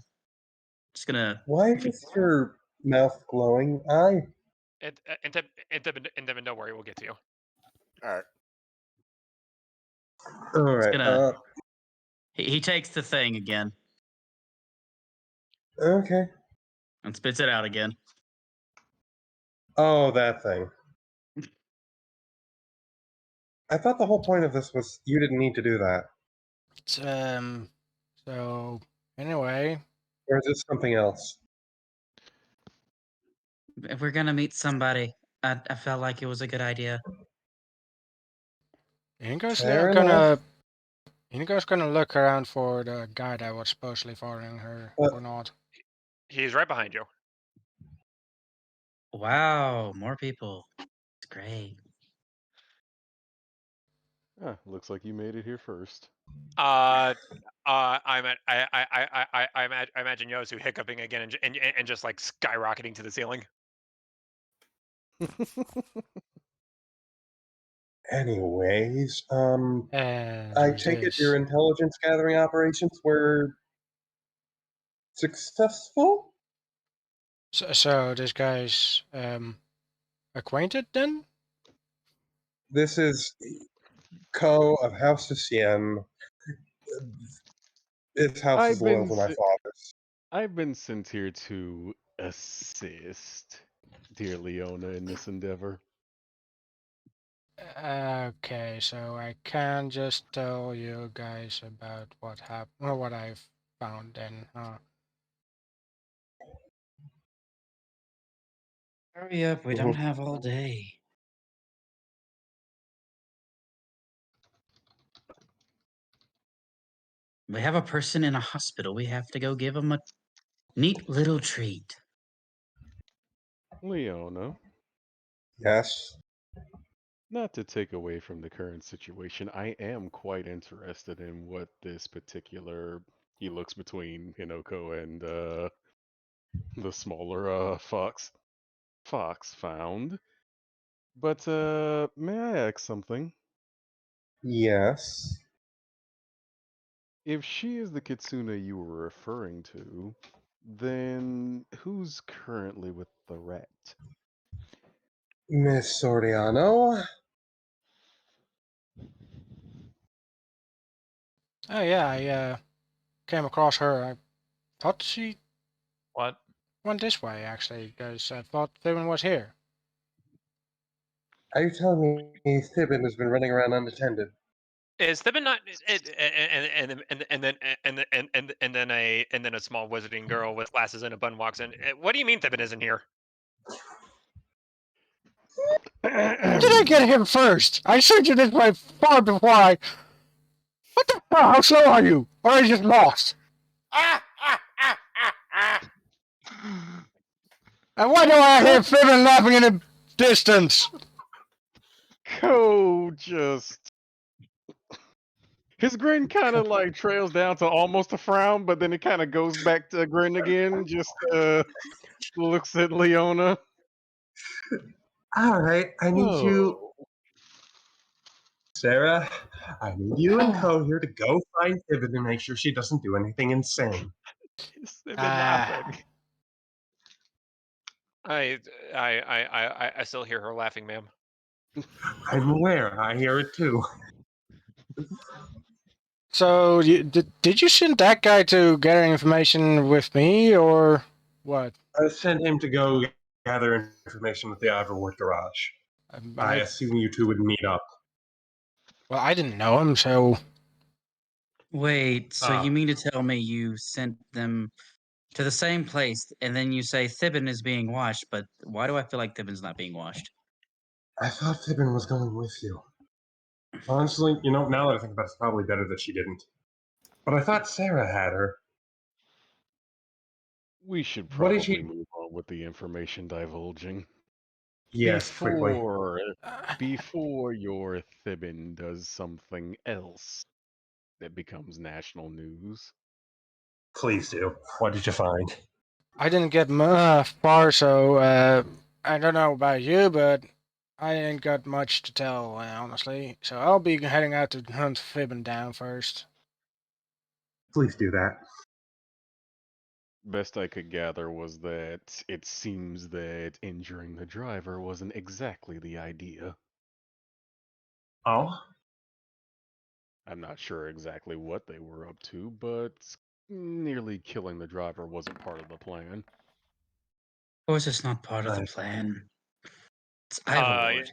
Why is your mouth glowing? And don't worry, we'll get to you. All right. Gonna. He takes the thing again. Okay. And spits it out again. Oh, that thing. I thought the whole point of this was you didn't need to do that. So anyway. Or is this something else? If we're gonna meet somebody, I felt like it was a good idea. Ingo's Fair gonna look around for the guy that was supposedly following her, or not. He's right behind you. Wow, more people. It's great. Looks like you made it here first. I imagine Yosu hiccuping again and just like skyrocketing to the ceiling. Anyways, And I take it your intelligence gathering operations were successful? So this guy's acquainted then? This is Co of House of Sien. His house is loyal to my father's. I've been sent here to assist dear Leona in this endeavor. Okay, so I can just tell you guys about what happened, or what I've found then, huh? Hurry up, we don't have all day. We have a person in a hospital. We have to go give him a neat little treat. Leona, Yes. not to take away from the current situation, I am quite interested in what this particular he looks between Hinoko and the smaller fox found. But may I ask something? Yes. If she is the kitsune you were referring to, then who's currently with the rat? Miss Soriano? Oh yeah, I came across her. I thought she What? went this way actually, because I thought Thibin was here. Are you telling me Thibin has been running around unattended? Is Thibin not? And then a small wizarding girl with glasses and a bun walks in. What do you mean Thibin isn't here? How did I get him first? I sent you this way far before I. What the hell? How slow are you? Or are you just lost? And why do I hear Thibin laughing in the distance? Ko just his grin kind of like trails down to almost a frown, but then it kind of goes back to a grin again. Just looks at Leona. All right, I need you, Oh, Sarah. I need you and Co here to go find Thibin and make sure she doesn't do anything insane. They've been laughing. I still hear her laughing, ma'am. I'm aware. I hear it too. So, did you send that guy to gather information with me, or what? I sent him to go gather information with the Ivorworth Garage. I assume you two would meet up. Well, I didn't know him, so Wait, so Ah. you mean to tell me you sent them to the same place and then you say Thibin is being washed, but why do I feel like Thibin's not being washed? I thought Thibin was going with you. Honestly, now that I think about it, it's probably better that she didn't. But I thought Sarah had her. we should What did probably she? move on with the information divulging. Yes, quickly. Before your Thibin does something else that becomes national news. Please do. What did you find? I didn't get far. So I don't know about you, but I ain't got much to tell, honestly. So I'll be heading out to hunt Fibbin down first. Please do that. Best I could gather was that it seems that injuring the driver wasn't exactly the idea. Oh? I'm not sure exactly what they were up to, but nearly killing the driver wasn't part of the plan. Of course, it's not part of the Right. plan. It's Uh, Ivorward.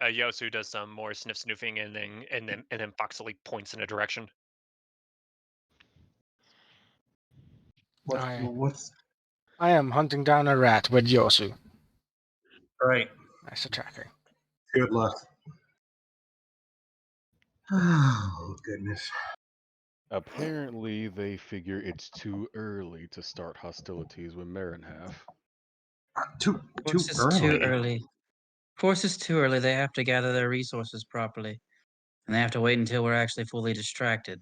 Yosu does some more snoofing, and then Foxley points in a direction. What's I am hunting down a rat with Yosu. right? That's the tracking. Good luck. Oh goodness. Apparently, they figure it's too early to start hostilities with Marinhalf. Too Of course, it's too early. Of course, it's too early. They have to gather their resources properly. And they have to wait until we're actually fully distracted.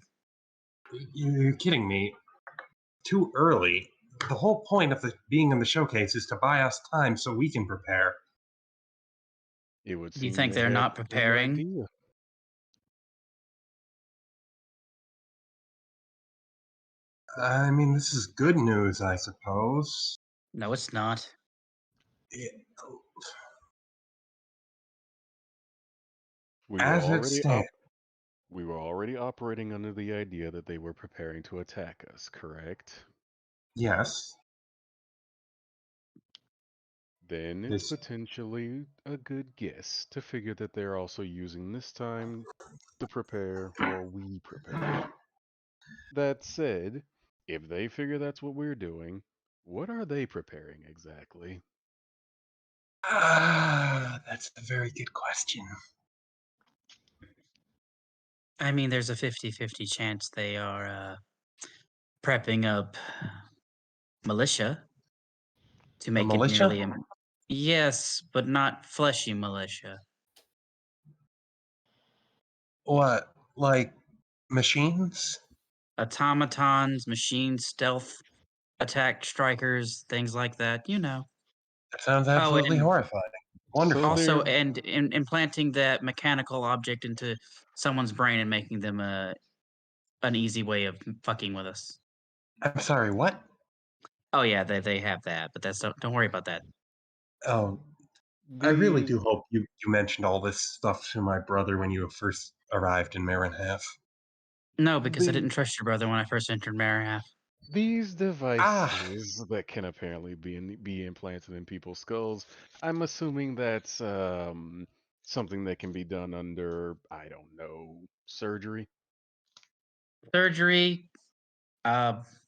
You're kidding me. Too early. The whole point of being in the showcase is to buy us time so we can prepare. It would You seem think they they're had not the same preparing? idea. I mean, this is good news, I suppose. No, it's not. We were As it already stands, we were already operating under the idea that they were preparing to attack us, correct? yes. Then it's potentially a good guess to figure that they're also using this time to prepare while we prepare. That said, if they figure that's what we're doing, What are they preparing exactly? That's a very good question. I mean, there's a 50-50 chance they are prepping up militia to make it militia? nearly. Yes, but not fleshy militia. What, like machines? Automatons, machines, stealth, attack strikers, things like that. You know. That sounds Oh, absolutely and horrifying. So Wonderful. also, they're and implanting that mechanical object into someone's brain and making them an easy way of fucking with us. I'm sorry, what? Oh yeah, they have that, but don't worry about that. Oh, I really these do hope you mentioned all this stuff to my brother when you first arrived in Marinhalf. No, because I the didn't trust your brother when I first entered Marahaf. these Ah, devices that can apparently be implanted in people's skulls. I'm assuming that's something that can be done under, I don't know, surgery. Surgery,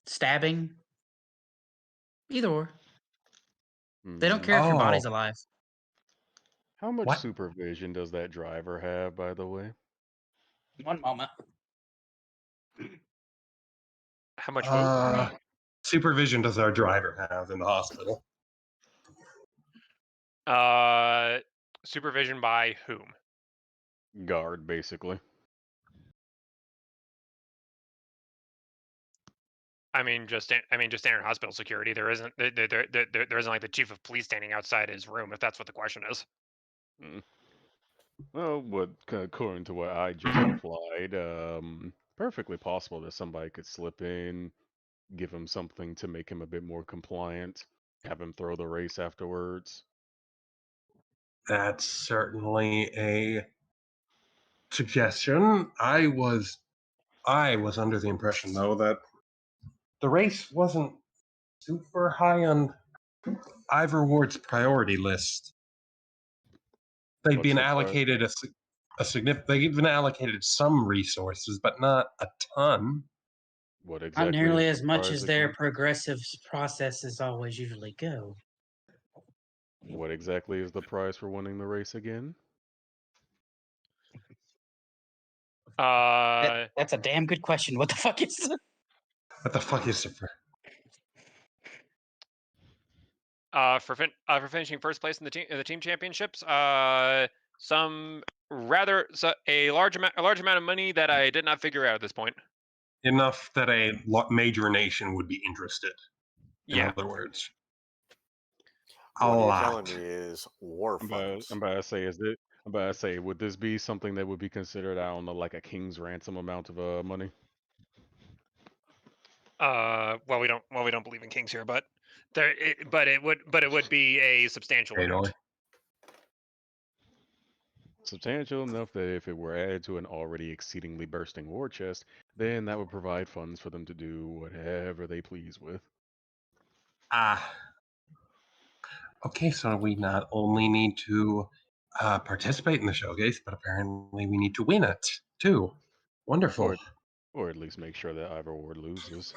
stabbing, either or. They don't Hmm. care if your oh, body's alive. How much what? supervision does that driver have, by the way? One moment. How much what? Supervision does our driver have in the hospital? Supervision by whom? Guard, basically. I mean, just standard hospital security. There isn't there isn't like the chief of police standing outside his room, if that's what the question is. Mm. Well, according to what I just replied, perfectly possible that somebody could slip in, give him something to make him a bit more compliant, have him throw the race afterwards. That's certainly a suggestion. I was under the impression though that the race wasn't super high on Ivor Ward's priority list. They've What's been the pri- allocated a significant. They've been allocated some resources, but not a ton. What Not exactly is nearly the as much prize as their again? progressive processes always usually go. What exactly is the prize for winning the race again? That's a damn good question. What the fuck is it? What the fuck is it for? For finishing first place in the team championships, some a large amount of money that I did not figure out at this point. Enough that a major nation would be interested. In Yeah. other words, What you're lot. telling me is war funds. I'm about to say, I'm about to say, would this be something that would be considered, I don't know, like a king's ransom amount of money? Well, we don't believe in kings here, but it would be a substantial amount. Substantial enough that if it were added to an already exceedingly bursting war chest, then that would provide funds for them to do whatever they please with. Okay, so we not only need to participate in the showcase, but apparently we need to win it too. Wonderful. Or at least make sure that Ivor Ward loses.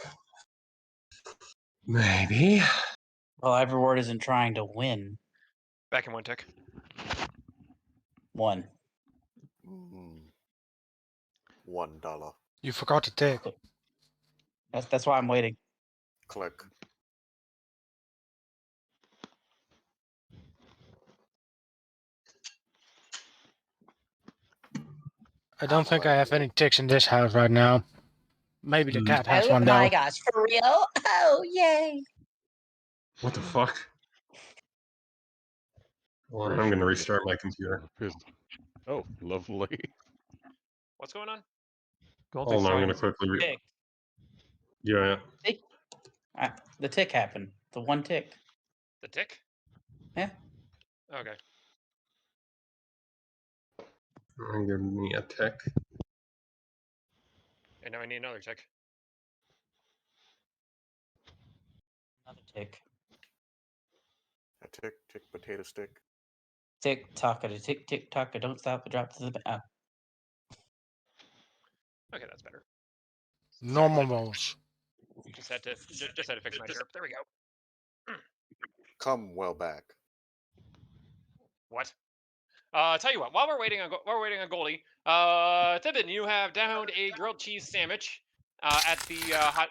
Maybe. Well, Ivor Ward isn't trying to win. Back in one tick. One. $1. You forgot to tick. That's why I'm waiting. Click. I don't think I have any ticks in this house right now. Maybe the cat has one Oh though. my gosh, for real? Oh, yay. What the fuck? Well, I'm gonna restart my computer. Oh, lovely. What's going on? Goldie Hold on, I'm gonna science. quickly. Yeah. The tick happened. The one tick. The tick? Yeah. Okay. Give me a tick. And now I need another tick. Another tick. A tick, tick, potato stick. Tick tock, a tick, tick tock, don't stop, drop to the Okay, that's better. Normal rolls. Just had to fix my chirp. There we go. Come well back. What? Tell you what. While we're waiting on Goldie, Thibbin, you have downed a grilled cheese sandwich at the hot.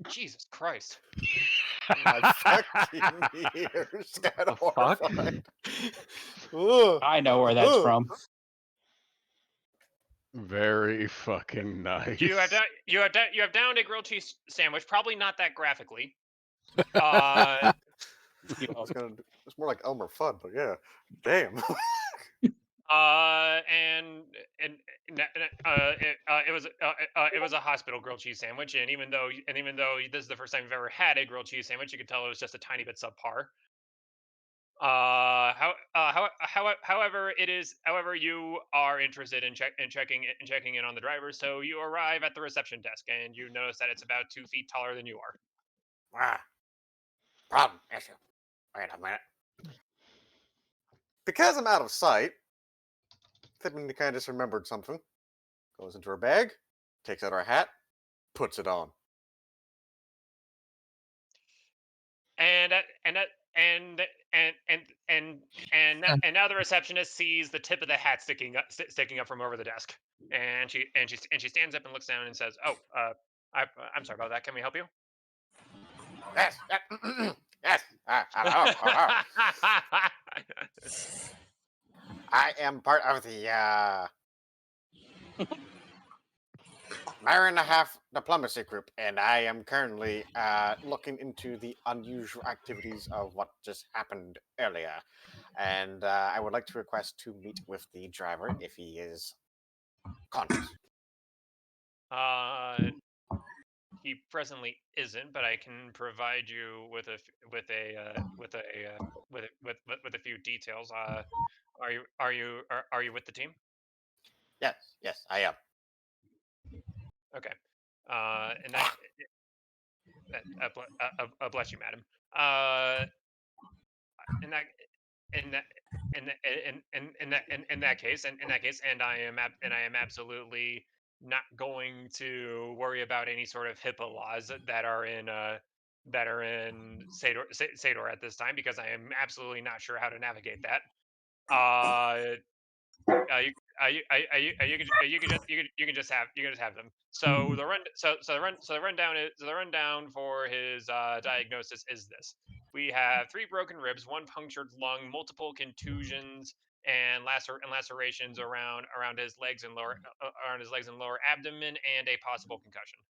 Jesus Christ! My fucking ears got The fuck? horrified. Ugh. I know where that's Ugh. from. Very fucking nice. You have downed a grilled cheese sandwich. Probably not that graphically. Uh, It's more like Elmer Fudd, but yeah. Damn. It was a hospital grilled cheese sandwich, and even though this is the first time you've ever had a grilled cheese sandwich, you could tell it was just a tiny bit subpar. However, you are interested in checking in on the driver, so you arrive at the reception desk, and you notice that it's about 2 feet taller than you are. Problem issue. Wait a minute. Because I'm out of sight, Thibbin kind of just remembered something. Goes into her bag, takes out her hat, puts it on. And now the receptionist sees the tip of the hat sticking up from over the desk, and she stands up and looks down and says, "Oh, I'm sorry about that. Can we help you?" Yes. Yes. Hello. I am part of the Hour and a Half diplomacy group, and I am currently looking into the unusual activities of what just happened earlier. And I would like to request to meet with the driver if he is conscious. He presently isn't, but I can provide you with a few details. Are you with the team? Yes, I am. Okay. And that bless you, madam. In that in that case, and I am absolutely not going to worry about any sort of HIPAA laws that are in Sador at this time, because I am absolutely not sure how to navigate that. You can just have them. So the rundown for his diagnosis is this: we have 3 broken ribs, 1 punctured lung, multiple contusions, and lacerations around his legs and lower abdomen, and a possible concussion.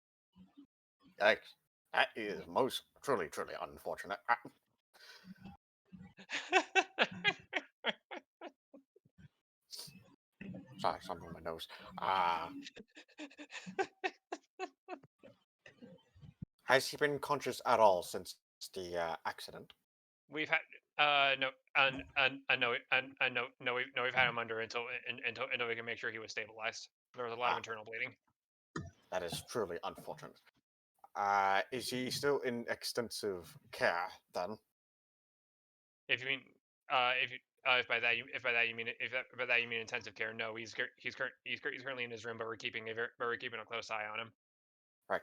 Yikes. That is most truly unfortunate. Sorry, something on my nose. Has he been conscious at all since the accident? We've had no, we've had him under until we can make sure he was stabilized. There was a lot of internal bleeding. That is truly unfortunate. Is he still in extensive care then? If you mean if by that you mean intensive care, no, he's currently in his room, but we're keeping a close eye on him. Right.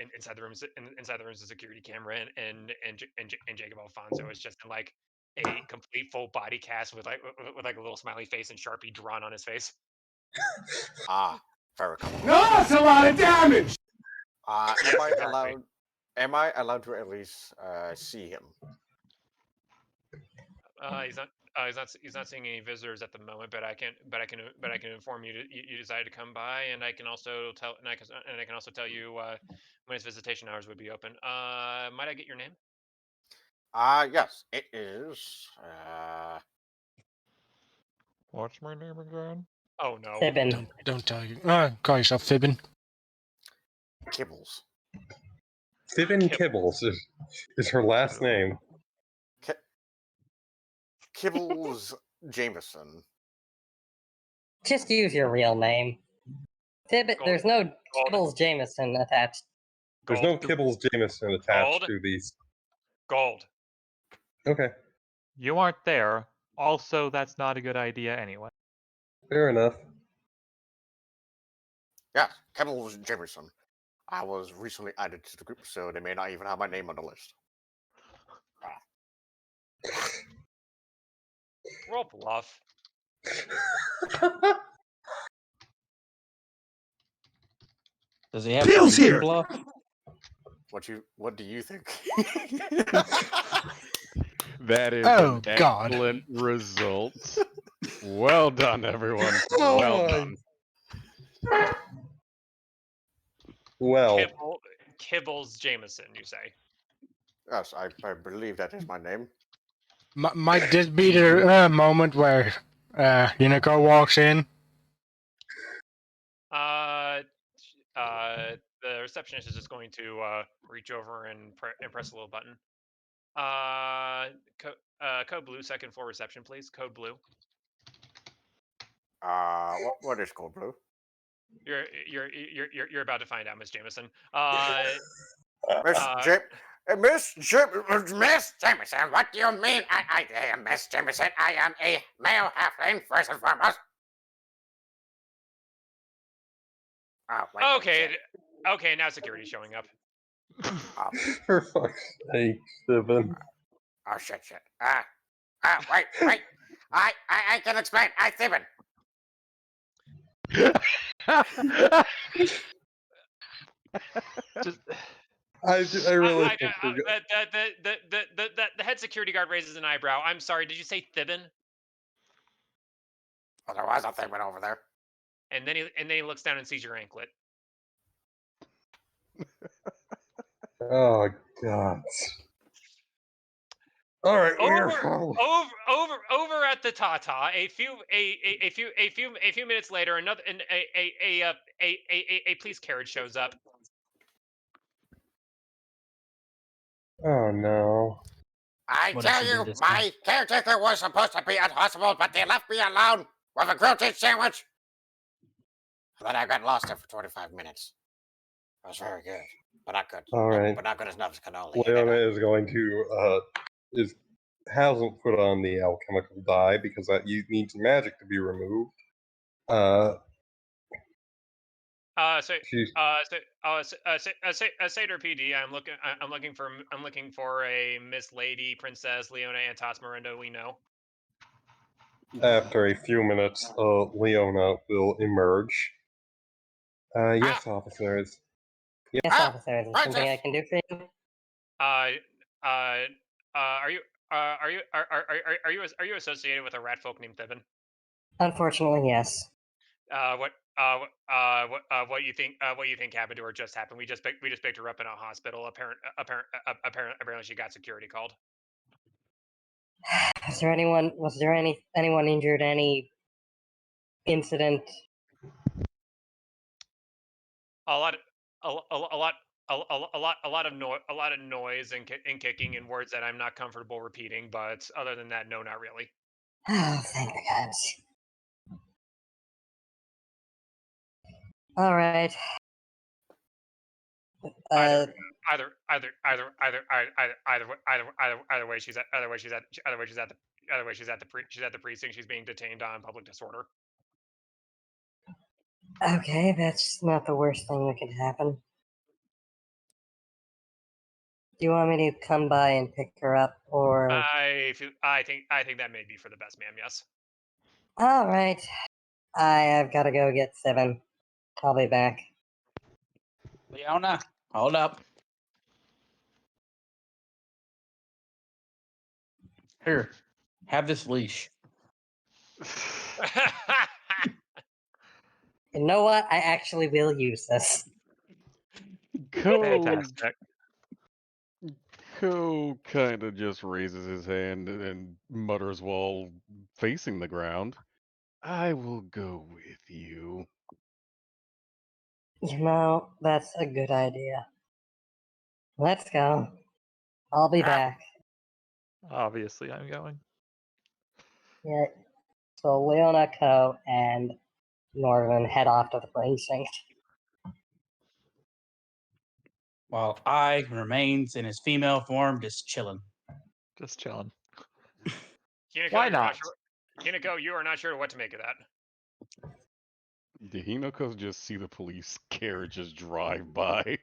And inside the room is a security camera, and Jacob Alfonso is just in like a complete full body cast with like a little smiley face and Sharpie drawn on his face. Very cool. No, that's a lot of damage. Am I allowed to at least see him? He's not seeing any visitors at the moment, but I can inform you you decided to come by, and I can also tell you when his visitation hours would be open. Might I get your name? Yes, it is. What's my name again? Oh no! Don't tell you. Call yourself Fibbin. Kibbles. Thibbin Kibbles is her last name. Kibbles Jameson. Just use your real name. Tibbet, there's no Kibbles Jameson attached. There's no Kibbles Jameson attached to these. Gold. Okay. You aren't there. Also, that's not a good idea anyway. Fair enough. Yes, Kibbles Jameson. I was recently added to the group, so they may not even have my name on the list. Roll bluff. Does he have Bill's freezing here! bluff? What do you think? That is Oh, an God. excellent result. Well done, everyone. Oh Well my. done. Well, Kibbles Jameson, you say? Yes, I believe that is my name. Might this be the moment where Unico walks in? The receptionist is just going to reach over and press a little button. Code blue, second floor reception, please. Code blue. What is code blue? You're about to find out, Miss Jameson. Miss Jameson, what do you mean? I am Miss Jameson. I am a male halfling, first and foremost. Oh, wait, Okay, okay, now security's showing up. Oh, for fuck's sake, Steven. oh shit. Wait. I can explain. I Steven. Just, I really think we're The head security guard raises an eyebrow. I'm sorry, did you say Thibbin? Well, there was a Steven over there. And then he looks down and sees your anklet. Oh god. All right, we're Over at the Tata. A few minutes later, another a police carriage shows up. Oh no. I What tell else you do you, this my caretaker was supposed to be at hospital, but they left me alone with a grilled cheese sandwich. Then I got lost there for 25 minutes. It was very good, but not good. All right. But not good enough as cannoli. Leona is going to hasn't put on the alchemical dye because that needs magic to be removed. She's Seder PD. I'm looking for a Miss Lady Princess Leona Antos Miranda. We know. after a few minutes, Leona will emerge. Yes, officers. Yes, officer. Is there something I can do for you? Are you associated with a rat folk named Thibbin? Unfortunately, yes. What you think happened to her just happened. We just picked her up in a hospital. Apparently she got security called. Was there anyone injured? Any incident? A lot of noise and kicking and words that I'm not comfortable repeating. But other than that, no, not really. Oh, thank the gods. All right. Either way, she's at the precinct. She's being detained on public disorder. Okay, that's not the worst thing that could happen. Do you want me to come by and pick her up, or? I think that may be for the best, ma'am. Yes. All right. I've got to go get 7. I'll be back. Leona, hold up. Here, have this leash. You know what? I actually will use this. fantastic. Co kind of just raises his hand and mutters while facing the ground. I will go with you. You know, that's a good idea. Let's go. I'll be back. Obviously, I'm going. Yeah. So Leona, Co, and Norvin head off to the precinct. While I remains in his female form, just chilling. Just chilling. Kiniko, Why not? Kiniko, you are not sure what to make of that. The Hinokos just see the police carriages drive by.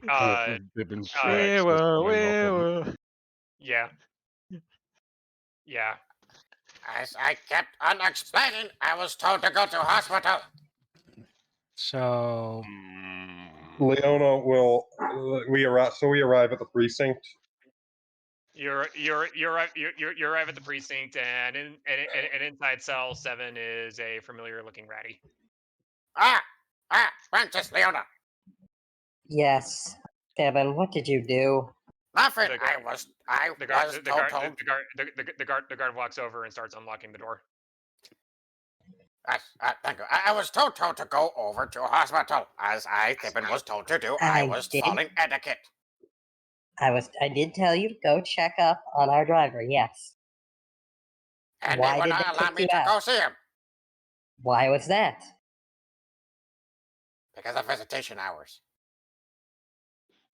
Uh, They've We will. yeah. Yeah. As I kept on explaining, I was told to go to hospital. So Leona will. We arrive at the precinct. You arrive at the precinct, and inside cell 7 is a familiar looking ratty. Princess Leona. Yes. Devin, what did you do? Nothing. The I guard- was The guard, told. the guard walks over and starts unlocking the door. Thank you. I was told to go over to hospital, as I was told to do. I was following etiquette. I did tell you to go check up on our driver, yes. And Why they would did not they allow kick me you to out? go see him Why was that? because of visitation hours.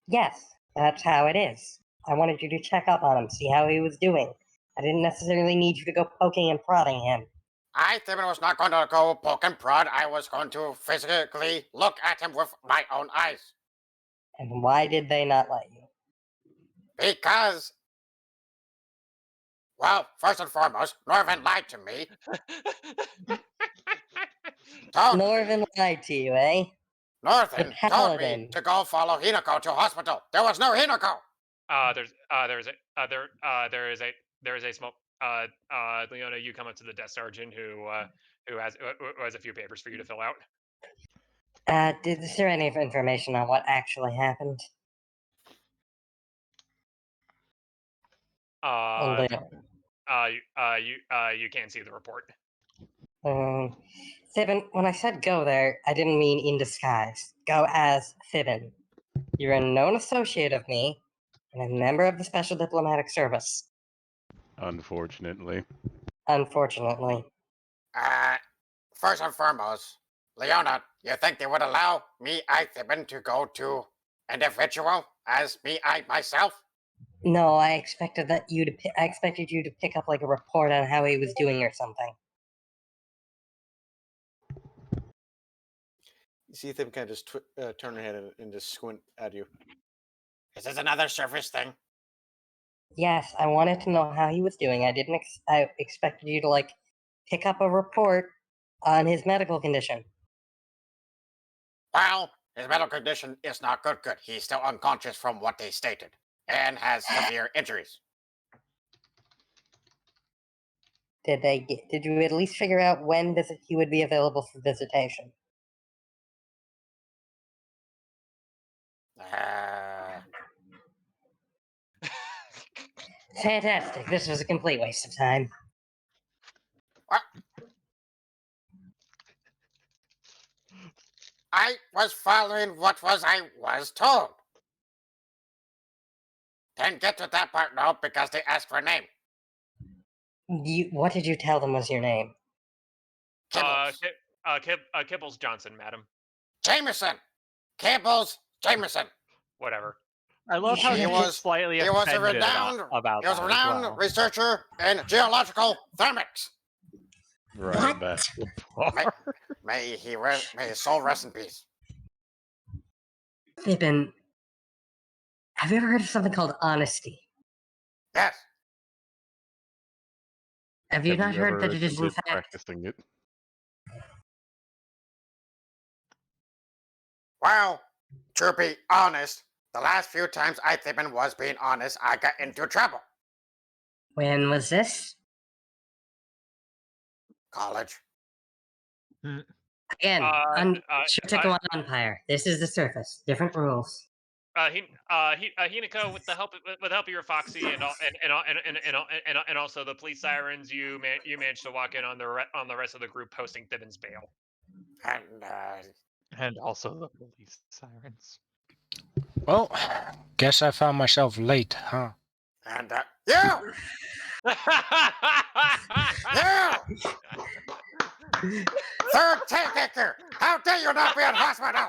Yes, that's how it is. I wanted you to check up on him, see how he was doing. I didn't necessarily need you to go poking and prodding him. I was not going to go poke and prod. I was going to physically look at him with my own eyes. And why did they not let you? Because, well, first and foremost, Norvin lied to me. Norvin lied to you, eh? Norvin told me paladin. to go follow Hinako to hospital. There was no Hinako. There is a small Leona, you come up to the desk sergeant who has a few papers for you to fill out. Is there any information on what actually happened? You can't see the report. Thibbin, when I said go there, I didn't mean in disguise. Go as Thibbin. You're a known associate of me and a member of the Special Diplomatic Service. Unfortunately. Unfortunately. First and foremost, Leona, you think they would allow me, Thibbin, to go to individual as me, myself? No, I expected you to pick up like a report on how he was doing or something. You see them kind of just turn their head and just squint at you. Is this another service thing? Yes, I wanted to know how he was doing. I expected you to like pick up a report on his medical condition. Well, his medical condition is not good. He's still unconscious from what they stated and has severe injuries. Did you at least figure out when he would be available for visitation? Fantastic. This was a complete waste of time. What? I was following what I was told. Didn't get to that part now because they asked for a name. What did you tell them was your name? Kibbles Johnson, madam. Jameson. Kibbles Jameson. Whatever. I love how he was slightly he was a offended renowned about he was a that as renowned well. researcher in geological thermics. Right, that's the part. May his soul rest in peace. Thibbin, have you ever heard of something called honesty? Yes. Have you not heard that it is in attempted fact practicing it? Well, to be honest, the last few times Thibbin was being honest, I got into trouble. When was this? College. Again, should take on umpire. This is the surface. Different rules. Hinako, with the help of your Foxy and also the police sirens, you managed to walk in on the rest of the group posting Thibbin's bail. And also the police sirens. Well, guess I found myself late, huh? And you! You! Third taker! How dare you not be in hospital?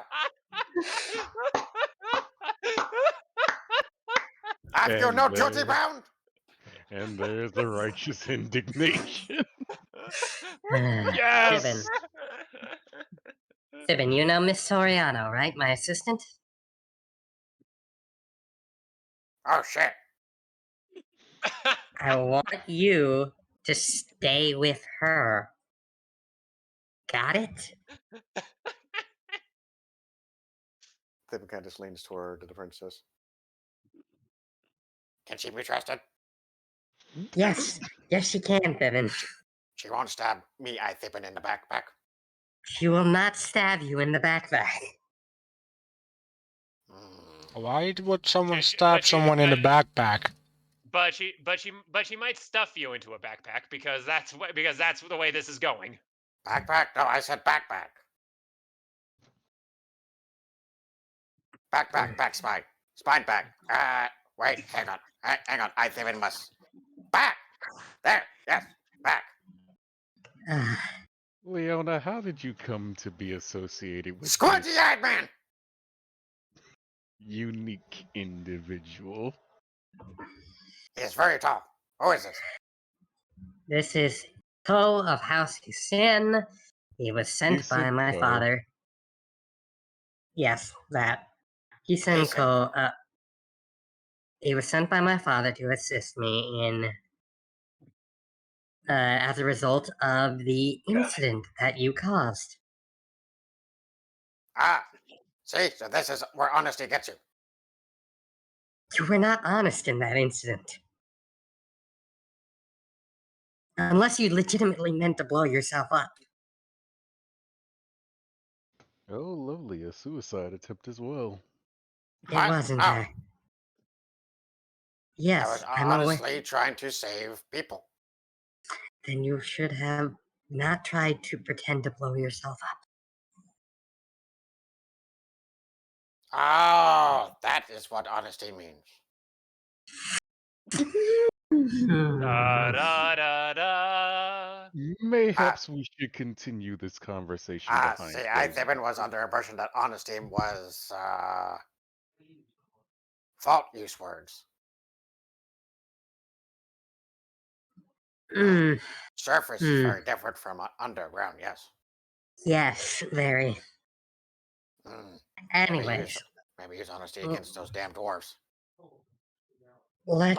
Have you no duty bound? And there's the righteous indignation. Yes! Fibbin, you know Miss Soriano, right? My assistant? Oh shit. I want you to stay with her. Got it? Thibin kind of just leans toward the princess. Can she be trusted? Yes. Yes, she can, Fibbin. She won't stab me, I Thippin, in the backpack. She will not stab you in the backpack. Why would someone But stab someone in the backpack? But she might stuff you into a backpack because that's the way this is going. Backpack? No, I said backpack. Back spine. Spine back. Wait, hang on. Hang on. I Thippin must. Back! There, yes, back. Leona, how did you come to be associated with Squidgy this eyed man! unique individual? He is very tall. Who is this? This is Ko of House Sin. He was You sent by said my Ko. father. Yes, that. He sent said Ko. He was sent by my father to assist me in. As a result of the incident that you caused. Ah, see, so this is where honesty gets you. You were not honest in that incident. Unless you legitimately meant to blow yourself up. Oh, lovely, a suicide attempt as well. It What? wasn't No. her. I Yes, was I'm aware. honestly trying to save people. Then you should have not tried to pretend to blow yourself up. Oh, that is what honesty means. Da da da da. Mayhaps we should continue this conversation behind See, I closed Thippin was under the impression that honesty was, fault use words. Surface is very different from underground, yes. Yes, very. Anyways. Maybe use honesty against those damn dwarves. Let's.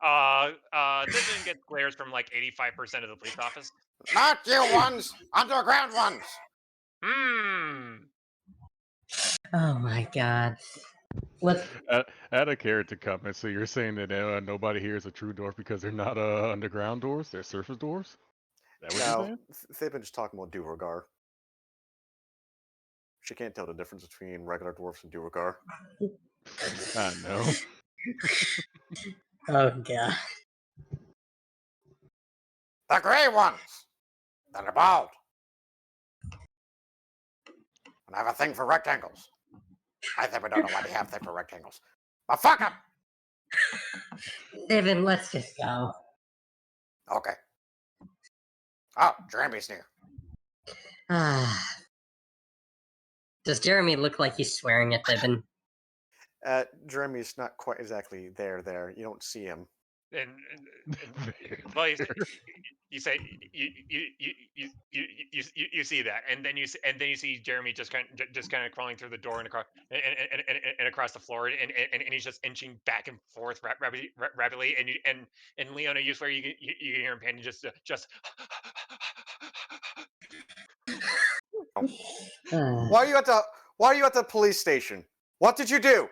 Thippin gets glares from like 85% of the police office. Not you ones! Underground ones! Oh my god. Let's. Add a character comment. So you're saying that nobody here is a true dwarf because they're not underground doors, they're surface doors? Is that what you're No, saying? Thibin's talking about Duergar. She can't tell the difference between regular dwarfs and Duergar. I know. Oh god. The gray ones! That are bald. And I have a thing for rectangles. I think we don't know why they have a thing for rectangles. But fuck them! Evan, let's just go. Okay. Oh, Jeremy's near. Does Jeremy look like he's swearing at Evan? Jeremy's not quite exactly there. You don't see him. And well, you say you see that, and then you see Jeremy just kind of crawling through the door and across the floor, and he's just inching back and forth rapidly, and Leona, you swear you can hear him panting just. Why are you at the police station? What did you do?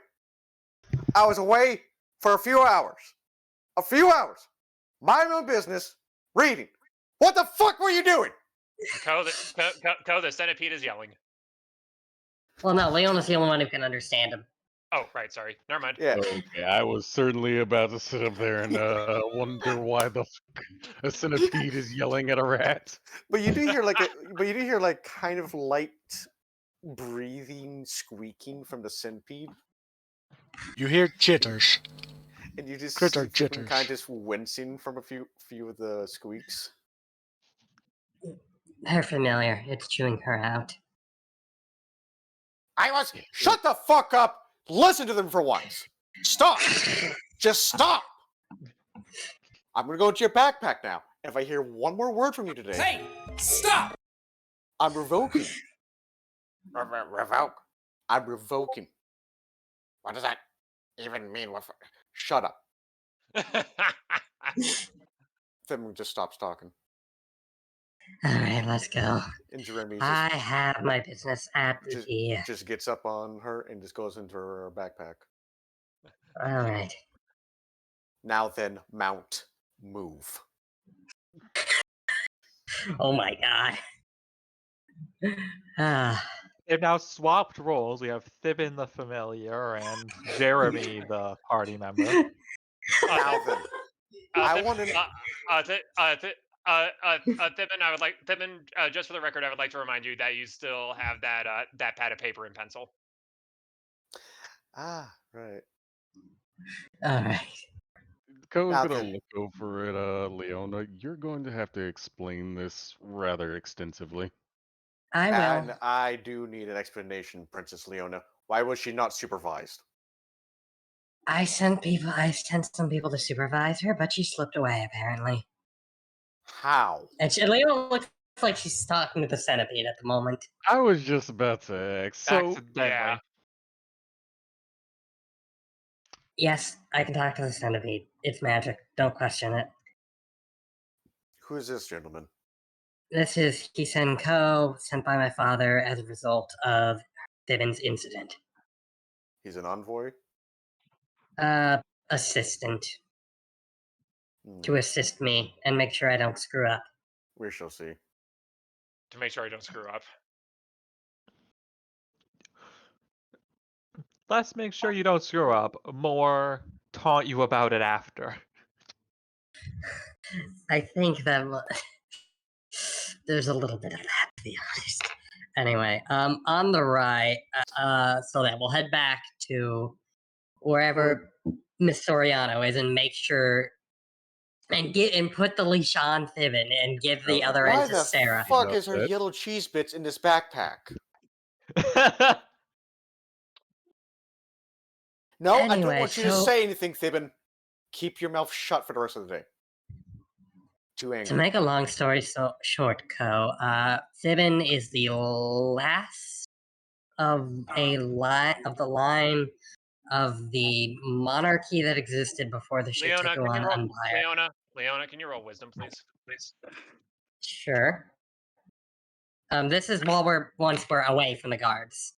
I was away for a few hours. Mind my own business, reading. What the fuck were you doing? Ko, the centipede is yelling. Well, no, Leona's the only one who can understand him. Oh, right, sorry. Never mind. Yeah. Okay, I was certainly about to sit up there and wonder why the fuck a centipede is yelling at a rat. But you do hear like kind of light breathing, squeaking from the centipede. You hear chitters. And you just Critter see jitters. kind of just wincing from a few of the squeaks. Her familiar. It's chewing her out. Shut the fuck up! Listen to them for once. Stop! Just stop! I'm gonna go into your backpack now. If I hear one more word from you today, Hey, stop! I'm revoking Revoke? I'm revoking. What does that even mean? Shut up. Then just stops talking. All right, let's go. And Jeremy I have my business at the. just gets up on her and just goes into her backpack. All right. Now then, mount, move. Oh my god. Ah. They've now swapped roles. We have Thibin the familiar and Jeremy the party member. Now then, I want to. Thibin, I would like Thibin. Just for the record, I would like to remind you that you still have that that pad of paper and pencil. Ah, right. All right. Co's Now gonna then. look over at Leona. You're going to have to explain this rather extensively. I will. And I do need an explanation, Princess Leona. Why was she not supervised? I sent some people to supervise her, but she slipped away apparently. How? And Leona looks like she's talking to the centipede at the moment. I was just about to ask. So Accidentally. Yes, I can talk to the centipede. It's magic. Don't question it. Who is this gentleman? This is Kisen Ko, sent by my father as a result of Thibin's incident. He's an envoy? Assistant. To assist me and make sure I don't screw up. We shall see. To make sure I don't screw up. Let's make sure you don't screw up. More taunt you about it after. I think that there's a little bit of that, to be honest. Anyway, on the right, so that we'll head back to wherever Miss Soriano is and make sure and put the leash on Thibin and give the other end to Sarah. Why the fuck is her yellow cheese bits in this backpack? No, I don't want you to say anything, Thibin. Keep your mouth shut for the rest of the day. Too angry. To make a long story short, Ko, Thibin is the last of the line of the monarchy that existed before the Shitikuan Empire. Leona, can you roll wisdom, please? Sure. This is while once we're away from the guards.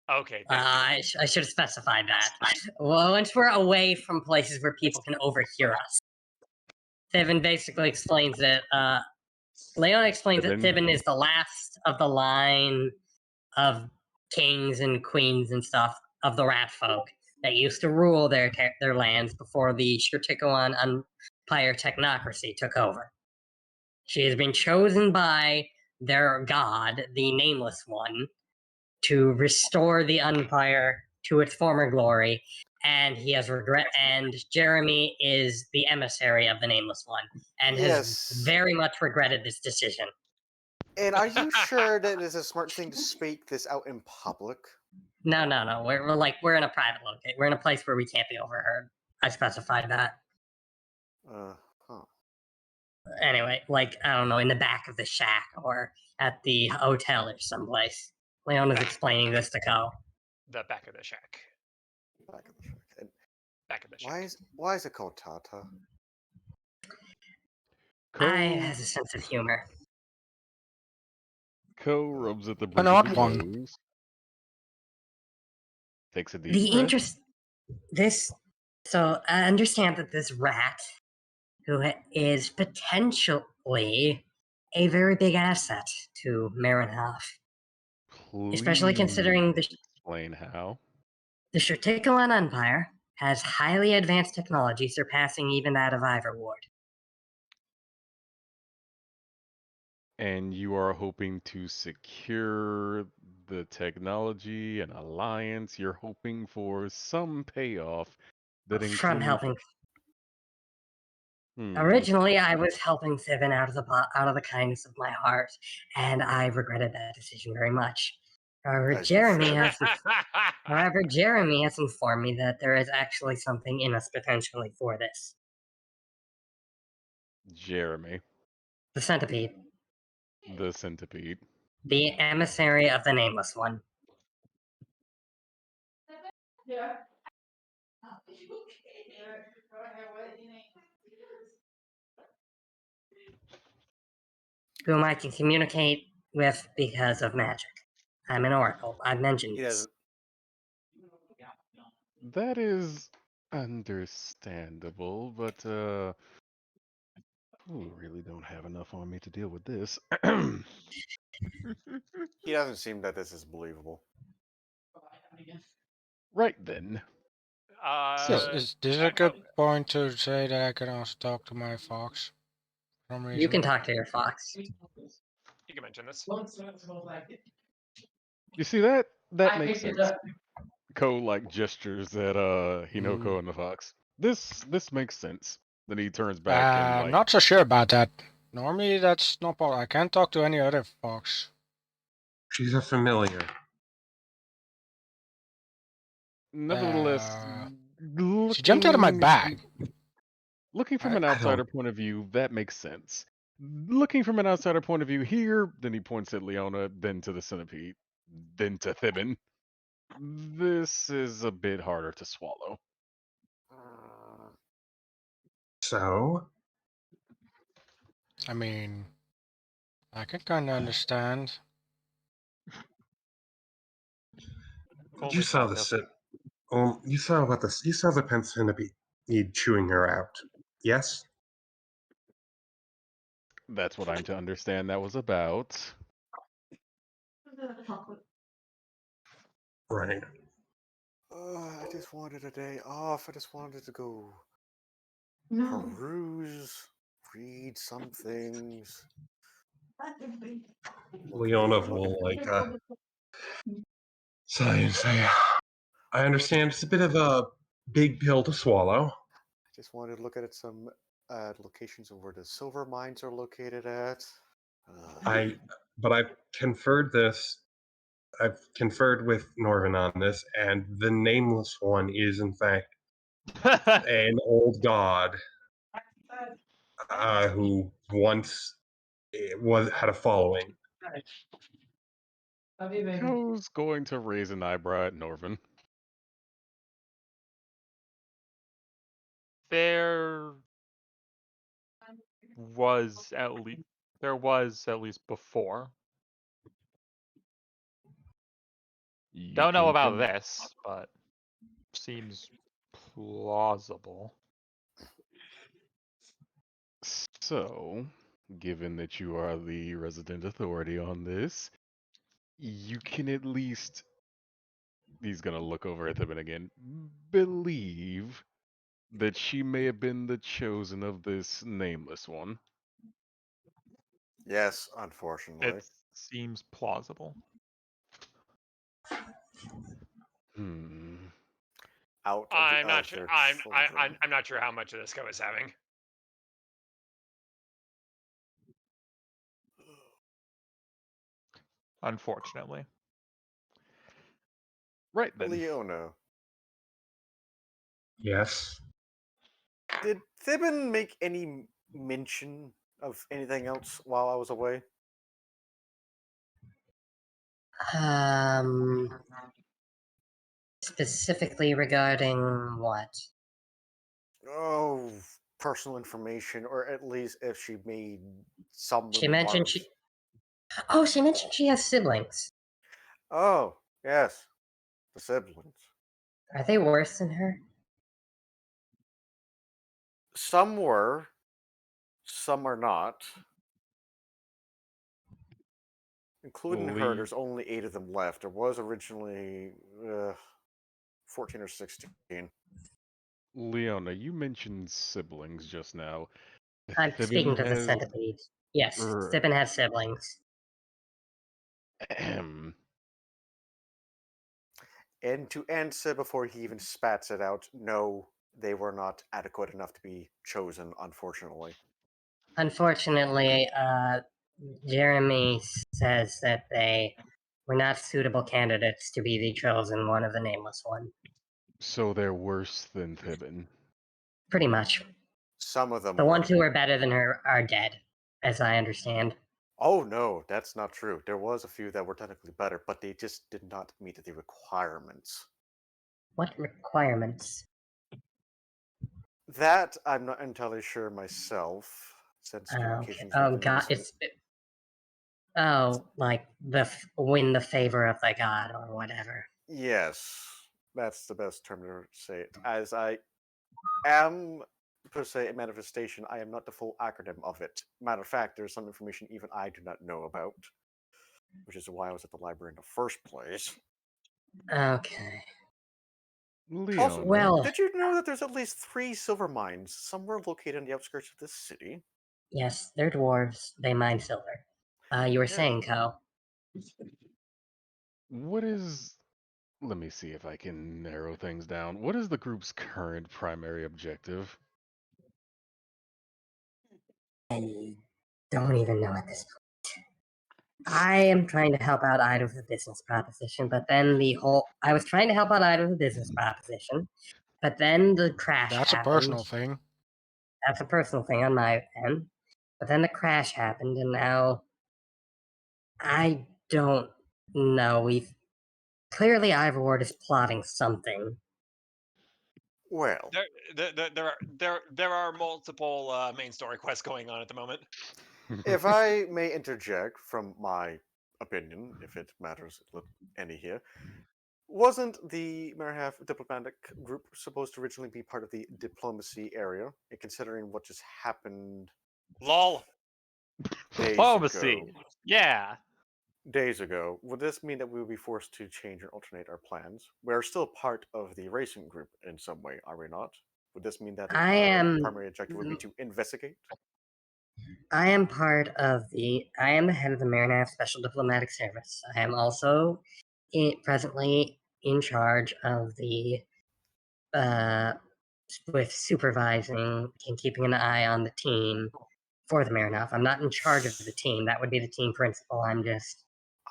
Okay. I should have specified that. Well, once we're away from places where people can overhear us. Thibin basically explains that Leona explains that Thibin is the last of the line of kings and queens and stuff of the rat folk that used to rule their lands before the Shirtikuan Empire technocracy took over. She has been chosen by their god, the Nameless One, to restore the Empire to its former glory, and he has regret. And Jeremy is the emissary of the Nameless One, and has very much regretted this decision. And are you sure that it's a smart thing to speak this out in public? No. We're in a private location. We're in a place where we can't be overheard. I specified that. Anyway, I don't know, in the back of the shack or at the hotel or someplace. Leona's explaining this to Ko. The back of the shack. Back of the shack. Back of the shack. Why is it called Tata? I has a sense of humor. Ko rubs at the An odd one. nose. Takes a deep breath. So I understand that this rat, who is potentially a very big asset to Marinhof, especially considering explain how. The Shirtikuan Empire has highly advanced technology surpassing even that of Ivorward. And you are hoping to secure the technology and alliance. You're hoping for some payoff that includes... From helping. Originally, I was helping Thibin out of the kindness of my heart, and I regretted that decision very much. However, Jeremy has informed me that there is actually something in us potentially for this. Jeremy. The centipede. The centipede. The emissary of the Nameless One. Whom I can communicate with because of magic. I'm an oracle. I've mentioned He this. doesn't. That is understandable, but really don't have enough on me to deal with this. He doesn't seem that this is believable. Right then. Is this a good point to say that I can also talk to my fox? For some reason? You can talk to your fox. You can mention this. You see that? That makes sense. Ko like gestures at Hinoko and the fox. This makes sense. Then he turns back and I'm like not so sure about that. Normally, that's not possible. I can't talk to any other fox. She's a familiar. nevertheless She jumped out of my looking bag. looking from an I don't- outsider point of view, that makes sense. Looking from an outsider point of view here, then he points at Leona, then to the centipede, then to Thibin. This is a bit harder to swallow. So, I mean, I can kind of understand. you saw kind the of. sit. You saw what the you saw the centipede chewing her out. Yes. That's what I'm to understand that was about. Right. I just wanted a day off. I just wanted to go peruse, read some things. Leona will like sigh and say, "I understand it's a bit of a big pill to swallow." I just wanted to look at some locations of where the silver mines are located at. But I've conferred this. I've conferred with Norvin on this, and the nameless one is in fact an old god who once had a following. Ko's going to raise an eyebrow at Norvin. There was at least before. You Don't know can about con- this, but seems plausible. So, given that you are the resident authority on this, you can at least, he's gonna look over at Thibin again, believe that she may have been the chosen of this nameless one. Yes, unfortunately. It seems plausible. Out of I'm the not sure. other I'm children. not sure how much of this Ko is having. Unfortunately. Right then. Leona, Yes. did Thibin make any mention of anything else while I was away? Specifically regarding what? Oh, personal information, or at least if she made some She mentioned remarks. she. Oh, she mentioned she has siblings. Oh, yes, the siblings. Are they worse than her? Some were, some are not. Including her, there's only 8 of them left. There was originally 14 or 16. Leona, you mentioned siblings just now. I'm Thibin speaking to the has- centipede. Yes, Thibin has siblings. And to answer before he even spats it out, no, they were not adequate enough to be chosen, unfortunately. Unfortunately, Jeremy says that they were not suitable candidates to be the chosen one of the Nameless One. So they're worse than Thibin. Pretty much. Some of them The were. ones who are better than her are dead, as I understand. Oh no, that's not true. There was a few that were technically better, but they just did not meet the requirements. What requirements? That I'm not entirely sure myself, since Oh, communications oh have been god, missing. like win the favor of the god or whatever. Yes, that's the best term to say it. As I am, per se, a manifestation, I am not the full acronym of it. Matter of fact, there's some information even I do not know about, which is why I was at the library in the first place. Okay. Also, Leon, Well, did you know that there's at least 3 silver mines somewhere located on the outskirts of this city? yes, they're dwarves. They mine silver. You were Yeah. saying, Ko. what is. Let me see if I can narrow things down. What is the group's current primary objective? I don't even know at this point. I am trying to help out Ida with a business proposition, but then I was trying to help out Ida with a business proposition, but then the crash That's a happened. personal thing. That's a personal thing on my end. But then the crash happened, and now I don't know. We've clearly Ivorward is plotting something. Well, There are multiple main story quests going on at the moment. if I may interject from my opinion, if it matters any here, wasn't the Marahaf diplomatic group supposed to originally be part of the diplomacy area? And considering what just happened Lol. Diplomacy. Yeah. days ago, would this mean that we will be forced to change and alternate our plans? We're still part of the racing group in some way, are we not? Would this mean that I our am primary objective would be to investigate? I am part of I am the head of the Marinaf Special Diplomatic Service. I am also presently in charge of the with supervising and keeping an eye on the team for the Marinaf. I'm not in charge of the team. That would be the team principal. I'm just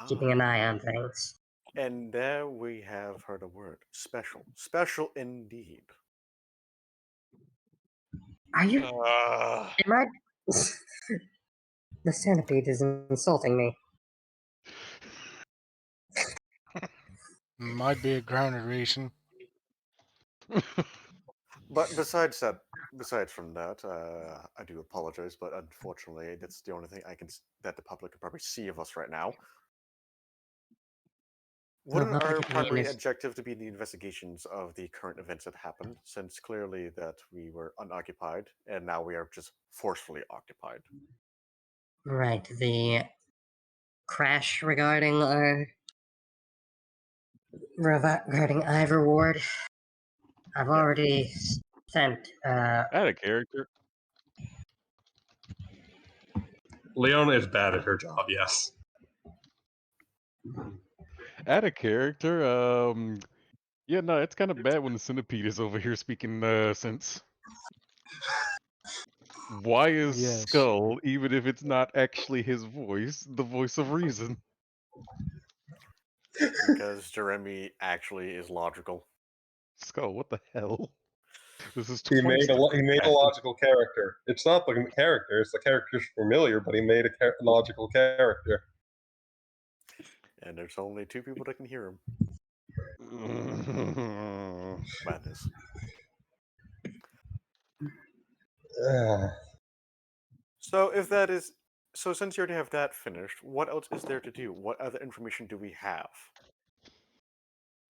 keeping an eye on things. And there we have heard a word. Special. Special indeed. Are you? Am I? The centipede is insulting me. Might be a grounded reason. But besides from that, I do apologize, but unfortunately, that's the only thing that the public can probably see of us right now. Wouldn't Well, our I primary mean, objective to be the investigations of the current events that happened, since clearly that we were unoccupied, and now we are just forcefully occupied? right. The crash regarding Ivor Ward. I've already sent. Out of character. Leona is bad at her job, yes. Out of character. Yeah, no, it's kind of bad when the centipede is over here speaking sense. Why is Yes. Skull, even if it's not actually his voice, the voice of reason? Because Jeremy actually is logical. Skull, what the hell? This is He twice made a the logical character. It's not the character; it's the character's familiar, but he made a logical character. And there's only 2 people that can hear him. Madness. So if that is so, since you already have that finished, what else is there to do? What other information do we have?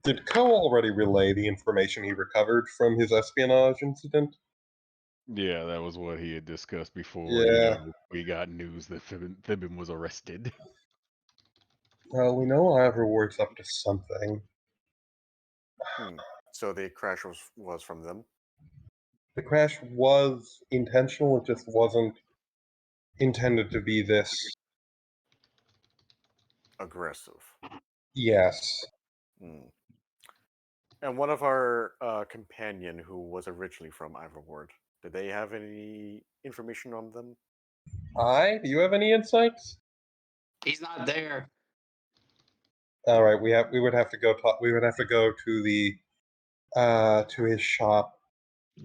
Did Ko already relay the information he recovered from his espionage incident? Yeah, that was what he had discussed before, Yeah. we got news that Fibbin was arrested. Well, we know Ivorward's up to something. So the crash was from them? The crash was intentional, it just wasn't intended to be this. Aggressive. Yes. And one of our companion who was originally from Ivorward, did they have any information on them? Do you have any insights? He's not there. All right, we would have to go talk. We would have to go to the to his shop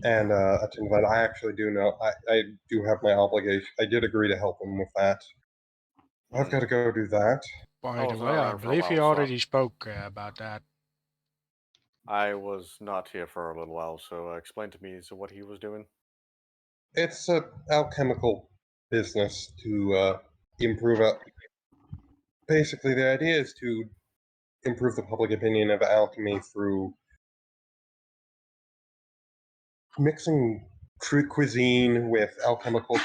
and attend that. I actually do know. I do have my obligation. I did agree to help him with that. I've got to go do that. By I the wasn't way, I around for a believe he while, so already spoke about that. I was not here for a little while, so explain to me what he was doing. It's a alchemical business to improve it. Basically, the idea is to improve the public opinion of alchemy through mixing cuisine with alchemical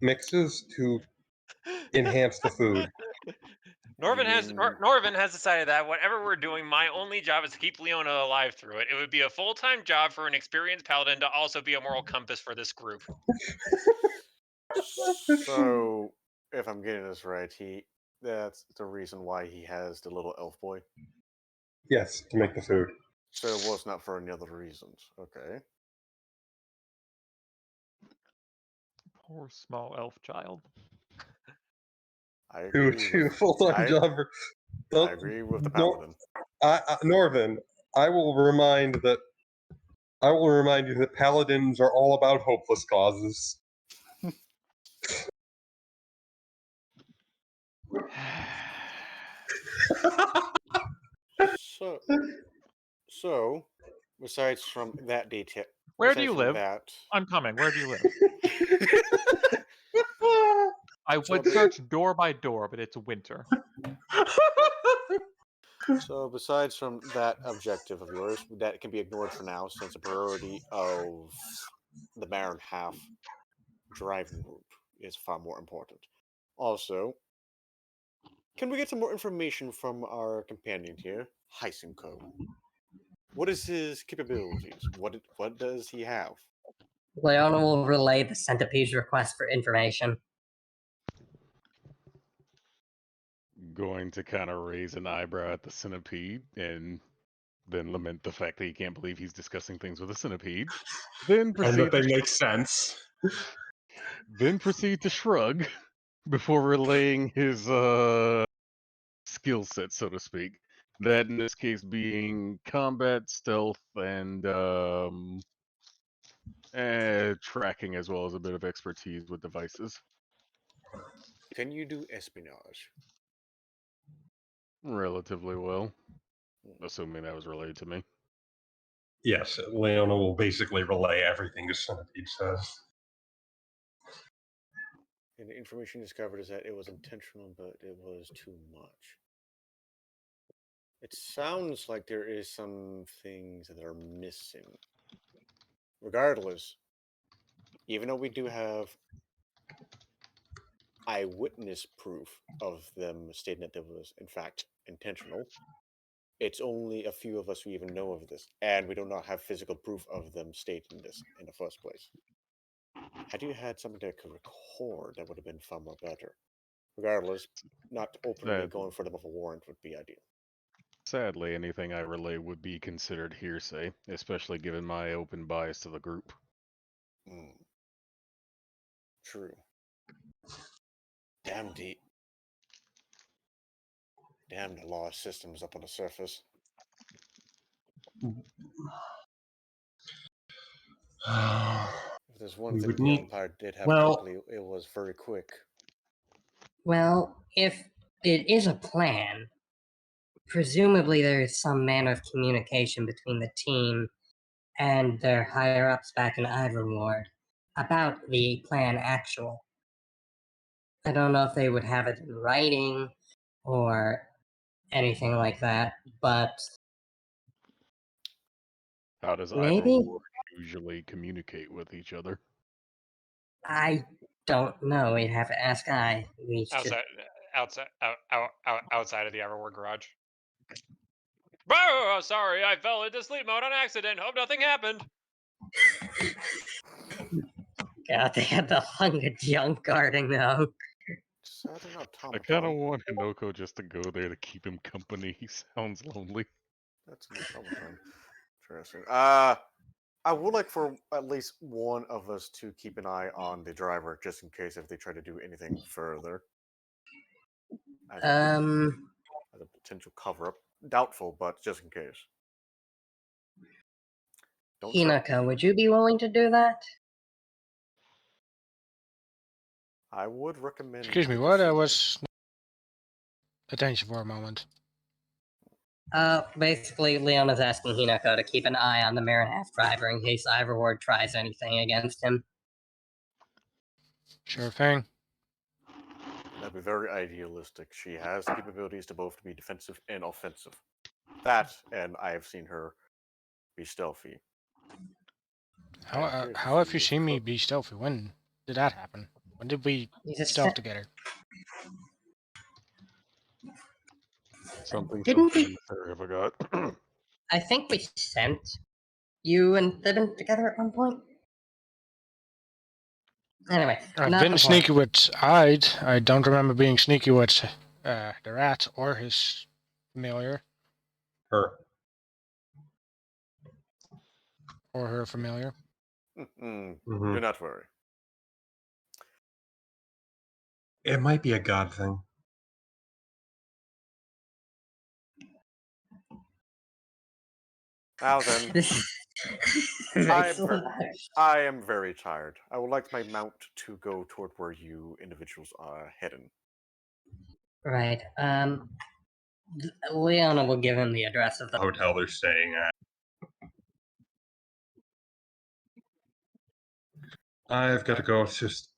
mixes to enhance the food. Norvin mean- Norvin has decided that whatever we're doing, my only job is to keep Leona alive through it. It would be a full-time job for an experienced paladin to also be a moral compass for this group. So, if I'm getting this right, that's the reason why he has the little elf boy. Yes, to make the food. So it was not for any other reasons. Okay. Poor small elf child. I agree. To full-time job for. I agree with the paladin. Norvin, I will remind you that paladins are all about hopeless causes. So, besides from that detail, Where do you besides from live? that, I'm coming. Where do you live? I So would the- search door by door, but it's winter. so besides from that objective of yours, that can be ignored for now, since the priority of the Baron half driving route is far more important. Also, can we get some more information from our companion here, Heisenko? What is his capabilities? What does he have? Leona will relay the centipede's request for information. Going to kind of raise an eyebrow at the centipede and then lament the fact that he can't believe he's discussing things with a centipede. Then And proceed. that they make sense. Then proceed to shrug before relaying his skill set, so to speak. That in this case being combat, stealth, and tracking, as well as a bit of expertise with devices. Can you do espionage? Relatively well, assuming that was related to me. Yes, Leona will basically relay everything the centipede says. And the information discovered is that it was intentional, but it was too much. It sounds like there is some things that are missing. Regardless, even though we do have eyewitness proof of them stating that it was, in fact, intentional, it's only a few of us who even know of this, and we do not have physical proof of them stating this in the first place. Had you had something that could record, that would have been far more better. Regardless, not openly going for them with a warrant would be ideal. Sadly, anything I relay would be considered hearsay, especially given my open bias to the group. True. Damn deep. Damn the law systems up on the surface. If there's one We thing would the need- Empire did have well- quickly, it was very quick. Well, if it is a plan, presumably there is some manner of communication between the team and their higher ups back in Ivorward about the plan actual. I don't know if they would have it in writing or anything like that, but How does maybe Ivorward usually communicate with each other? I don't know. We'd have to ask I. We should. Outside of the Everward garage. Oh, sorry, I fell into sleep mode on accident. Hope nothing happened. God, they had the hunger junk guarding though. I kind of want Hinoko just to go there to keep him company. He sounds lonely. That's no problem for him. Interesting. I would like for at least one of us to keep an eye on the driver, just in case if they try to do anything further. As a potential cover-up. Doubtful, but just in case. Don't try- Hinako, would you be willing to do that? I would recommend. Excuse me, you what? I see was attention for a moment. Basically, Leona's asking Hinako to keep an eye on the Marinaf driver in case Ivorward tries anything against him. Sure thing. That'd be very idealistic. She has the capabilities to both be defensive and offensive. That, and I have seen her be stealthy. And How have you here's seen me Cook. be stealthy? When did that happen? When did we He's a stealth sta- together? Something so Didn't we- unnecessary, I forgot. I think we sent you and Thibin together at one point. Anyway, I've not been the sneaky point. with Ide. I don't remember being sneaky with the rat or his familiar. Her. Or her familiar. Mm-hmm. Do not worry. It might be a god thing. Now then, I am very tired. I would like my mount to go toward where you individuals are heading. Right. Leona will give him the address of the hotel they're staying at. I've got to go. It's just.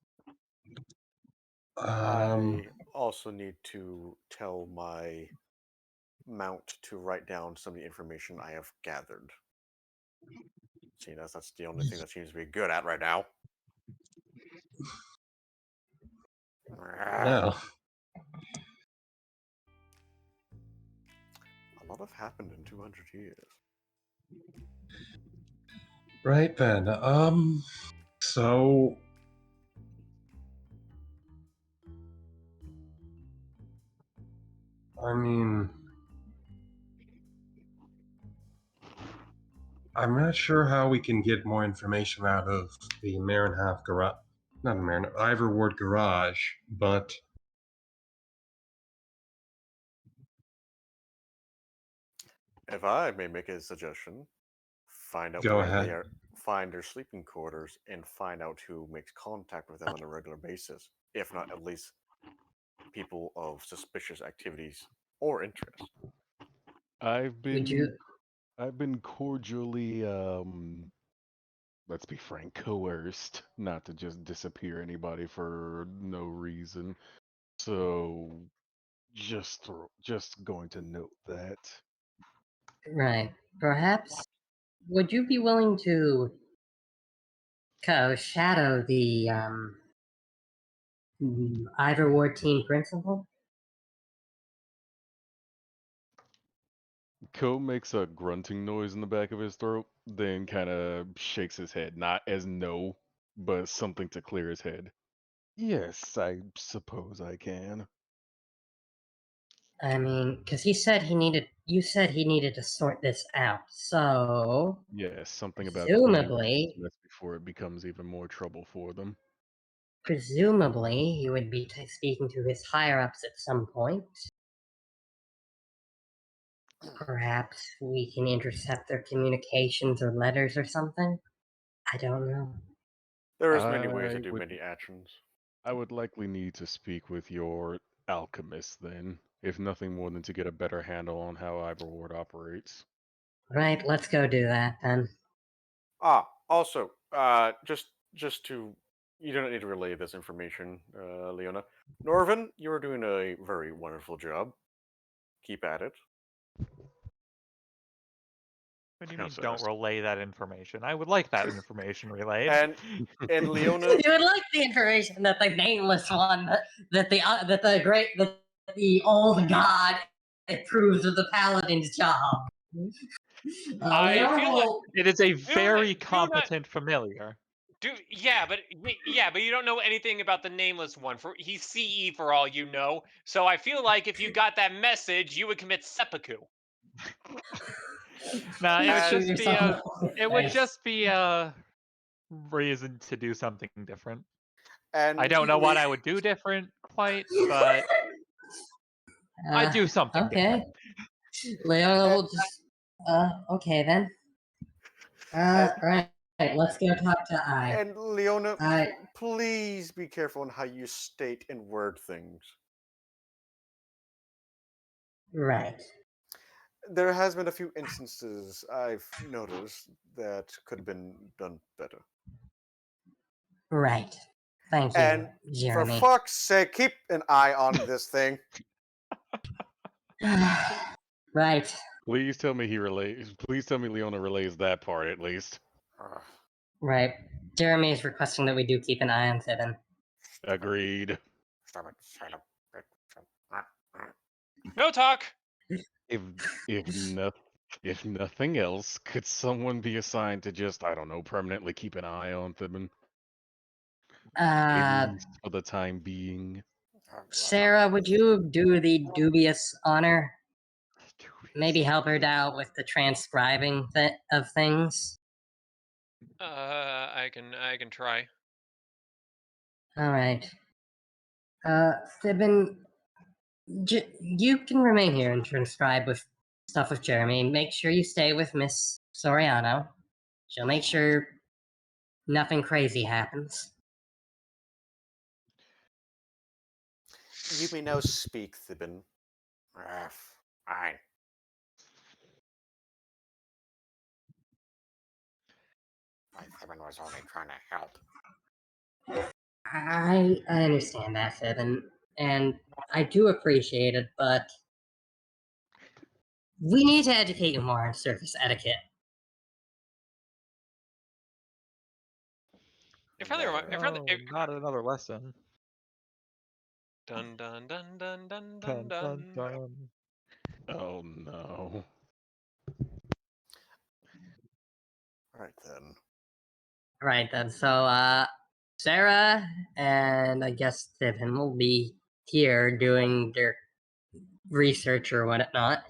I also need to tell my mount to write down some of the information I have gathered. Seeing as that's the only thing that seems to be good at right now. No. A lot have happened in 200 years. Right then. So. I mean. I'm not sure how we can get more information out of the Marinhalf garage. Not Marin, Ivorward garage, but. If I may make a suggestion, find out Go where ahead. they are, find their sleeping quarters, and find out who makes contact with them on a regular basis. If not, at least people of suspicious activities or interest. I've been cordially, let's be frank, coerced not to just disappear anybody for no reason. So, just going to note that. Right. Perhaps, would you be willing to shadow the Ivorward team principal? Ko makes a grunting noise in the back of his throat, then kind of shakes his head, not as no, but something to clear his head. Yes, I suppose I can. I mean, because you said he needed to sort this out. So Yes, something about cleaning up presumably, this mess before it becomes even more trouble for them. he would be speaking to his higher ups at some point. Perhaps we can intercept their communications or letters or something. I don't know. There is many ways to do many actions. I would likely need to speak with your alchemist then, if nothing more than to get a better handle on how Ivorward operates. Right, let's go do that then. Also, just to, you don't need to relay this information, Leona. Norvin, you're doing a very wonderful job. Keep at it. What do you mean don't relay that information? I would like that information relayed. And Leona, you would like the information that the nameless one, that the old god approves of the paladin's job. I feel like it is a very competent familiar. Yeah, but you don't know anything about the nameless one. He's CE for all you know. So I feel like if you got that message, you would commit seppuku. Nah, it would just be a reason to do something different. And I don't know what I would do different quite, but I'd do something different. Leona will just okay then. Right. Alright, let's go talk to I. And Leona, I- please be careful on how you state and word things. Right. There has been a few instances I've noticed that could have been done better. Right. Thank you, And for Jeremy. fuck's sake, keep an eye on this thing. Right. Please tell me he relays. Please tell me Leona relays that part at least. Ugh, Right. Jeremy is requesting that we do keep an eye on Fibbin. Agreed. Stop it. Shut up. No talk. If if nothing else, could someone be assigned to just, I don't know, permanently keep an eye on Fibbin? At least for the time being. Sarah, would you do the dubious honor? Maybe help her out with the transcribing of things. I can try. All right. Fibbin, you can remain here and transcribe with stuff with Jeremy. Make sure you stay with Miss Soriano. She'll make sure nothing crazy happens. You may now speak, Thibin. Fine. My Thibin was only trying to help. I understand that, Fibbin, and I do appreciate it, but we need to educate you more on surface etiquette. It finally not another lesson. Dun dun dun dun dun Dun, dun dun, dun. dun. Oh no. Right then. Right then, so Sarah and I guess Fibbin will be here doing their research or whatnot.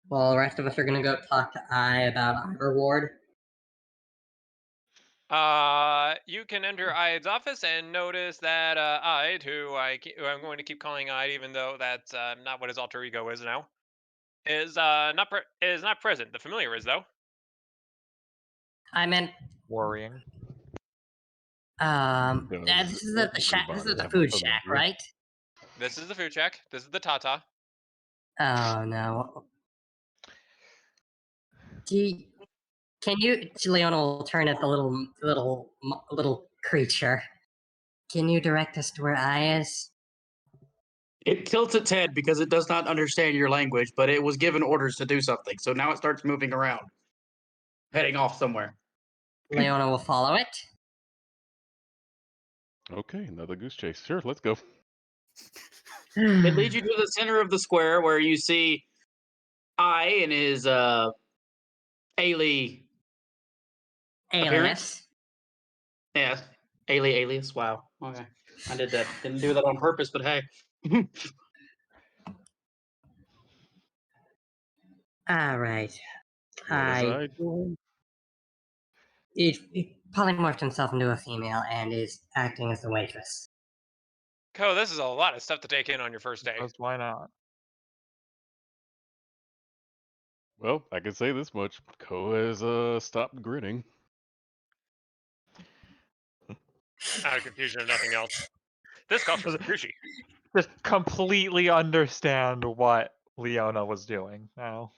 Well, the rest of us are gonna go talk to I about our ward. You can enter Ide's office and notice that Ide, who I'm going to keep calling Ide, even though that's not what his alter ego is now, is not present. The familiar is though. I meant, Worrying. this is the shack. This is the food shack, right? This is the food check. This is the Tata. Oh no. Can you? Leona will turn at the little creature. Can you direct us to where I is? It tilts its head because it does not understand your language, but it was given orders to do something. So now it starts moving around, heading off somewhere. Leona will follow it. Okay, another goose chase. Sure, let's go. It leads you to the center of the square where you see I in his alias appearance. Yes, alias. Wow. Okay, I did that. Didn't do that on purpose, but hey. All right. What is I doing? He polymorphed himself into a female and is acting as the waitress. Co, this is a lot of stuff to take in on your first day. Because why not? Well, I can say this much. Ko has stopped grinning. Out of confusion if nothing else. This calls for some sushi. Just completely understand what Leona was doing now.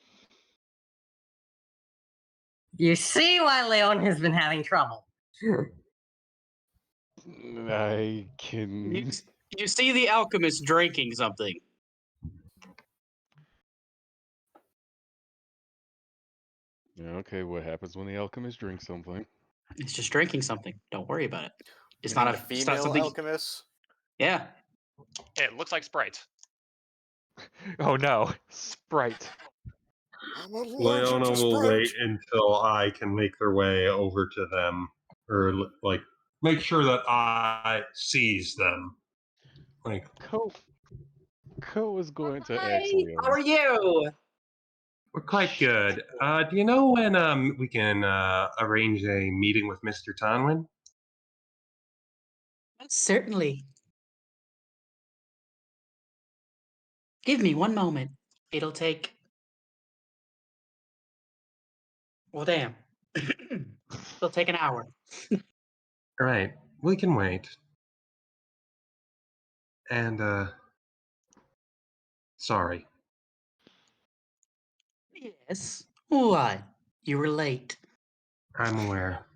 You see why Leon has been having trouble. I can. You see the alchemist drinking something. Okay, what happens when the alchemist drinks something? It's just drinking something. Don't worry about it. It's You not mean a the it's not female something. alchemist? Yeah. It looks like Sprite. Oh no, Sprite. I'm allergic Leona to will Sprite. wait until I can make their way over to them, or like make sure that I sees them. Like, Ko is going to Hi, ask Leona. how are you? we're quite good. Do you know when we can arrange a meeting with Mr. Tonwin? Certainly. Give me one moment. It'll take. Well, damn. It'll take an hour. Right. We can wait. And, sorry. Yes. What? You were late. I'm aware.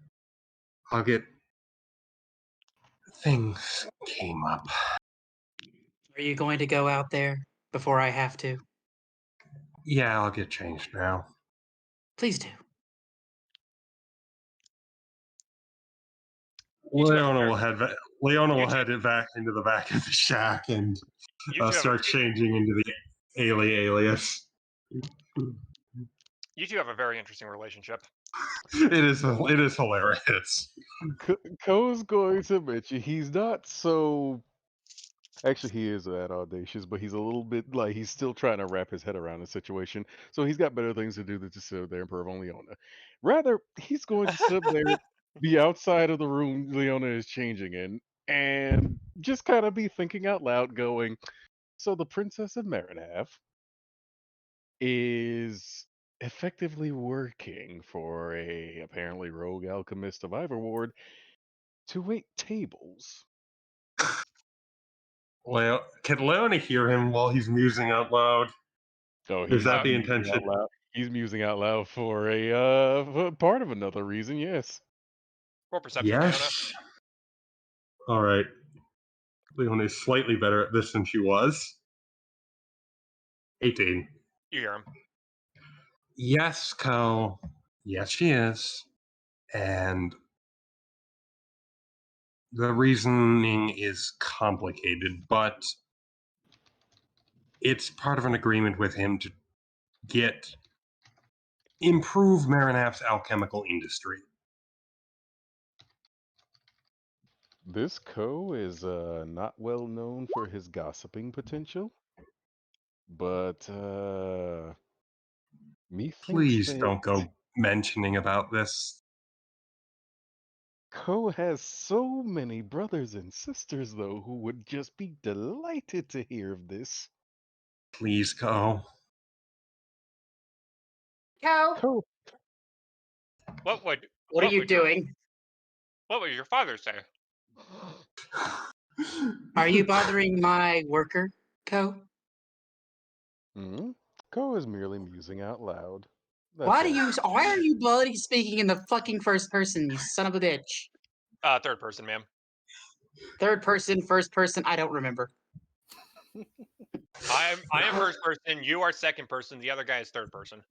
I'll get... Things came up. Are you going to go out there before I have to? Yeah, I'll get changed now. Please do. Leona will head back into the back of the shack and You two have start changing into the alias. You two have a very interesting relationship. It is hilarious. Ko's going to mention he's not so. Actually, he is that audacious, but he's a little bit like he's still trying to wrap his head around the situation. So he's got better things to do than to sit there and perv on Leona. Rather, he's going to sit there, be outside of the room Leona is changing in, and just kind of be thinking out loud, going, "So the Princess of Marinhav is effectively working for a apparently rogue alchemist of Ivorward to wait tables." Well, can Leona hear him while he's musing out loud? Oh, Is that the musing intention? out loud. He's musing out loud for a for part of another reason. Yes. Roll perception, Leona. Yes. All right. Leona is slightly better at this than she was. 18. You hear him. Yes, Ko. Yes, she is. And the reasoning is complicated, but it's part of an agreement with him to improve Marinap's alchemical industry. This Ko is not well known for his gossiping potential, but methinks Please that don't go mentioning about this. Ko has so many brothers and sisters, though, who would just be delighted to hear of this. Please, Ko. Ko, What What are you would your- doing? What would your father say? Are you bothering my worker, Ko? Ko is merely musing out loud. Why That's all. are you bloody speaking in the fucking first person, you son of a bitch? Third person, ma'am. Third person, first person, I don't remember. I am first person. You are second person. The other guy is third person.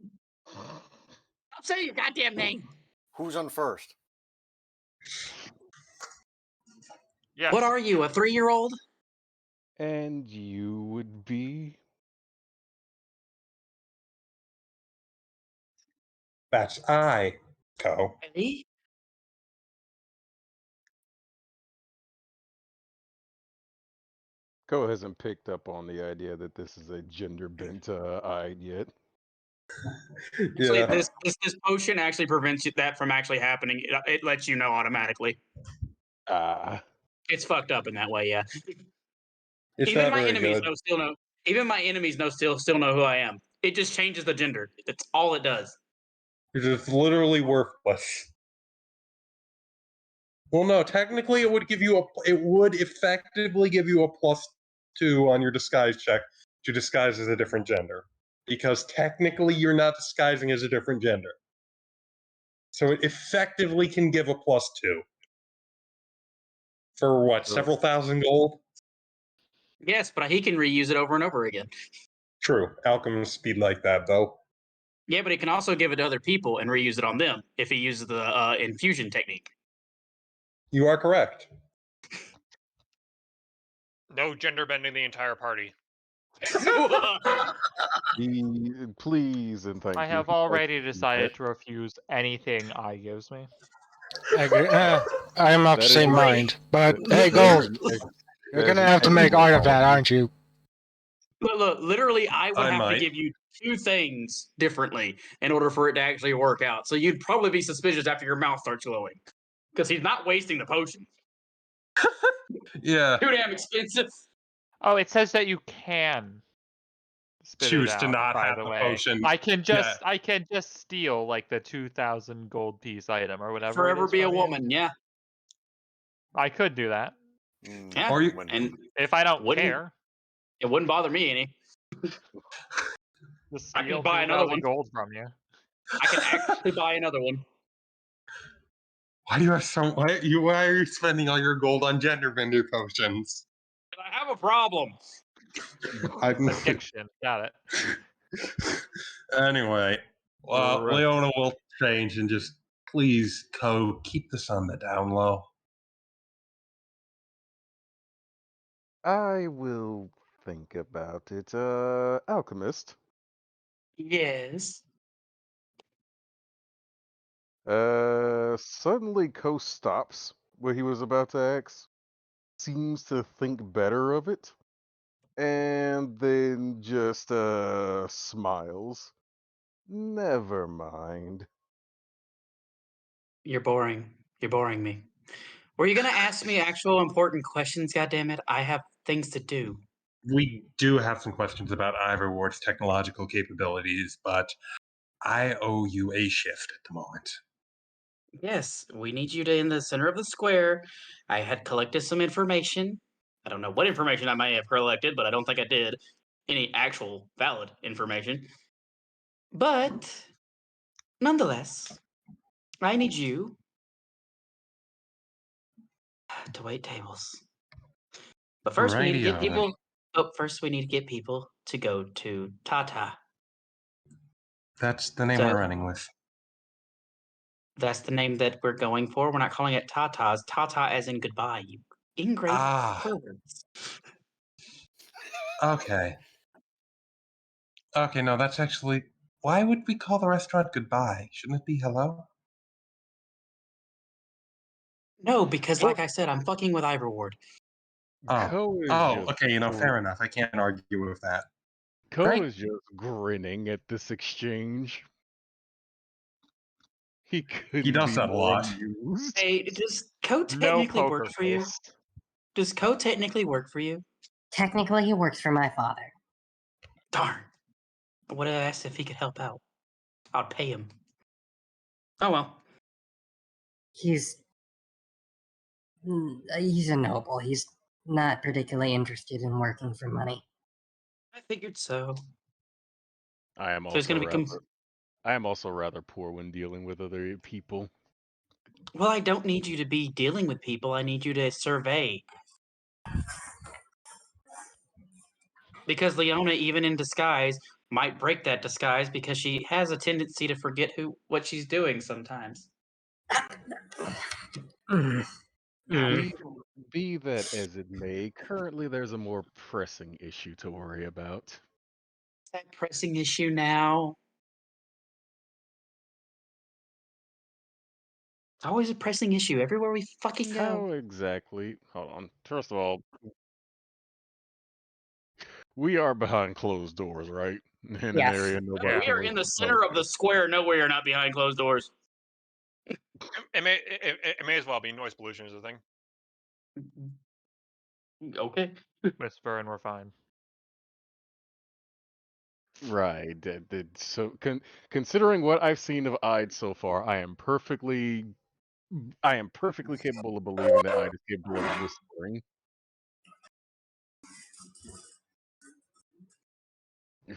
Don't say your goddamn name. Who's on first? Yes. What are you, a 3-year-old? And you would be. That's I, Ko. Me? Ko hasn't picked up on the idea that this is a gender bent eye yet. Actually, Yeah. this potion actually prevents that from actually happening. It lets you know automatically. Ah. It's fucked up in that way, yeah. It's Even not my very enemies good. Even my enemies still know who I am. It just changes the gender. That's all it does. It's just literally worthless. Well, no, technically it would effectively give you a +2 on your disguise check to disguise as a different gender. Because technically you're not disguising as a different gender. So it effectively can give a +2. For what, several thousand gold? Yes, but he can reuse it over and over again. True. Alchemists speed like that, though. Yeah, but he can also give it to other people and reuse it on them if he uses the infusion technique. You are correct. No gender bending the entire party. Please and thank you. I have already decided to refuse anything I gives me. I agree. I am of the That same is- mind. But hey, that Gold, is- you're that gonna is have to make excellent art of that, policy. aren't you? Look, literally, I would I have to might. give you 2 things differently in order for it to actually work out. So you'd probably be suspicious after your mouth starts glowing. Because he's not wasting the potion. Yeah. Too damn expensive. Oh, it says that you can spit choose it out, to not by have the the way. potion. I can just steal like the 2,000 gold piece item or whatever. Forever it is be a from you. woman, yeah. I could do that Yeah. Or you, And if I don't wouldn't care. it wouldn't bother me any. Just I can steal buy another 2,000 one. gold from you. I can actually buy another one. why do you have so? Why are you spending all your gold on gender bender potions? I have a problem. Addiction. Got it. Anyway, Right. Leona will change and just please, keep this on the down low. I will think about it. Alchemist. Yes. Suddenly Ko stops what he was about to ask, seems to think better of it, and then just smiles. Never mind. You're boring. You're boring me. Were you gonna ask me actual important questions, goddammit? I have things to do. We do have some questions about Ivor Ward's technological capabilities, but I owe you a shift at the moment. Yes, we need you to in the center of the square. I had collected some information. I don't know what information I may have collected, but I don't think I did any actual valid information. But nonetheless, I need you to wait tables. But first, we need to get Rightio, then. people. Oh, first we need to get people to go to Tata. That's the name So we're running with. that's the name that we're going for. We're not calling it Tata's. Tata as in goodbye. You ingrate Ah, perverts. okay. Okay, no, that's actually. Why would we call the restaurant goodbye? Shouldn't it be hello? No, because like I said, I'm fucking with Ivor Ward. Ko is Oh, just okay, fair enough. I can't argue with that. Ko Right. is just grinning at this exchange. He couldn't does be that a more lot. amused. Hey, does Co No technically poker work for you? face. Does Co technically work for you? Technically, he works for my father. Darn. What did I ask if he could help out? I'd pay him. Oh well. He's a noble. He's not particularly interested in working for money. I figured so. I am So he's also gonna become. I am also rather poor when dealing with other people. Well, I don't need you to be dealing with people. I need you to survey. Because Leona, even in disguise, might break that disguise because she has a tendency to forget what she's doing sometimes. Be that as it may, currently there's a more pressing issue to worry about. That pressing issue now. It's always a pressing issue everywhere we fucking go. How exactly? Hold on. First of all, we are behind closed doors, right? In an Yes. area No, nobody we can are really in the see center of the politics. square. No, we are not behind closed doors. It may as well be. Noise pollution is a thing. Okay. Whisper and we're fine. Right. So, considering what I've seen of Ide so far, I am perfectly capable of believing that Ide is capable of whispering.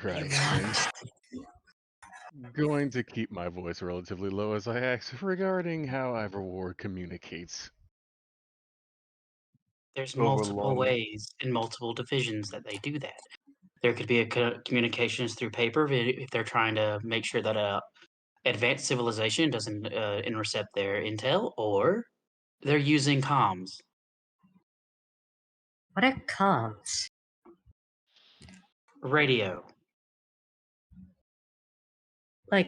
Right. Going to keep my voice relatively low as I ask regarding how Ivor Ward communicates. There's Over multiple long. ways in multiple divisions that they do that. There could be a communications through paper if they're trying to make sure that advanced civilization doesn't intercept their intel, or they're using comms. What are comms? Radio. Like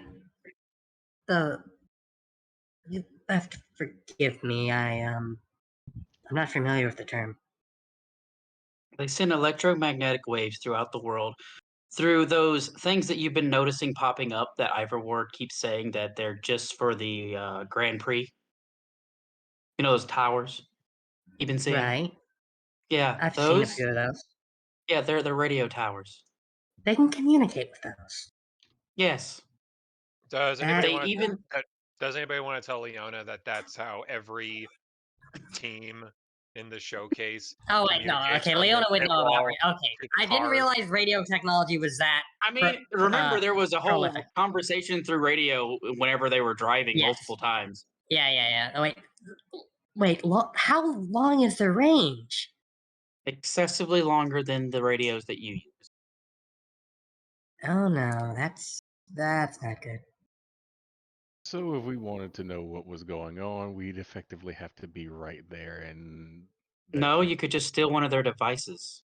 you have to forgive me. I'm not familiar with the term. They send electromagnetic waves throughout the world through those things that you've been noticing popping up that Ivor Ward keeps saying that they're just for the Grand Prix. You know those towers you've been seeing? Right. Yeah, I've those. seen a few of those. Yeah, they're the radio towers. They can communicate with those. Yes. Does anybody They want even to? Does anybody want to tell Leona that that's how every team in the showcase? Oh wait, no. communicates Okay, from Leona their would pit know about. wall Okay, to the I didn't cars? realize radio technology was that. I mean, remember there was a whole prolific. conversation through radio whenever they were driving Yes. multiple times. Yeah. Oh, wait. How long is the range? Excessively longer than the radios that you use. Oh no, that's not good. So if we wanted to know what was going on, we'd effectively have to be right there and No, you could just steal one of their devices.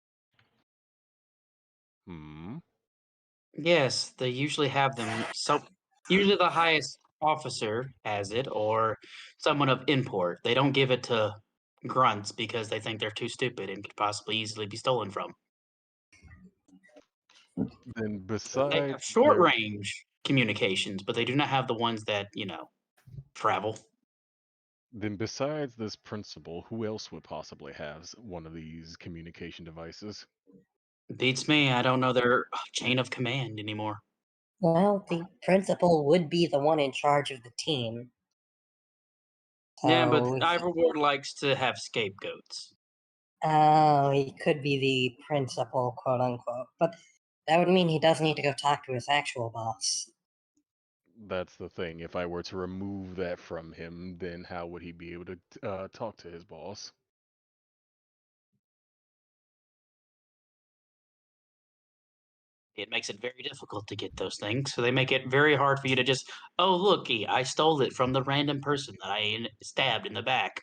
Yes, they usually have them. So usually the highest officer has it, or someone of import. They don't give it to grunts because they think they're too stupid and could possibly easily be stolen from. Then They besides have short their range communications, but they do not have the ones that, travel. then besides this principal, who else would possibly have one of these communication devices? Beats me. I don't know their chain of command anymore. Well, the principal would be the one in charge of the team. Yeah, but So, Ivor Ward likes to have scapegoats. oh, he could be the principal, quote unquote. But that would mean he does need to go talk to his actual boss. That's the thing. If I were to remove that from him, then how would he be able to talk to his boss? It makes it very difficult to get those things. So they make it very hard for you to just, oh, looky, I stole it from the random person that I stabbed in the back.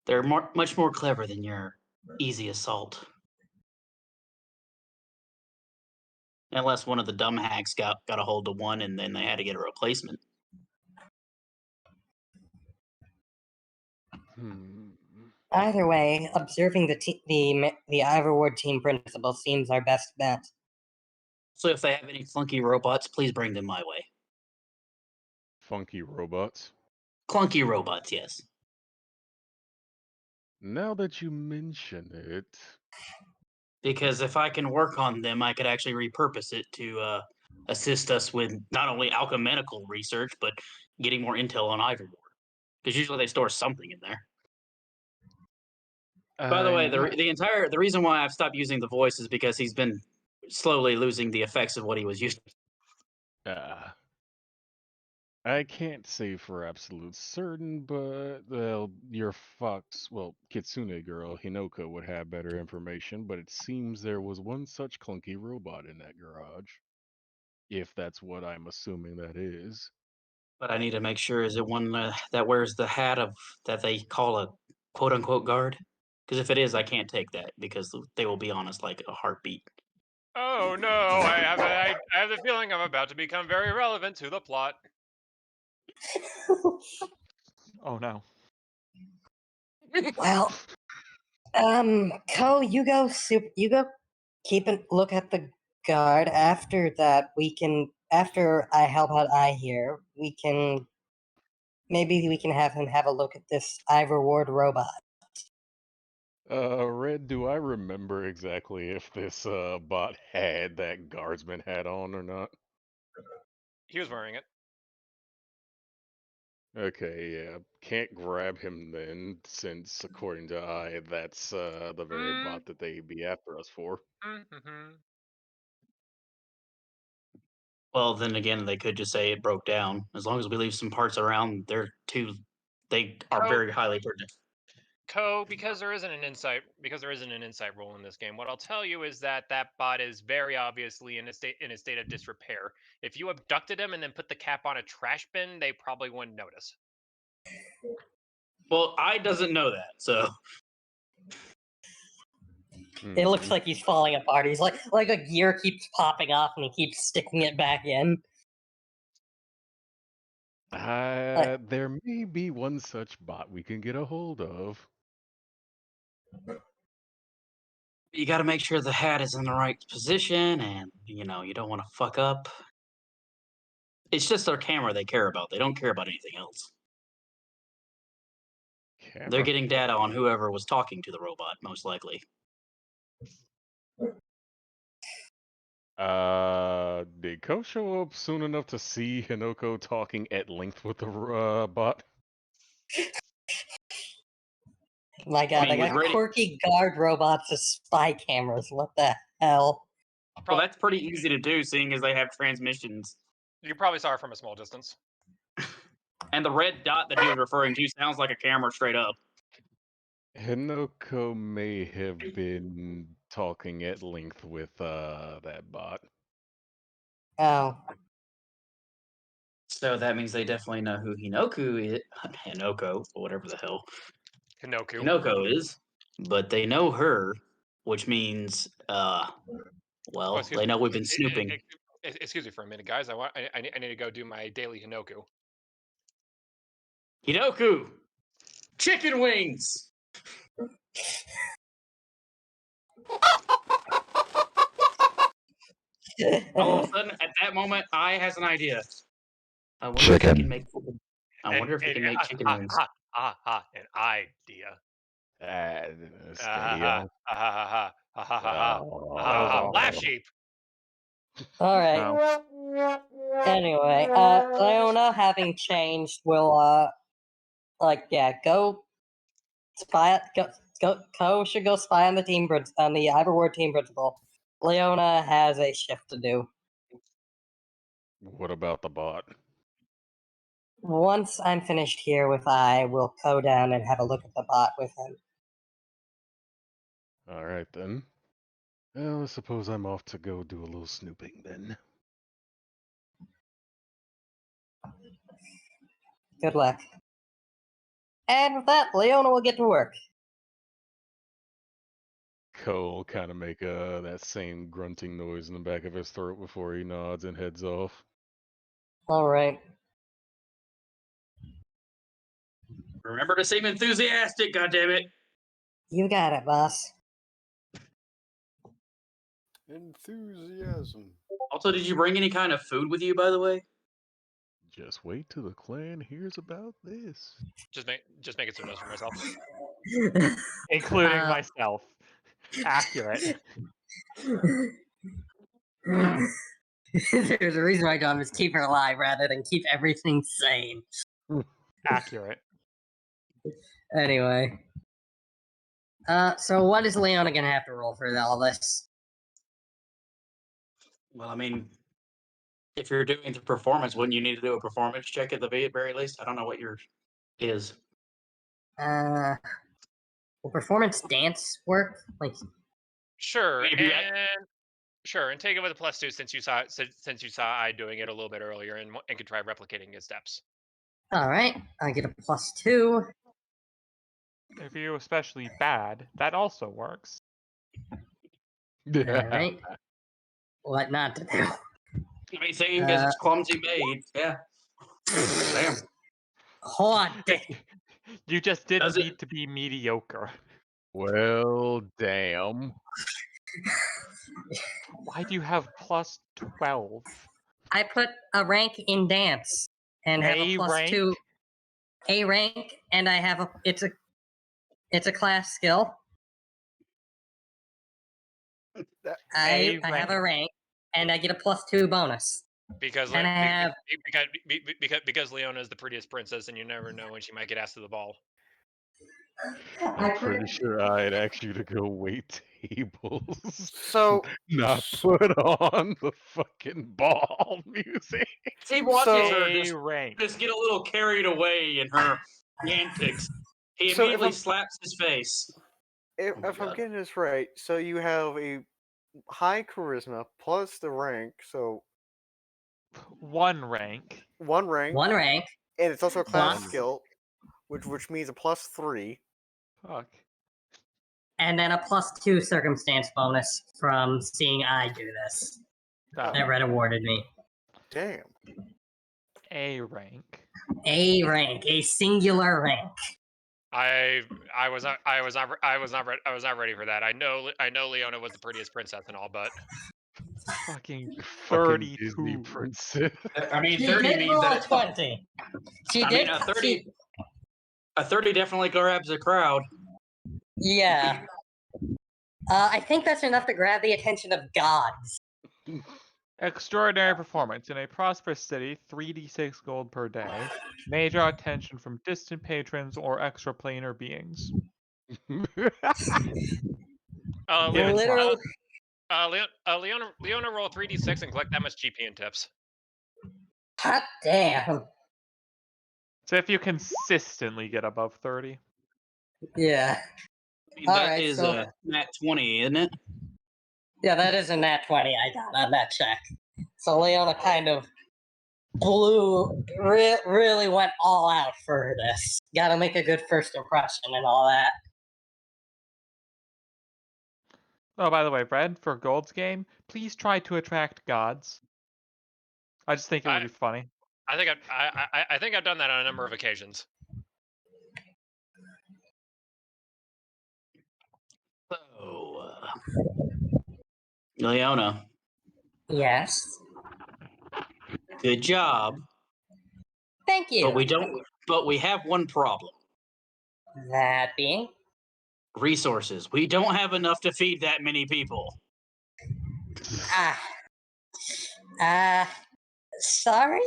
They're much more clever than your easy assault. Unless one of the dumb hacks got a hold of one and then they had to get a replacement. Either way, observing the Ivor Ward team principal seems our best bet. So if they have any flunky robots, please bring them my way. Funky robots? Clunky robots, yes. Now that you mention it, Because if I can work on them, I could actually repurpose it to assist us with not only alchemical research, but getting more intel on Ivor Ward. Because usually they store something in there. By the way, the reason why I've stopped using the voice is because he's been slowly losing the effects of what he was using. I can't say for absolute certain, but your Kitsune girl Hinoka would have better information. But it seems there was one such clunky robot in that garage, if that's what I'm assuming that is. But I need to make sure, is it one that wears the hat of that they call a quote unquote guard? Because if it is, I can't take that because they will be on us like a heartbeat. Oh no! I have the feeling I'm about to become very relevant to the plot. Oh no. Well, Ko, you go keep a look at the guard. After that, after I help out here, maybe we can have him have a look at this Ivor Ward robot. Red, do I remember exactly if this bot had that guardsman hat on or not? He was wearing it. Okay, yeah. Can't grab him then, since according to I, that's the very bot that they be after us for. Mm-hmm. Well, then again, they could just say it broke down. As long as we leave some parts around, they are very highly protected. Ko, because there isn't an insight role in this game, what I'll tell you is that bot is very obviously in a state of disrepair. If you abducted him and then put the cap on a trash bin, they probably wouldn't notice. Well, I doesn't know that, so It looks like he's falling apart. He's like a gear keeps popping off and he keeps sticking it back in. There may be one such bot we can get a hold of. you got to make sure the hat is in the right position, and you don't want to fuck up. It's just their camera they care about. They don't care about anything else. They're getting data on whoever was talking to the robot, most likely. Did Ko show up soon enough to see Hinoko talking at length with the bot? My God, mean, I with got radio- quirky guard robots as spy cameras. What the hell? Well, that's pretty easy to do, seeing as they have transmissions. You probably saw her from a small distance. And the red dot that he was referring to sounds like a camera straight up. Hinoko may have been talking at length with that bot. Oh, So that means they definitely know who Hinoko is. Hinoko, or whatever the hell Hinoku. Hinoko is. But they know her, which means, Oh, well, excuse they me. know we've been snooping. Excuse me for a minute, guys. I need to go do my daily Hinoku. Hinoku! Chicken wings! All of a sudden, at that moment, I has an idea. I wonder if he can make. I wonder if he can make chicken wings. An idea. Stay on. Laugh sheep. all right. Anyway, Leona, having changed, will go spy. Ko should go spy on the on the Iverward team principal. Leona has a shift to do. What about the bot? Once I'm finished here with I, will go down and have a look at the bot with him. All right then. Well, I suppose I'm off to go do a little snooping then. Good luck. And with that, Leona will get to work. Cole kind of make that same grunting noise in the back of his throat before he nods and heads off. All right. Remember to seem enthusiastic, goddammit! You got it, boss. Enthusiasm. Also, did you bring any kind of food with you, by the way? Just wait till the clan hears about this. Just make it some notes for myself. Including myself. Accurate. There's a reason my job is keep her alive rather than keep everything sane. Accurate. Anyway. So what is Leona gonna have to roll for all this? Well, I mean, if you're doing the performance, wouldn't you need to do a performance check at the very least? I don't know what yours is. Will performance dance work? Like, Sure, Maybe and take it with a +2 since you saw I doing it a little bit earlier and could try replicating his steps. all right, I get a +2. If you're especially bad, that also works. All right. What not to do? I mean, seeing as it's clumsy made, yeah. Damn. Hold on. You just didn't need to be mediocre. Well, damn. Why do you have +12? I put a rank in dance and have a +2. A rank, and I have it's a class skill. I have a rank, and I get a +2 bonus. Because And I have because Leona is the prettiest princess, and you never know when she might get asked to the ball. I'm pretty sure I'd ask you to go wait tables. So not put on the fucking ball music. He watches her just get a little carried away in her antics. He So if immediately I'm- slaps his face. If, Oh my if I'm God. getting this right, so you have a high charisma plus the rank, so 1 rank. 1 rank. 1 rank. And it's also a class Plus- skill, which means a +3. Fuck. And then a +2 circumstance bonus from seeing I do this. That Red awarded me. Damn. A rank. A rank, a singular rank. I was not ready for that. I know Leona was the prettiest princess and all, but Fucking Fucking Disney 32. princess. I mean, She 30 did means roll that a 20. She I did. mean, a 30 definitely grabs a crowd. Yeah. I think that's enough to grab the attention of gods. Extraordinary performance. In a prosperous city, 3d6 gold per day. May draw attention from distant patrons or extraplanar beings. Literally. Leona roll 3d6 and collect that much GP and tips. Hot damn. So if you consistently get above 30. Yeah. That is a nat 20, isn't it? Yeah, that is a nat 20 I got on that check. So Leona kind of really went all out for this. Gotta make a good first impression and all that. Oh, by the way, Brad, for Gold's game, please try to attract gods. I just think it would be funny. I think I've done that on a number of occasions. So, Leona. Yes. Good job. Thank you. But we have one problem. That being? Resources. We don't have enough to feed that many people. Sorry?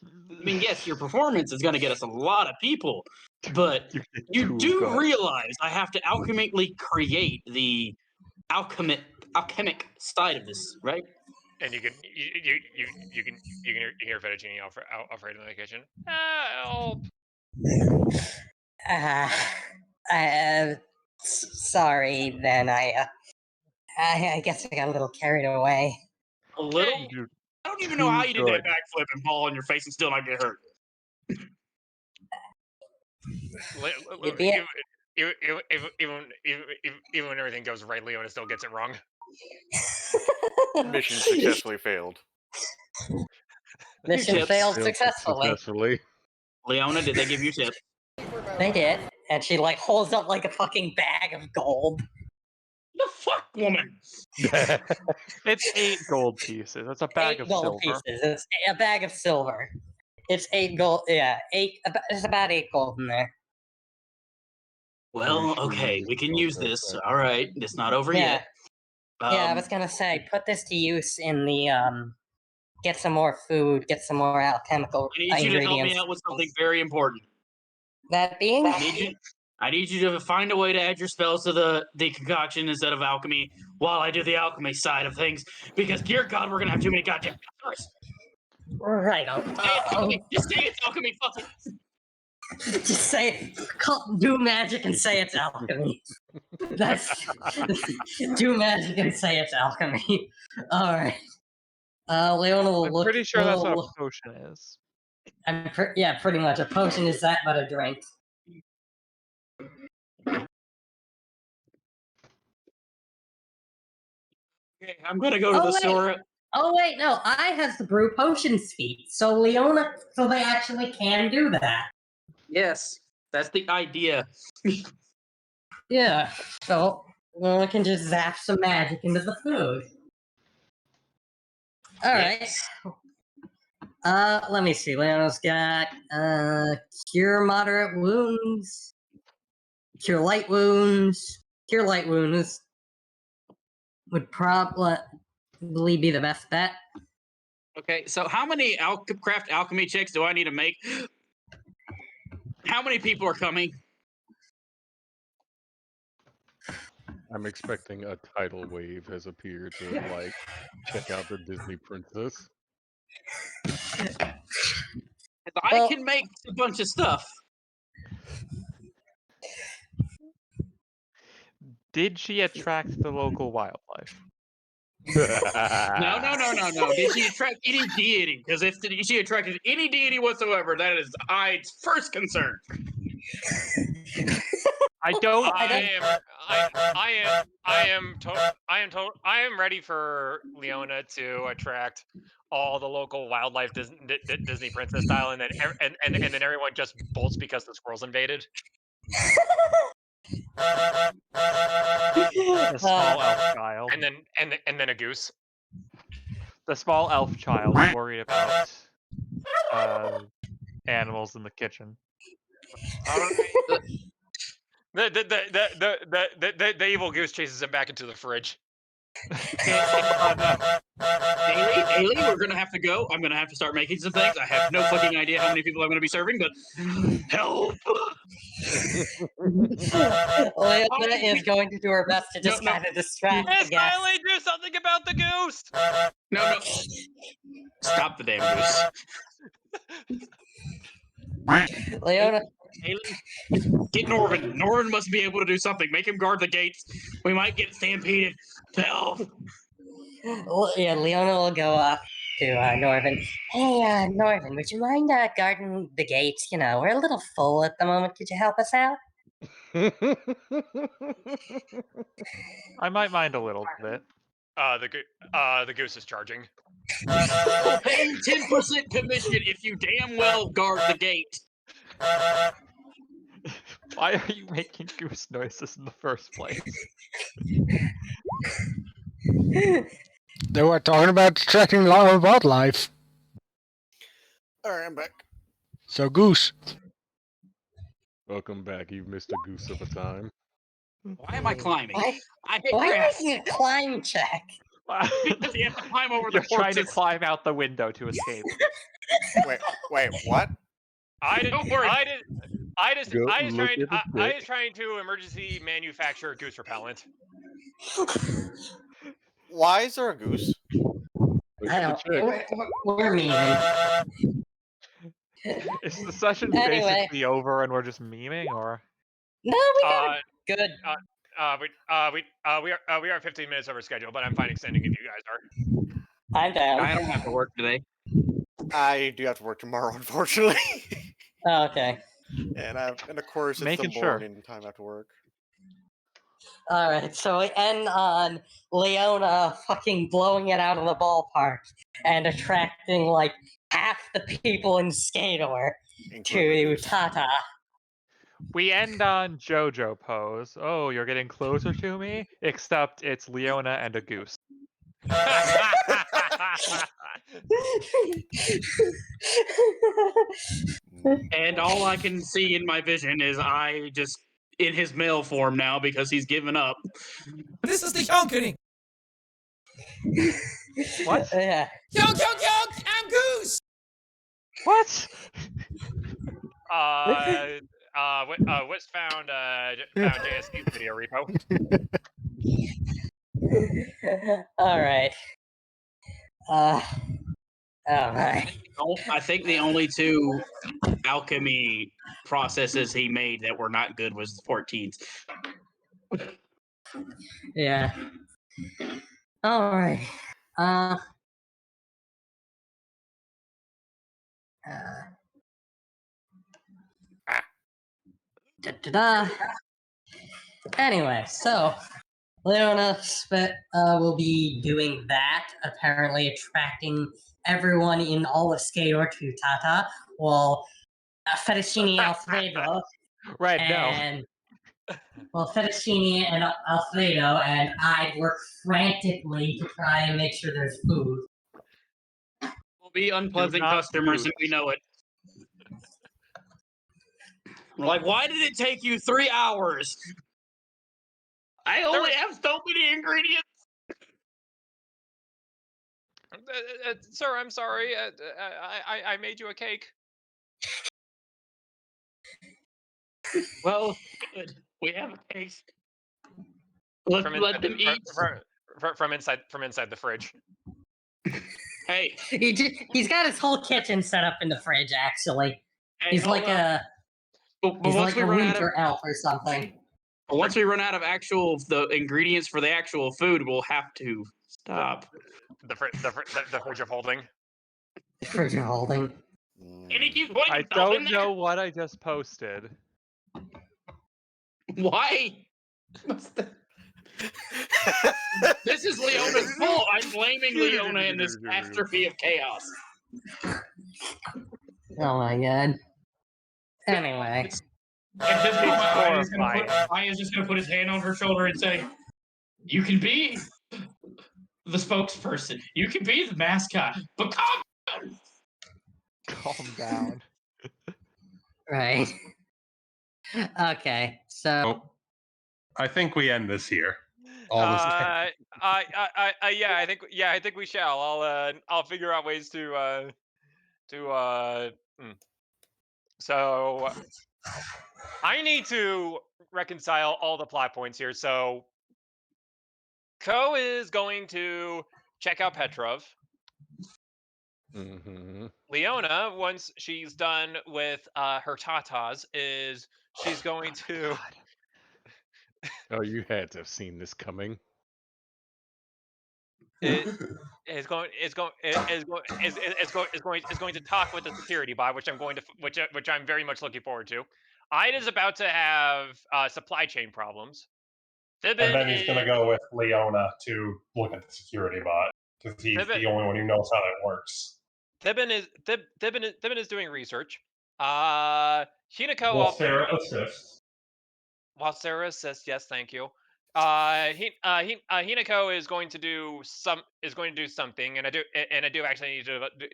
I mean, yes, your performance is going to get us a lot of people, but you do realize I have to alchemically create the alchemic side of this, right? And you can hear Fettuccine Alfredo in the kitchen. Help! Sorry. Then I guess I got a little carried away. A little. I don't even know how you did that backflip and fall on your face and still not get hurt. Even when everything goes right, Leona still gets it wrong. Mission successfully failed. Mission failed successfully. Leona, did they give you tips? They did, and she like holds up like a fucking bag of gold. The fuck, woman! It's 8 gold pieces. That's a bag of silver. Pieces. It's a bag of silver. It's 8 gold. Yeah, 8. It's about 8 gold in there. Well, okay, we can use this. All right, it's not over yet. Yeah, I was gonna say, put this to use in the get some more food, get some more alchemical I need you to help me out with something very important. That being? I need you to find a way to add your spells to the concoction instead of alchemy while I do the alchemy side of things. Because, dear God, we're gonna have too many goddamn customers. Right. Just say it's alchemy. Fuck it. Just say, do magic and say it's alchemy. Do magic and say it's alchemy. All right. Leona will I'm look. pretty sure that's what a potion is. Yeah, pretty much. A potion is that, but a drink. Okay, I'm gonna go to the store. Oh wait, no, I have the brew potions feat, so Leona, so they actually can do that. Yes, that's the idea. Yeah, so Leona can just zap some magic into the food. All right. Let me see. Leona's got cure moderate wounds, cure light wounds. Cure light wounds would probably be the best bet. Okay, so how many craft alchemy checks do I need to make? How many people are coming? I'm expecting a tidal wave has appeared to like check out the Disney princess. I can make a bunch of stuff. Did she attract the local wildlife? No. Did she attract any deity? Because if she attracted any deity whatsoever, that is I's first concern. I am ready for Leona to attract all the local wildlife Disney princess style, and then everyone just bolts because the squirrels invaded. The small elf child. And then a goose. The small elf child worried about animals in the kitchen. The evil goose chases him back into the fridge. Haley, we're gonna have to go. I'm gonna have to start making some things. I have no fucking idea how many people I'm gonna be serving, but help! Leona is going to do her best to just kind of distract the Miss guests. Miley, do something about the goose! No. Stop the damn goose. Leona, Haley, get Norvin. Norvin must be able to do something. Make him guard the gates. We might get stampeded. Help! yeah, Leona will go up to Norvin. Hey, Norvin, would you mind guarding the gates? You know, we're a little full at the moment. Could you help us out? I might mind a little bit. The goose is charging. I'll pay you 10% commission if you damn well guard the gate. Why are you making goose noises in the first place? They were talking about tracking wildlife. Alright, I'm back. So, Goose. Welcome back. You've missed a goose of a time. Why am I climbing? Why I hit are you grass. making a climb check? Because you have to climb over You're the trying to corpses. climb out the window to escape. Wait, what? Don't worry. I was trying to emergency manufacture goose repellent. Why is there a goose? I don't. We're memeing. Is the session Anyway. basically over and we're just memeing, or? No, we got good. We are 15 minutes over schedule, but I'm fine extending if you guys are. I'm down. I don't have to work today. I do have to work tomorrow, unfortunately. Oh, okay. And of course, it's Making the sure. morning time after work. All right, so we end on Leona fucking blowing it out of the ballpark and attracting like half the people in Skador to Tata. We end on JoJo pose. Oh, you're getting closer to me? Except it's Leona and a goose. And all I can see in my vision is I just in his male form now because he's given up. This is the yonkening. What? Yeah. Yonk, yonk, yonk, I'm Goose. What? What's found JSC's video repo. All right. Oh my. I think the only two alchemy processes he made that were not good was the 14s. Yeah. All right. Da-da-da. Anyway, so Leona will be doing that, apparently attracting everyone in all of Skador to Tata, while Fettuccine Alfredo Right, and Fettuccine and Alfredo and I work frantically to try and make sure there's food. We'll be unpleasant customers and we know it. We're like, why did it take you 3 hours? I only have so many ingredients. Sir, I'm sorry. I made you a cake. Well, good. We have a cake. Let them eat. From inside the fridge. Hey, he's got his whole kitchen set up in the fridge. Actually, hey, he's like a he's like a winter elf or something. But once we run out of the ingredients for the actual food, we'll have to stop. The fridge of holding. The fridge of holding. And he keeps putting I himself don't in there. know what I just posted. Why? This is Leona's fault. I'm blaming Leona in this catastrophe of chaos. Oh my god. Anyway. At this point, Aya's just going to put his hand on her shoulder and say, "You can be the spokesperson. You can be the mascot. But calm down." Calm down. Right. Okay, so... I think we end this here. all this time. Yeah, I think we shall. I'll figure out ways to. So I need to reconcile all the plot points here. So Ko is going to check out Petrov. Mm-hmm. Leona, once she's done with her tatas, is she's going to. Oh, you had to have seen this coming. Is going to talk with the security bot, which I'm going to which I'm very much looking forward to. Ida is about to have supply chain problems. And then he's going to go with Leona to look at the security bot because he's the only one who knows how that works. Thibin is doing research. Hinako. Well, Sarah assists. While Sarah assists, yes, thank you. Hinako is going to do something, and I do actually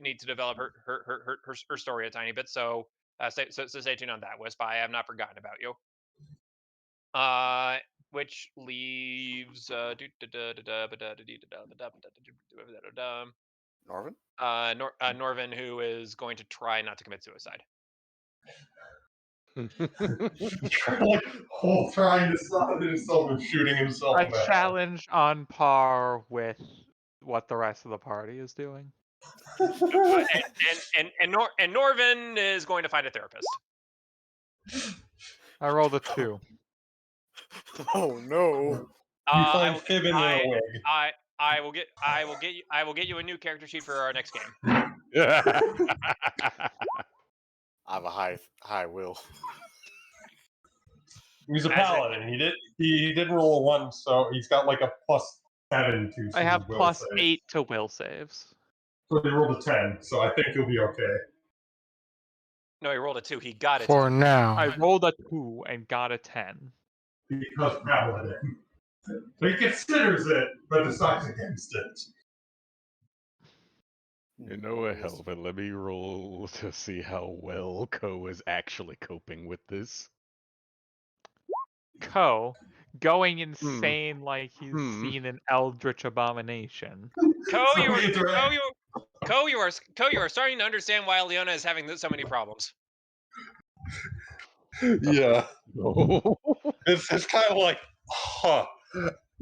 need to develop her story a tiny bit. So stay tuned on that, Wisp. I have not forgotten about you. Which leaves Norvin? Norvin, who is going to try not to commit suicide. Trying to stop himself from shooting himself. A challenge on par with what the rest of the party is doing. and Norvin is going to find a therapist. I rolled a 2. Oh no! I will get you a new character sheet for our next game. I have a high will. He's a paladin. He did roll a 1, so he's got like a +7 to. I have will +8 saves. to will saves. So he rolled a 10, so I think he'll be okay. No, he rolled a 2. He got it. For now. I rolled a 2 and got a 10. Because paladin. He considers it, but decides against it. You know what? Hell, but let me roll to see how well Ko is actually coping with this. Ko going insane like he's seen an eldritch abomination. Ko, you are starting to understand why Leona is having so many problems. Yeah. It's kind of like,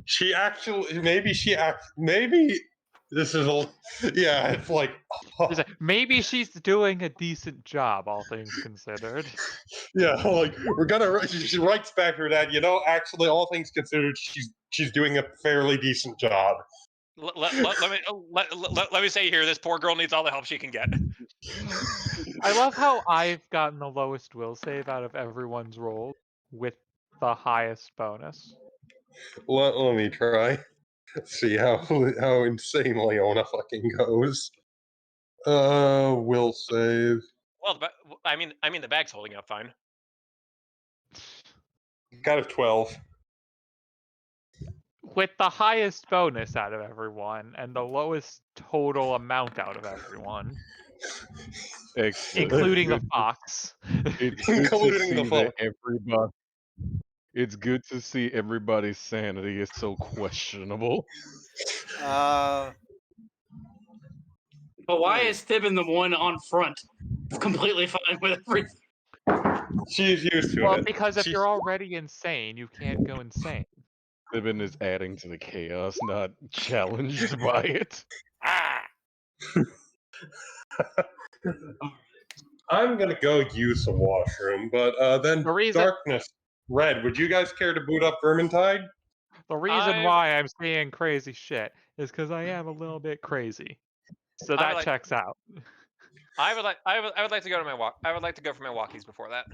she actually, maybe this is all, yeah, it's like, maybe she's doing a decent job, all things considered. Yeah, like, she writes back her that, actually, all things considered, she's doing a fairly decent job. Let me say here, this poor girl needs all the help she can get. I love how I've gotten the lowest will save out of everyone's roll with the highest bonus. Let me try. See how insane Leona fucking goes. Will save. Well, I mean, the bag's holding up fine. Got a 12. With the highest bonus out of everyone and the lowest total amount out of everyone. Including the fox. It's good to see everybody's sanity is so questionable. But why is Thibin the one on front? Completely fine with everything. She's used to it. Well, because if you're already insane, you can't go insane. Thibin is adding to the chaos, not challenged by it. I'm gonna go use a washroom, but then darkness. Red, would you guys care to boot up Vermintide? The reason why I'm saying crazy shit is because I am a little bit crazy. So that checks out. I would like to go to my walk. I would like to go for my walkies before that.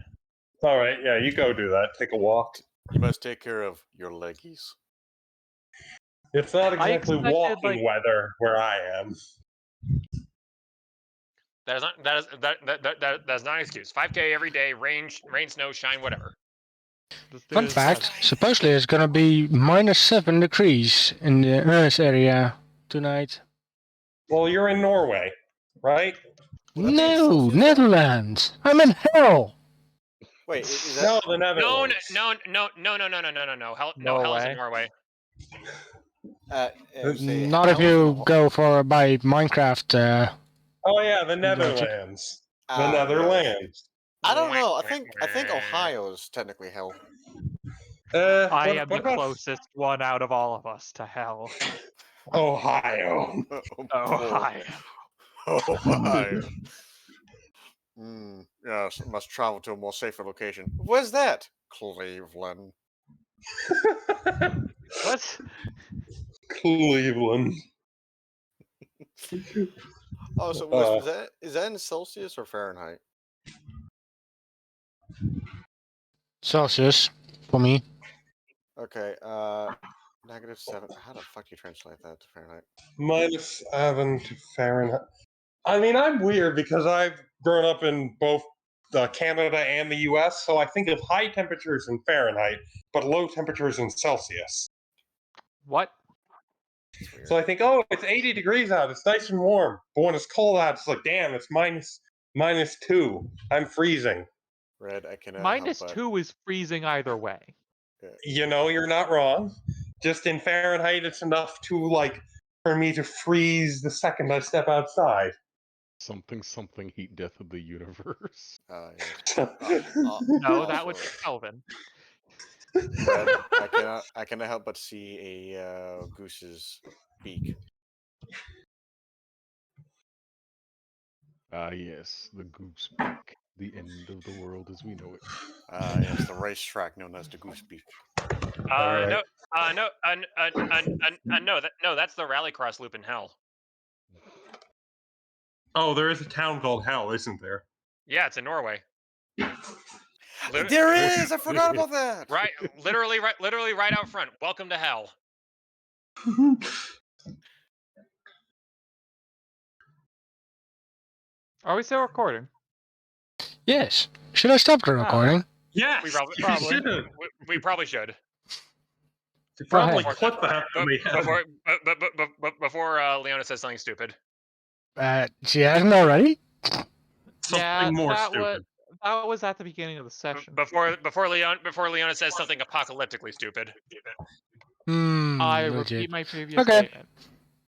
All right, yeah, you go do that. Take a walk. You must take care of your leggies. It's not exactly walking weather where I am. That's not an excuse. 5K every day, rain, snow, shine, whatever. Fun fact, supposedly it's gonna be -7 degrees in the Earth area tonight. Well, you're in Norway, right? No, Netherlands. I'm in hell. Wait, is that the Netherlands? No. Hell is in Norway. Say, Not if hell's in you go for by Minecraft. Oh yeah, the Logic. Netherlands. The yes. Netherlands. I don't know. I think Ohio is technically hell. I am what the about closest one out of all of us to hell. Ohio? Ohio. Ohio. Yes, must travel to a more safer location. Where's that? Cleveland. What? Cleveland. Oh, so Wisp, is that in Celsius or Fahrenheit? Celsius for me. Okay, -7. How the fuck do you translate that to Fahrenheit? -7 to Fahrenheit. I mean, I'm weird because I've grown up in both Canada and the U.S., so I think of high temperatures in Fahrenheit, but low temperatures in Celsius. What? So I think, oh, it's 80 degrees out. It's nice and warm. But when it's cold out, it's like, damn, it's -2. I'm freezing. Red, I cannot -2 is freezing either way. You know, you're not wrong. Just in Fahrenheit, it's enough to, like, for me to freeze the second I step outside. Something heat death of the universe. Yes. No, that was Kelvin. Red, I cannot help but see a goose's beak. Ah, yes, the goose beak. The end of the world as we know it. Yes, the racetrack known as the goose beak. No, that's the Rallycross loop in hell. Oh, there is a town called Hell, isn't there? Yeah, it's in Norway. There is. I forgot about that. Right, literally right out front. Welcome to hell. Are we still recording? Yes. Should I stop the recording? Yes, We probably should. we probably should. You probably ahead. clip that when we have Before Leona says something stupid. She hasn't already? something more stupid. That was at the beginning of the session. Before Leona says something apocalyptically stupid. I Legit. repeat my previous Okay. statement.